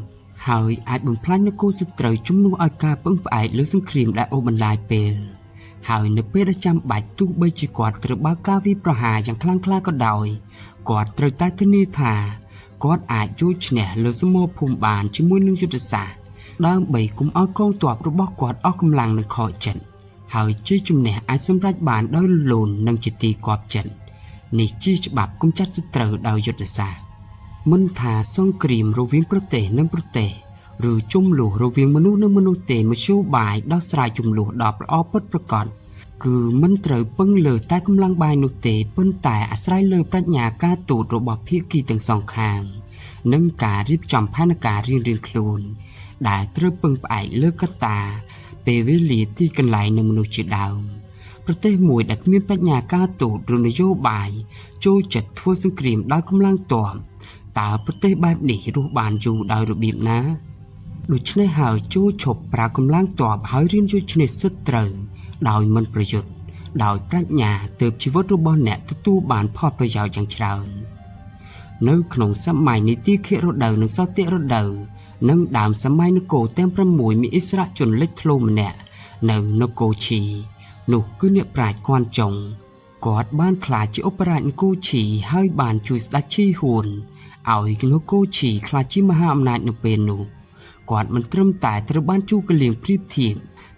ហើយអាចបំផ្លាញនគរសត្រូវជំនួសឲ្យការពឹងផ្អែកលើសង្គ្រាមដែលអូសបន្លាយពេលហើយនៅពេលដែលចាំបាច់ទោះបីជាគាត់ត្រូវបើកការវាយប្រហារយ៉ាងខ្លាំងក្លាក៏ដោយគាត់ត្រូវតែធានាថាគាត់អាចយកឈ្នះលើសមរភូមិបានជាមួយនឹងយុទ្ធសាស្ត្រដើម្បីកុំឲ្យកងទ័ពរបស់គាត់អស់កម្លាំងនិងខកចិត្តហើយជ័យជំនះអាចសម្រេចបានដោយរលូននិងជាទីគាប់ចិត្តនេះជាច្បាប់កម្ចាត់សត្រូវដោយយុទ្ធសាស្ត្រមិនថាសង្គ្រាមរវាងប្រទេសនិងប្រទេសឬជម្លោះរវាងមនុស្សនិងមនុស្សទេមធ្យោបាយដោះស្រាយជម្លោះដ៏ល្អពិតប្រាកដគឺមិនត្រូវពឹងលើតែកម្លាំងបាយនោះទេប៉ុន្តែអាស្រ័យលើប្រាជ្ញាការទូតរបស់ភាគីទាំងសងខាងនិងការរៀបចំផែនការរៀងៗខ្លួនដែលត្រូវពឹងផ្អែកលើកត្តាពេលវេលាទីកន្លែងនិងមនុស្សជាដើមប្រទេសមួយដែលគ្មានប្រាជ្ញាការទូតឬនយោបាយចូលចិត្តធ្វើសង្គ្រាមដោយកម្លាំងទ័ពតើប្រទេសបែបនេះរស់បានយូរដោយរបៀបណាដូច្នេះហើយចូលឈប់ប្រើកម្លាំងទ័ពហើយរៀនយកឈ្នះសត្រូវដោយមិនប្រយុទ្ធដោយប្រាជ្ញាទើបជីវិតរបស់អ្នកទទួលបានផលប្រយោជន៍យ៉ាងច្រើននៅក្នុងសម័យនីតិខិរដូវនិងសតិរដូវនិងដើមសម័យនគរទាំង6មានឥស្សរជនលេចធ្លោម្នាក់នៅនគរឈីនោះគឺអ្នកប្រាជ្ញគួនចុងគាត់បានក្លាយជាឧបរាជនគរឈីហើយបានជួយស្ដេចឈីហួនឲ្យនគរឈីក្លាយជាមហាអំណាចនៅពេលនោះគាត់មិនត្រឹមតែត្រូវបានជួកលៀងប្រៀបធៀប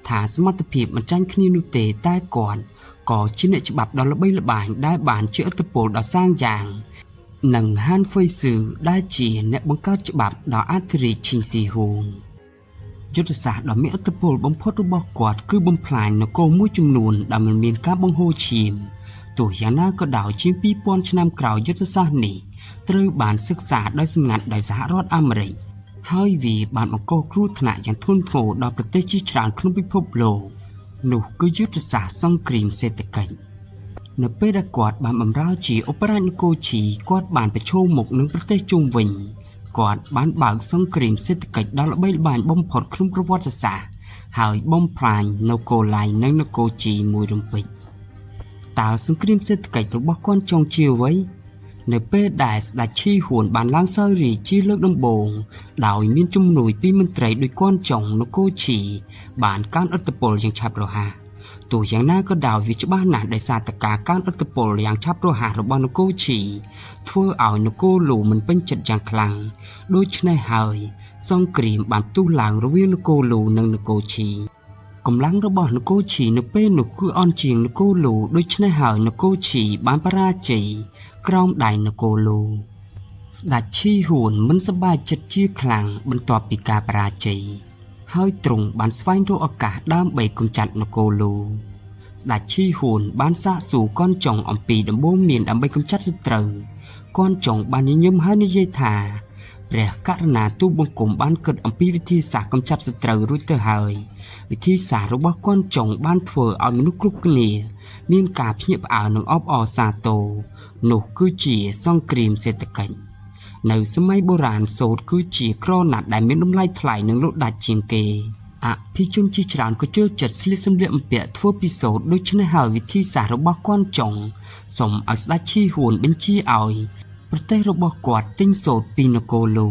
ថាសមត្ថភាពមិនចាញ់គ្នានោះទេតែគាត់ក៏ជាអ្នកច្បាប់ដ៏ល្បីល្បាញដែលបានជាឥទ្ធិពលដ៏សាងយ៉ាងនិងហានហ្វុយស៊ឺដែលជាអ្នកបង្កើតច្បាប់ដ៏អធិរាជឈីងស៊ីហួងយុទ្ធសាស្ត្រដ៏មានឥទ្ធិពលបំផុតរបស់គាត់គឺបំផ្លាញនគរមួយចំនួនដែលមិនមានការបង្ហូរឈាមទោះយ៉ាងណាក៏ដោយជាង 2000 ឆ្នាំក្រោយយុទ្ធសាស្ត្រនេះត្រូវបានសិក្សាដោយសម្ងាត់ដោយសហរដ្ឋអាមេរិកហើយវាបានបង្កគ្រោះថ្នាក់យ៉ាងធ្ងន់ធ្ងរដល់ប្រទេសជាច្រើនក្នុងពិភពលោកនោះគឺយុទ្ធសាស្ត្រសង្គ្រាមសេដ្ឋកិច្ចនៅពេលដែលគាត់បានបម្រើជាឧបរាជនគរឈីគាត់បានប្រឈមមុខនឹងប្រទេសជុំវិញគាត់បានបើកសង្គ្រាមសេដ្ឋកិច្ចដ៏ល្បីល្បាញបំផុតក្នុងប្រវត្តិសាស្ត្រហើយបំផ្លាញនគរឡៃនិងនគរជីមួយរំពេចតើសង្គ្រាមសេដ្ឋកិច្ចរបស់គាត់ចុងជាអ្វីនៅពេលដែលស្ដេចឈីហួនបានឡើងសោយរាជជាលើកដំបូងដោយមានជំនួយពីមន្ត្រីដូចគាត់ចុងនគរឈីបានកើនឥទ្ធិពលយ៉ាងឆាប់រហ័ស ตัวอย่างน่าก็ดาววิจบ้านหนาได้สาตกาการอัตโปลอย่างชับโรหะระบอนโกชีทั่วเอานโกลูมันเป็นจัดอย่างคลังโดยในหายซ่องกรีมบานตู้หลังระเวียนโกลูนังนโกชีกำลังระบอนโกชีนเป้นคืออ่อนเจียงนโกลูโดยในหายนโกชีบานปราจีกรอมได้นโกลูดัดชีหุ่นมันสบายจัดชี้คลังบรรทอปีกาปราจีให้ตรงบานสไฟโรอากาศด้ามใบกุญจัดนโกลูดัดชีหุ่นบานสะสู่ก้อนจ่องอมปีดัมโบเมียนดัมใบกุญจัดสตรก้อนจ่องบานยิ้มให้ในเยธาเปรียกรณาตู้บงกลมบ้านเกิดอมปีวิธีศาสตร์กำจัดสตรรุ่ยเตอร์เฮยวิธีศาสตร์ระบบก้อนจ่องบ้านถั่วเอามนุษย์กรุบกันเนี่ยมีนกาบเงียบอ่าวหนึ่งออซาโตหนูคือจีซ่องกรีมเศรษฐกิจในสมัยโบราณโสดคือจีครอนัดได้เม็ดน้ำลายถลายหนึ่งโลดดัดเชียงเกพี่จุนจีจานก็เจอจัดสลิสมเลียมเปียทั่วพิโซดโดยชนะหาวิธีศาสตร์ระบบก้อนจ่องสมเอาสลัดชีหุ่นเป็นชีเอาประเทศระบบกวาดติ้งโสดปีนโกลู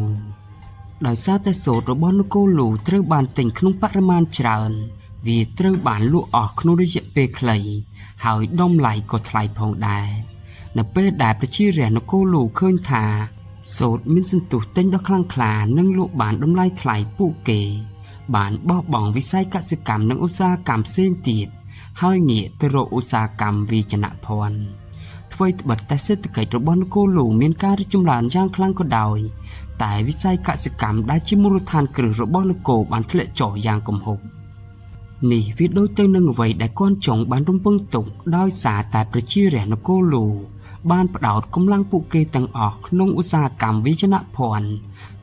โดยซาแต่โสดระบบนโกลูเตอร์บานติ่งขนมปริมาณจานวีเตอร์บานลู่ออกขนมระยะเปรย์คลายหายดมไหลก็ทลายพองได้นเป้ได้ประชีเรียนโกลูเคลื่อนถาโสดมินสันตุเต้นดอกคลังคลานึ่งลูกบานดมไหลทลายปุเกบานบ่บ่องวิสัยกสิกรรมนังอุตสาหกรรมเส้นตีดให้เงี่ยตโรอุตสาหกรรมวีจนะพรทวีตบัดแต่เศรษฐกิจระบอนโกลูมีการจุ่มหลานย่างครั้งก็ดาวแต่วิสัยกสิกรรมได้ชิมูรทานกรือระบอนโกบานทะเลจ่อยางกลมหกนี่วิดโดยเต้นหนึ่งไว้ได้ก้อนจงบานรุ่มเปิงตุกได้สาแต่ประชีเรียนโกลูบ้านประดาวกำลังปุเกตังออกนงอุตสาหกรรมวิจนะพร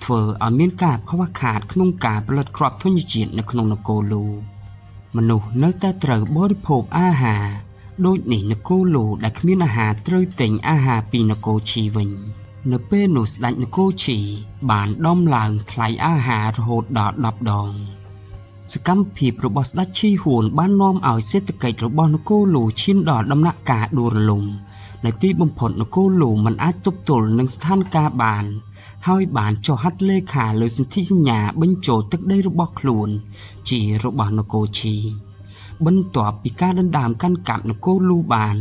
เธอเอาเมียนกาบเขาว่าขาดขนมกาบเลิดครอบทุนยจีนในขนมนโกลูมนุษย์เนื้อแต่เต๋อบริโภคอาหารโดยหนีนโกลูได้ขมิ้นอาหารเตยติ่งอาหารปีนโกชีวิงเนเป้นุสได้นโกชีบานด้อมหลังไถอาหารโหดดอดดับดองสกัมผีประบอสดัชชีหุ่นบ้านน้อมเอาเศรษฐกิจระบอนโกลูชิ้นดอดดำนักกาดูรลุมในที่บำพดนโกลูมันอาจตบตุลหนึ่งสถานกาบานให้บานจอฮัดเลขาเลยสิทธิสัญญาบรรโจตึกได้ระบอกขลุ่นจีระบอนโกชีบรรตัวปีกาดันดามกันกับนโกลูบาน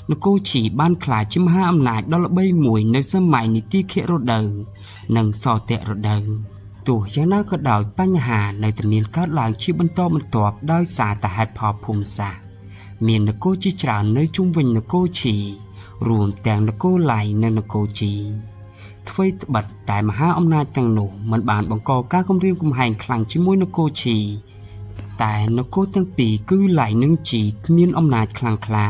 นโกชีบ้านขลายชิมห้าอำนาจดอลใบมวยในสมัยนิติเคโรเดอร์หนังซอเตโรเดอร์ตัวยังน่าก็ดาวปัญหาในตำเนียนการหลังชีบรรโตมันตอบได้สาแต่หัดพอภูมิศาเมียนนโกจิจราในจุ่มวิญนโกชีรวมแต่งนโกไหลในนโกจีทวีตบัดแต่มหาอำนาจต่างหนูมันบานบังกอการคำเรียกกุมหังคลังชิมวยนโกชีแต่นโกตั้งปีคือไหลนึ่งจีมีอำนาจคลังคลา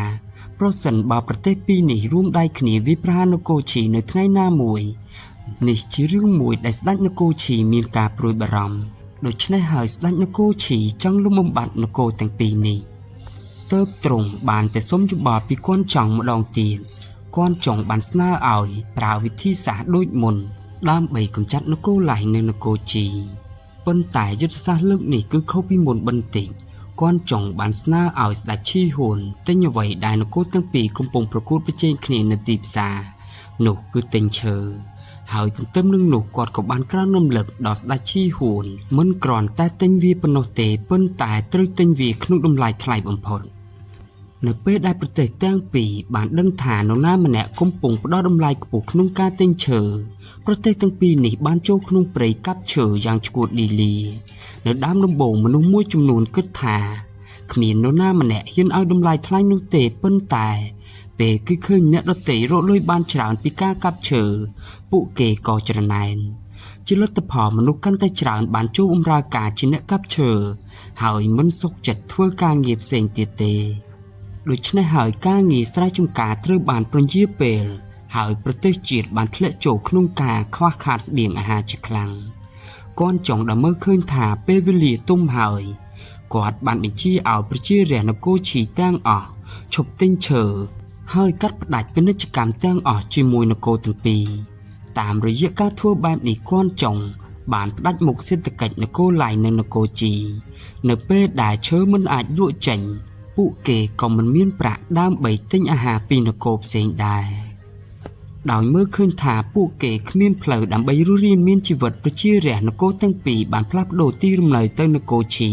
เพราะสันบาประเทศปีนี้ร่วมได้ขณีวิพานโกชีในทั้งหน้ามวยนี่ชื่อเรื่องมวยได้สดันโกชีมีการโปรยบารมโดยใช้หายสดันโกชีจังลุมบัดนโกตั้งปีนี้เติบตรงบานแต่สมจุบาปีก้อนจ่องมาดองตีนก้อนจ่องบานสนาอ่อยปราวิธีศาสตร์โดยมนด้ามใบกำจัดนโกไหลในนโกจีปนแต่ยุทธศาสตร์เลือกนี่คือเข้าพิมลบันติก้อนจ่องบานสนาอ่อยสดัชชีโหนแต่ยังไหวได้นโกตั้งปีกุมปงประกูดประเจนขณีนตีบซาหนุคือเต็งเชอหายเติมนึ่งหนุกอดกับบานกล้านมเหล็กดอสดัชชีโหนมันกรอนแต่เต็งวีปนเตปนแต่ตรึเต็งวีขนุดลายทลายบำพลในเป้ได้ประเทศตั้งปีบานดังฐานนหน้ามันแหนกมปุ่งประดอดำลายกระปุกขนมกาเต็งเชอประเทศตั้งปีนี้บ้านโจขนมเปรย์กับเชออย่างฉกดดีลีในด้ามลำโบงมนุษย์มวยจุ่มนูนกึศถาขมิ้นนหน้ามันแหนกยันเอาดำลายทลายนุเตเปิ้นแต่เปคือเคยเนื้อรถเตะโรลอยบ้านฉลาดปีกากับเชอปุเกกอจรนายจิลตพอมนุษย์กันแต่ฉลาดบ้านโจอุมรากาจินเนกับเชอหายมันสกจัดทั่วกางเงียบเสียงเตเตโดยในหายก้างีสไลจุงกาเตอร์บานปรนเยียเปลหายประเทศจีดบานทะเลโจขนมกาคว้าขาดเบี่ยงอาหารจิคลังก้อนจ่องดำเมื่อคืนถาเปวิลีตุ้มหายกอดบานเป็นชี้เอาประชีเรียนโกชีตั้งออกฉบเต้นเชอหายกัดประดับเป็นนิจกรรมตั้งออกจีมวยนโกตั้งปีตามระยะการทั่วแบบนี้ก้อนจ่องบานประดับมุกเศรษฐกิจนโกไหลในนโกจีเนเป้ได้เชื้อมันอาจยั่วเจ๋งปุเกก็มันมีนประด้ามใบติ้งอาหารปีนโกบเสียงได้ดาวเมื่อคืนถาปุเกขมิ้นเพลดำใบรุรีมีนชีวิตประชีเรียนโกตั้งปีบานพลับโดตีรุมเลยเต้นโกชี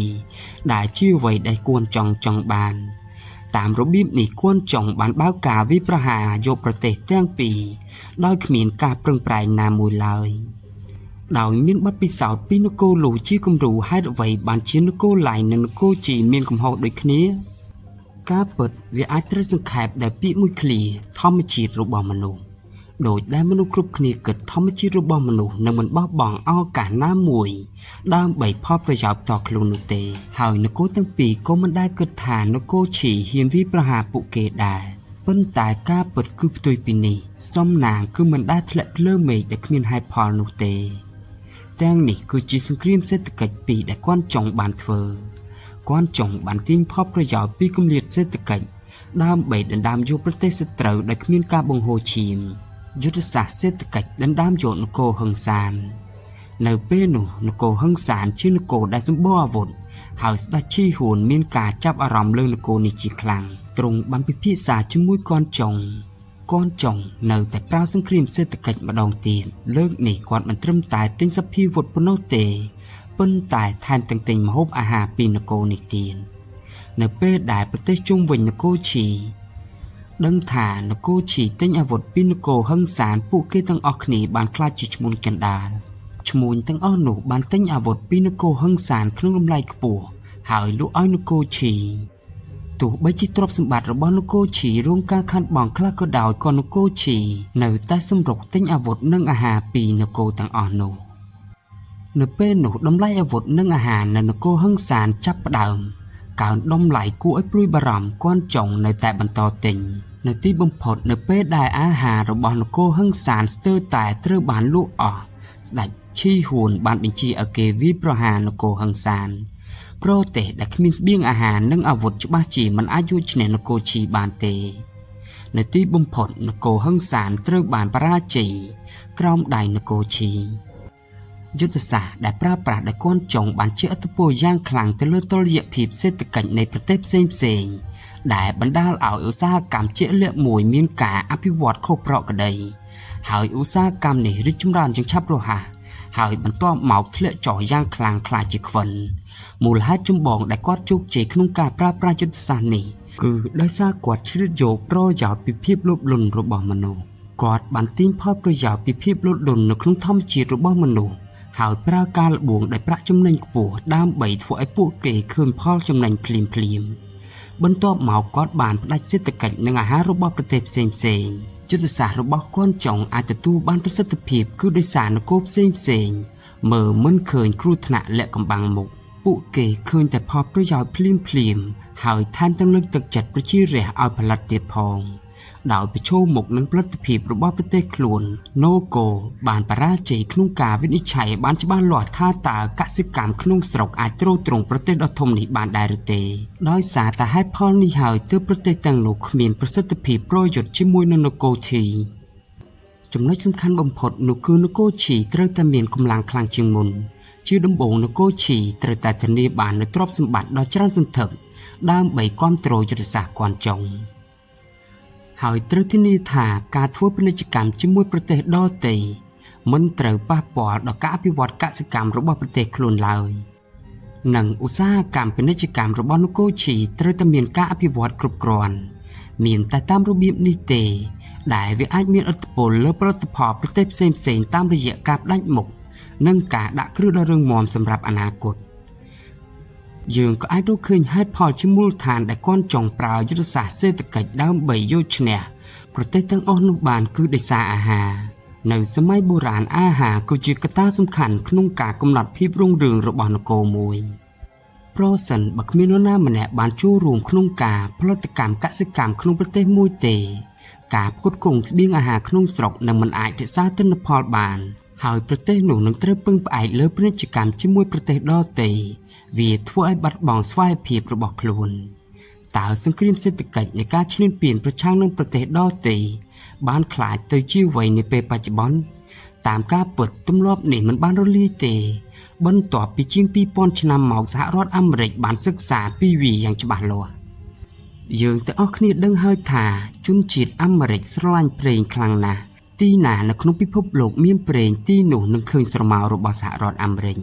ได้ชื่อไว้ได้กวนจองบาน តាមរបៀបនេះគួនចុងបានបើកការវិប្រហារយកប្រទេសទាំងពីរដោយគ្មានការប្រឹងប្រែងណាមួយឡើយដោយមានបទពិសោធន៍ពីនគរលូជាគំរូហេតុអ្វីបានជានគរឡៃនិងនគរជីមានកំហុសដូចគ្នាការពិតវាអាចត្រូវសង្ខេបដោយពាក្យមួយឃ្លាធម្មជាតិរបស់មនុស្សដោយដែលមនុស្សគ្រប់គ្នាគិតធម្មជាតិរបស់មនុស្សនឹងមិនបោះបង់ឱកាសណាមួយដើម្បីផលប្រយោជន៍ផ្ទាល់ខ្លួននោះទេហើយនគរទាំងពីរក៏មិនដែលគិតថានគរឈីហ៊ានវាយប្រហារពួកគេដែរប៉ុន្តែការពិតគឺផ្ទុយពីនេះសំណាងគឺមិនដែលធ្លាក់លើមេឃដែលគ្មានហេតុផលនោះទេទាំងនេះគឺជាសង្គ្រាមសេដ្ឋកិច្ចពីរដែលគួនចុងបានធ្វើគួនចុងបានទាញផលប្រយោជន៍ពីគម្លាតសេដ្ឋកិច្ចដើម្បីដណ្ដើមយកប្រទេសសត្រូវដោយគ្មានការបង្ហូរឈាមយុទ្ធសាស្ត្រសេដ្ឋកិច្ចដណ្ដើមយកនគរហឹង្សាននៅពេលនោះនគរហឹង្សានជានគរដែលសម្បូរអាវុធហើយស្ដេចឈីហួនមានការចាប់អារម្មណ៍លើនគរនេះជាខ្លាំងទ្រង់បានពិភាក្សាជាមួយគួនចុងនៅតែប្រើសង្គ្រាមសេដ្ឋកិច្ចម្ដងទៀតលើកនេះគាត់មិនត្រឹមតែទិញសភាវុធប៉ុណ្ណោះទេប៉ុន្តែថែមទាំងទិញម្ហូបអាហារពីនគរនេះទៀតនៅពេលដែលប្រទេសជុំវិញនគរឈីដឹងថានគរឈីទិញអាវុធពីនគរហឹង្សានពួកគេទាំងអស់គ្នាបានខ្លាចជាឈ្មួញកណ្ដាលឈ្មួញទាំងអស់នោះបានទិញអាវុធពីនគរហឹង្សានក្នុងតម្លៃខ្ពស់ហើយលក់ឲ្យនគរឈីទោះបីជាទ្រព្យសម្បត្តិរបស់នគរឈីរងការខាតបង់ខ្លះក៏ដោយក៏នគរឈីនៅតែសម្រុកទិញអាវុធនិងអាហារពីនគរទាំងអស់នោះនៅពេលនោះតម្លៃអាវុធនិងអាហារនៅនគរហឹង្សានចាប់ផ្ដើមកើនតម្លៃគួរឲ្យព្រួយបារម្ភគួនចុងនៅតែបន្តទិញនៅទីបំផុតនៅពេលដែលអាហាររបស់នគរហឹង្សានស្ទើរតែត្រូវបានលក់អស់ស្ដេចឈីហួនបានបញ្ជាឲ្យគេវាយប្រហារនគរហឹង្សានប្រទេសដែលគ្មានស្បៀងអាហារនិងអាវុធច្បាស់ជាមិនអាចយកឈ្នះនគរឈីបានទេនៅទីបំផុតនគរហឹង្សានត្រូវបានបរាជ័យក្រោមដៃនគរឈីយុទ្ធសាស្ត្រដែលប្រើប្រាស់ដោយគួនចុងបានជះឥទ្ធិពលយ៉ាងខ្លាំងទៅលើតុល្យភាពសេដ្ឋកិច្ចនៃប្រទេសផ្សេងៗដែលបណ្ដាលឲ្យឧស្សាហកម្មជាក់លាក់មួយមានការអភិវឌ្ឍខុសប្រក្រតីហើយឧស្សាហកម្មនេះរីកចម្រើនយ៉ាងឆាប់រហ័សហើយបន្ទាប់មកធ្លាក់ចុះយ៉ាងខ្លាំងខ្លាចជាខ្វិនមូលហេតុចម្បងដែលគាត់ជោគជ័យក្នុងការប្រើប្រាស់យុទ្ធសាស្ត្រនេះគឺដោយសារគាត់ជ្រៀតយកប្រយោជន៍ពីភាពលោភលន់របស់មនុស្សគាត់បានទាញផលប្រយោជន៍ពីភាពលោភលន់នៅក្នុងធម្មជាតិរបស់មនុស្សហើយប្រើការលបួងដោយប្រាក់ចំណេញខ្ពស់ដើម្បីធ្វើឲ្យពួកគេឃើញផលចំណេញភ្លាមបន្ទាប់មកគាត់បានផ្ដាច់សេដ្ឋកិច្ចនិងអាហាររបស់ប្រទេសផ្សេងយុទ្ធសាស្ត្ររបស់គួនចុងអាចទទួលបានប្រសិទ្ធភាពគឺដោយសារនគរផ្សេងមើលមិនឃើញគ្រោះថ្នាក់លាក់កំបាំងមុខពួកគេឃើញតែផលប្រយោជន៍ភ្លាមហើយថែមទាំងលើកទឹកចិត្តប្រជារាស្ត្រឲ្យផលិតទៀតផងដោយប្រឈមមុខនឹងផលិតភាពរបស់ប្រទេសខ្លួនណូកូបានបរាជ័យក្នុងការវិនិច្ឆ័យបានច្បាស់លាស់ថាតើកសិកម្មក្នុងស្រុកអាចទ្រទ្រង់ប្រទេសដ៏ធំនេះបានដែរឬទេដោយសារតែហេតុផលនេះហើយទើបប្រទេសទាំងនោះគ្មានប្រសិទ្ធភាពប្រយុទ្ធជាមួយនឹងនគរឈីចំណុចសំខាន់បំផុតនោះគឺនគរឈីត្រូវតែមានកម្លាំងខ្លាំងជាងមុនជាដំបូងនគរឈីត្រូវតែធានាបាននូវទ្រព្យសម្បត្តិដ៏ច្រើនសន្ធឹកដើម្បីគាំទ្រយុទ្ធសាស្ត្រគួនចុងហើយត្រូវធានាថាការធ្វើពាណិជ្ជកម្មជាមួយប្រទេសដទៃមិនត្រូវប៉ះពាល់ដល់ការអភិវឌ្ឍកសិកម្មរបស់ប្រទេសខ្លួនឡើយនិងឧស្សាហកម្មពាណិជ្ជកម្មរបស់នគរឈីត្រូវតែមានការអភិវឌ្ឍគ្រប់គ្រាន់មានតែតាមរបៀបនេះទេដែលវាអាចមានឥទ្ធិពលលើផលិតផលប្រទេសផ្សេងៗតាមរយៈការផ្ដាច់មុខនិងការដាក់គ្រឹះដ៏រឹងមាំសម្រាប់អនាគតយើងក៏អាចរកឃើញហេតុផលជាមូលដ្ឋានដែលគួនចុងប្រើយុទ្ធសាស្ត្រសេដ្ឋកិច្ចដើម្បីយកឈ្នះប្រទេសទាំងអស់នោះបានគឺដោយសារអាហារនៅសម័យបុរាណអាហារគឺជាកត្តាសំខាន់ក្នុងការកំណត់ភាពរុងរឿងរបស់នគរមួយប្រសិនបើគ្មាននរណាម្នាក់បានចូលរួមក្នុងការផលិតកម្មកសិកម្មក្នុងប្រទេសមួយទេការផ្គត់ផ្គង់ស្បៀងអាហារក្នុងស្រុកនឹងមិនអាចរក្សាទិន្នផលបានហើយប្រទេសនោះនឹងត្រូវពឹងផ្អែកលើពាណិជ្ជកម្មជាមួយប្រទេសដទៃវាធ្វើឲ្យបាត់បង់ស្វ័យភាពរបស់ខ្លួនតើសង្គ្រាមសេដ្ឋកិច្ចនៃការឈ្លានពានប្រឆាំងនឹងប្រទេសដទៃបានខ្លាចទៅជាអ្វីនាពេលបច្ចុប្បន្នតាមការពិតទម្លាប់នេះមិនបានរលាយទេបន្ទាប់ពីជាង 2000 ឆ្នាំមកសហរដ្ឋអាមេរិកបានសិក្សាពីវាយ៉ាងច្បាស់លាស់យើងទាំងអស់គ្នាដឹងហើយថាជនជាតិអាមេរិកស្រឡាញ់ប្រេងខ្លាំងណាស់ទីណានៅក្នុងពិភពលោកមានប្រេងទីនោះនឹងឃើញស្រមោលរបស់សហរដ្ឋអាមេរិក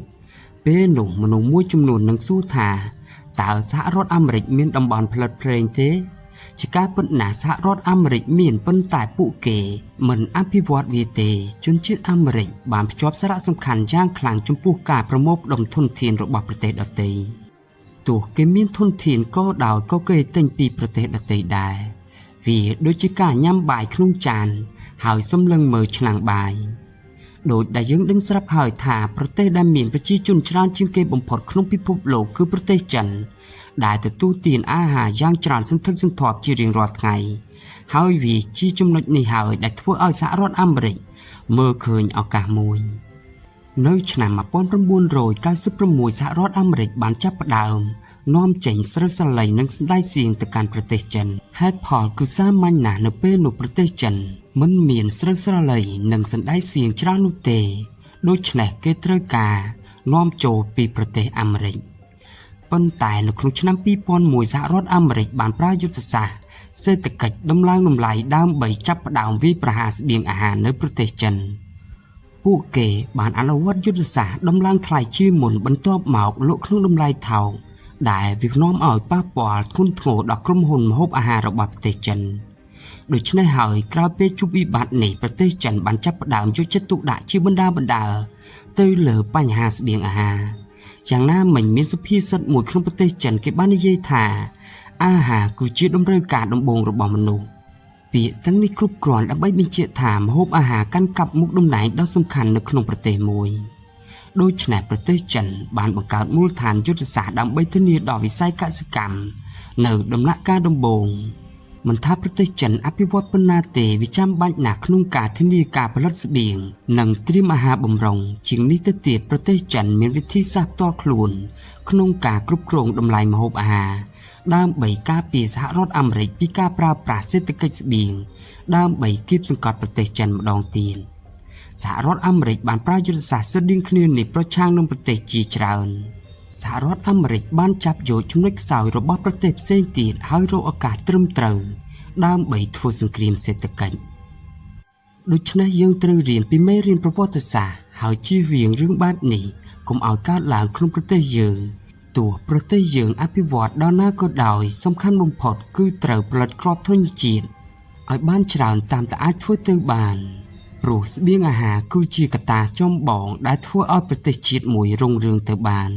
ពេលនោះមនុស្សមួយចំនួននឹងសួរថាតើសហរដ្ឋអាមេរិកមានតំបន់ផលិតប្រេងទេ ជាការពិតណាស់សហរដ្ឋអាមេរិកមានប៉ុន្តែពួកគេមិនអភិវឌ្ឍវាទេជនជាតិអាមេរិកបានភ្ជាប់សារៈសំខាន់យ៉ាងខ្លាំងចំពោះការប្រមូលផ្ដុំធនធានរបស់ប្រទេសដទៃទោះគេមានធនធានក៏ដោយក៏គេទិញពីប្រទេសដទៃដែរវាដូចជាការញ៉ាំបាយក្នុងចានហើយសម្លឹងមើលឆ្នាំងបាយដោយដែលយើងដឹងស្រាប់ហើយថាប្រទេសដែលមានប្រជាជនច្រើនជាងគេបំផុតក្នុងពិភពលោកគឺប្រទេសចិនដែលទទួលទានអាហារយ៉ាងច្រើនសន្ធឹកសន្ធាប់ជារៀងរាល់ថ្ងៃហើយវាជាចំណុចនេះហើយដែលធ្វើឲ្យសហរដ្ឋអាមេរិកមើលឃើញឱកាសមួយនៅឆ្នាំ1996សហរដ្ឋអាមេរិកបានចាប់ផ្ដើមនាំចេញស្រូវសាឡីនិងសណ្តែកសៀងទៅកាន់ប្រទេសចិនហេតុផលគឺសាមញ្ញណាស់នៅពេលនោះប្រទេសចិនមិនមានស្រូវសាឡីនិងសណ្តែកសៀងច្រើននោះទេដូច្នេះគេត្រូវការនាំចូលពីប្រទេសអាមេរិកប៉ុន្តែនៅក្នុងឆ្នាំ2001សហរដ្ឋអាមេរិកបានប្រើយុទ្ធសាស្ត្រសេដ្ឋកិច្ចដំឡើងតម្លៃដើម្បីចាប់ផ្ដើមវាយប្រហារស្បៀងអាហារនៅប្រទេសចិនពួកគេបានអនុវត្តយុទ្ធសាស្ត្រដំឡើងថ្លៃជាមុនបន្ទាប់មកលក់ក្នុងតម្លៃថោកដែលវានាំឲ្យប៉ះពាល់ធ្ងន់ធ្ងរដល់ក្រុមហ៊ុនម្ហូបអាហាររបស់ប្រទេសចិនដូច្នេះហើយក្រោយពេលជួបវិបត្តិនេះប្រទេសចិនបានចាប់ផ្ដើមយកចិត្តទុកដាក់ជាបណ្ដាទៅលើបញ្ហាស្បៀងអាហារយ៉ាងណាមិញមានសុភាសិតមួយក្នុងប្រទេសចិនគេបាននិយាយថាអាហារគឺជាតម្រូវការដំបូងរបស់មនុស្សពាក្យទាំងនេះគ្រប់គ្រាន់ដើម្បីបញ្ជាក់ថាម្ហូបអាហារកាន់កាប់មុខតំណែងដ៏សំខាន់នៅក្នុងប្រទេសមួយដូច្នេះប្រទេសចិនបានបង្កើតមូលដ្ឋានយុទ្ធសាស្ត្រដើម្បីធានាដល់វិស័យកសិកម្មនៅដំណាក់កាលដំបូងមិនថាប្រទេសចិនអភិវឌ្ឍប៉ុណ្ណាទេវាចាំបាច់ណាស់ក្នុងការធានាការផលិតស្បៀងនិងត្រៀមអាហារបម្រុងជាងនេះទៅទៀតប្រទេសចិនមានវិធីសាស្ត្រផ្ទាល់ខ្លួនក្នុងការគ្រប់គ្រងតម្លៃម្ហូបអាហារដើម្បីការពារសហរដ្ឋអាមេរិកពីការប្រើប្រាស់សេដ្ឋកិច្ចស្បៀងដើម្បីគៀបសង្កត់ប្រទេសចិនម្ដងទៀតសហរដ្ឋអាមេរិកបានប្រើយុទ្ធសាស្ត្រស្រដៀងគ្នានេះប្រឆាំងនឹងប្រទេសជាច្រើនសហរដ្ឋអាមេរិកបានចាប់យកចំណុចខ្សោយរបស់ប្រទេសផ្សេងទៀតហើយរកឱកាសត្រឹមត្រូវដើម្បីធ្វើសង្គ្រាមសេដ្ឋកិច្ចដូច្នេះយើងត្រូវរៀនពីមេរៀនប្រវត្តិសាស្ត្រហើយជៀសវាងរឿងបែបនេះកុំឲ្យកើតឡើងក្នុងប្រទេសយើងទោះប្រទេសយើងអភិវឌ្ឍដល់ណាក៏ដោយសំខាន់បំផុតគឺត្រូវផលិតគ្រាប់ធញ្ញជាតិឲ្យបានច្រើនតាមតែអាចធ្វើទៅបានព្រោះស្បៀងអាហារគឺជាកត្តាចម្បងដែលធ្វើឲ្យប្រទេសជាតិមួយរុងរឿងទៅបាន